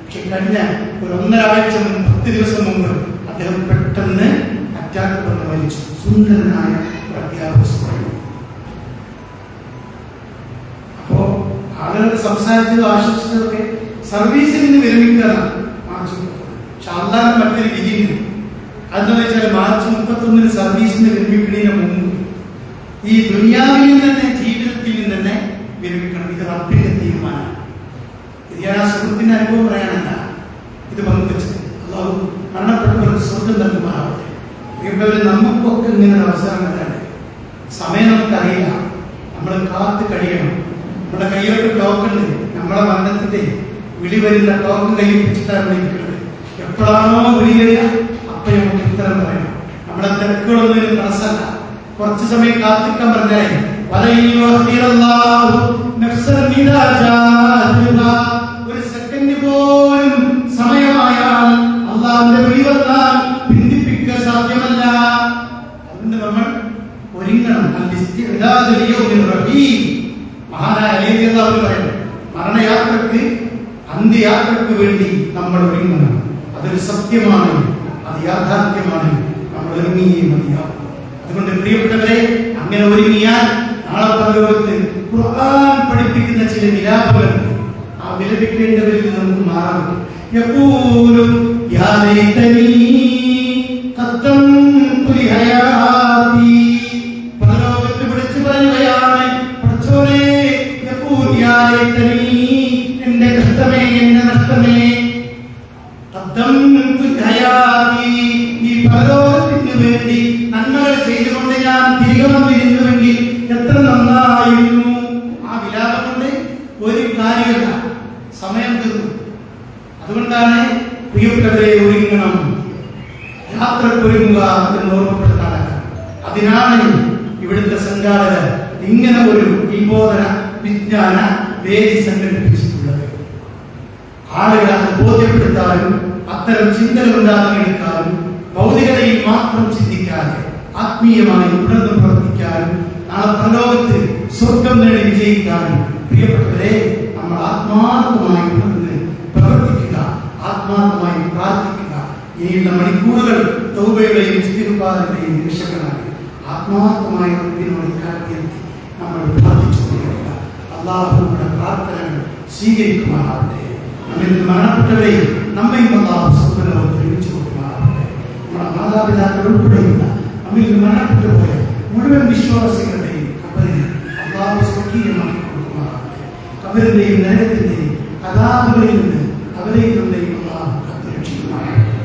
പക്ഷെ കഴിഞ്ഞ ഒരു 1.5 ആഴ്ച മുമ്പ്, 10 ദിവസം മുമ്പ് അദ്ദേഹം പെട്ടെന്ന് അറ്റാക്ക് കൊണ്ട് മരിച്ചു. സുന്ദരനായ അധ്യാപക. അപ്പോ ആളുകൾ സംസാരിച്ചതും ആശംസിച്ചതൊക്കെ സർവീസിൽ നിന്ന് വിരമിക്കാനാണ് മാർച്ച് 31. പക്ഷെ അല്ലാതെ മറ്റൊരു വിധിയുണ്ട്. അതെന്ന് വെച്ചാൽ മാർച്ച് 31 സർവീസിന് വിരമിക്കുന്നതിന് മുമ്പ് ഈ ദുനിയാവിൽ തന്നെ, ജീവിതത്തിൽ നിന്ന് തന്നെ വിരമിക്കണം. ഇത് റബ്ബിന്റെ തീരുമാനമാണ്. ഇതിയാണ് ആ സുഹൃത്തിന്റെ അനുഭവം പറയാനല്ല ഇത് പങ്കുവെച്ചത്. അല്ലാഹു മരണപ്പെട്ടവർക്ക് സ്വർഗ്ഗം നൽകുമാറാവട്ടെ. പ്രിയപ്പെട്ടവരെ, നമുക്കൊക്കെ ഇങ്ങനെ അവസരം വരാണ്ട്. സമയം നമുക്കറിയില്ല, നമ്മൾ കാത്ത് കഴിയണം. നമ്മുടെ കയ്യിലൊക്കെ ടോക്കുണ്ട്. നമ്മളെ മരണത്തിന്റെ വിളി വരുന്ന ടോക്കൺ കയ്യിൽ വെച്ചിട്ടാണ് ഇരിക്കുന്നത്. എപ്പോഴാണോ വിളി വരിക അപ്പൊ നമുക്ക് ഉത്തരം പറയണം. നമ്മുടെ തിരക്കുകളൊന്നും തടസ്സമല്ല. കുറച്ചു സമയം കാത്തിക്കാൻ പറഞ്ഞാൽ ഒരു സെക്കൻഡ് പോലും സമയമായാൽ അള്ളാഹുവിന്റെ വിളി വന്നാൽ ഭിന്നിപ്പിക്കുക സാധ്യമല്ല. അതുകൊണ്ട് നമ്മൾ ഒരുങ്ങണം. വേണ്ടി നമ്മൾ ഒരുങ്ങണം. അതൊരു സത്യമാണ്, അത് യാഥാർത്ഥ്യമാണ്. നമ്മൾ ഒരുങ്ങിയേ മതിയാവും. അതുകൊണ്ട് പ്രിയപ്പെട്ടവരെ, അങ്ങനെ ഒരുങ്ങിയാൽ നാളെ പരലോകത്ത് ഖുർആൻ പഠിപ്പിക്കുന്ന ചില വിലാപങ്ങളുണ്ട്. ആ വിലപിക്കേണ്ടവരിൽ നമുക്ക് മാറാം. യഖൂലു യാ ലൈതനീ ഖദ്ദംതു ലിഹയാതി. പരലോകത്ത് വിളിച്ചു പറയുകയാണ്, പടച്ചോനേ, യഖൂലു യാ ലൈതനീ, എന്റെ കഷ്ടമേ, എന്റെ നഷ്ടമേ, ഖദ്ദംതു ലിഹയാതി, ഈ പരലോകത്തിന് വേണ്ടി നന്മകൾ ചെയ്തുകൊണ്ട് ഞാൻ തിരികെ വന്നിരുന്നുവെങ്കിൽ എത്ര നന്നായിരുന്നു. ആ വിലാപം കൊണ്ട് ഒരു കാര്യമില്ല, സമയം തീർന്നു. അതുകൊണ്ടാണ് പ്രിയപ്പെട്ടവരെ, ഒരുങ്ങണം, യാത്രക്കൊരുങ്ങുക എന്ന് ഓർമ്മപ്പെടുത്താനാണ്. അതിനാണ് ഇവിടുത്തെ സംഘാടകർ ഇങ്ങനെ ഒരു വിബോധന വിജ്ഞാന വേദി സംഘടിപ്പിച്ചിട്ടുള്ളത്. ആളുകളെ അത് ബോധ്യപ്പെടുത്താനും അത്തരം ചിന്തകൾ ഉണ്ടാകാനും ഭൗതികതയിൽ മാത്രം ചിന്തിക്കാതെ ആത്മീയമായി ഉണർന്ന് പ്രവർത്തിക്കാനും നാളെ പരലോകത്ത് സ്വർഗം നേടി വിജയിക്കാനും പ്രിയപ്പെട്ടവരെ, നമ്മൾ ആത്മാർത്ഥമായി ഉണർന്ന് പ്രവർത്തിക്കുക, ആത്മാർത്ഥമായി പ്രാർത്ഥിക്കുക. ഇനിയുള്ള മണിക്കൂറുകൾ തൗബയുടെയും ഇസ്തിഗ്ഫാറിന്റെയും നിമിഷങ്ങളാണ്. ആത്മാർത്ഥമായി റബ്ബിനോട് കാത്തിയെത്തി നമ്മൾ പ്രാർത്ഥിച്ചുകൊണ്ടിരിക്കുക. അല്ലാഹു നമ്മുടെ പ്രാർത്ഥനകൾ സ്വീകരിക്കുമാറാവട്ടെ. നമ്മിൽ മരണപ്പെട്ടവരെയും നമ്മയും അല്ലാഹു സുബ്ഹാനഹു ഒരുമിച്ച് കൊടുക്കുമാറാവട്ടെ. നമ്മുടെ മാതാപിതാക്കൾ ഉൾപ്പെടെയുള്ള നമ്മിൽ മരണപ്പെട്ടു പോയ മുഴുവൻ വിശ്വാസികളുടെയും ഖബറിനെ അല്ലാഹു സ്വകീയമാക്കി കൊടുക്കുമാറാവട്ടെ. ഖബറിന്റെയും നരകത്തിന്റെയും അദാബുകളിൽ നിന്ന് അവരെയും തന്നെയും അല്ലാഹു കാത്തുരക്ഷിക്കുമാറാവട്ടെ.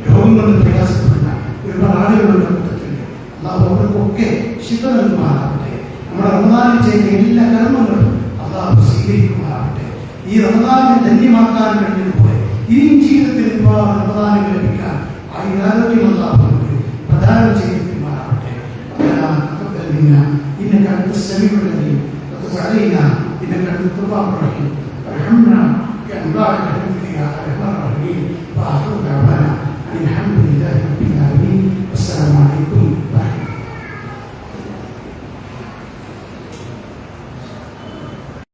രോഗം കൊണ്ട് പ്രയാസപ്പെടുന്ന ഒരുപാട് ആളുകളുടെ കൂട്ടത്തിലുണ്ട്. അല്ലാഹു അവർക്കൊക്കെ ശിഫ നൽകുമാറാവട്ടെ. നമ്മുടെ റമദാനിൽ ചെയ്യുന്ന എല്ലാ കർമ്മങ്ങളും അല്ലാഹു സ്വീകരിക്കുമാറാവട്ടെ. ഈ റമദാനിനെ ധന്യമാക്കാൻ കഴിഞ്ഞതുപോലെ ഇനിയും ജീവിതത്തിൽ ഒരുപാട് റമദാനുകൾ ലഭിക്കാൻ ആയുരാരോഗ്യം അല്ലാഹു നമുക്ക് പ്രദാനം ചെയ്യുമാറാവട്ടെ. إنك أنت السميع العليم وتب علينا إنك أنت التواب الرحيم وارحمنا بأنواع الحمد لله.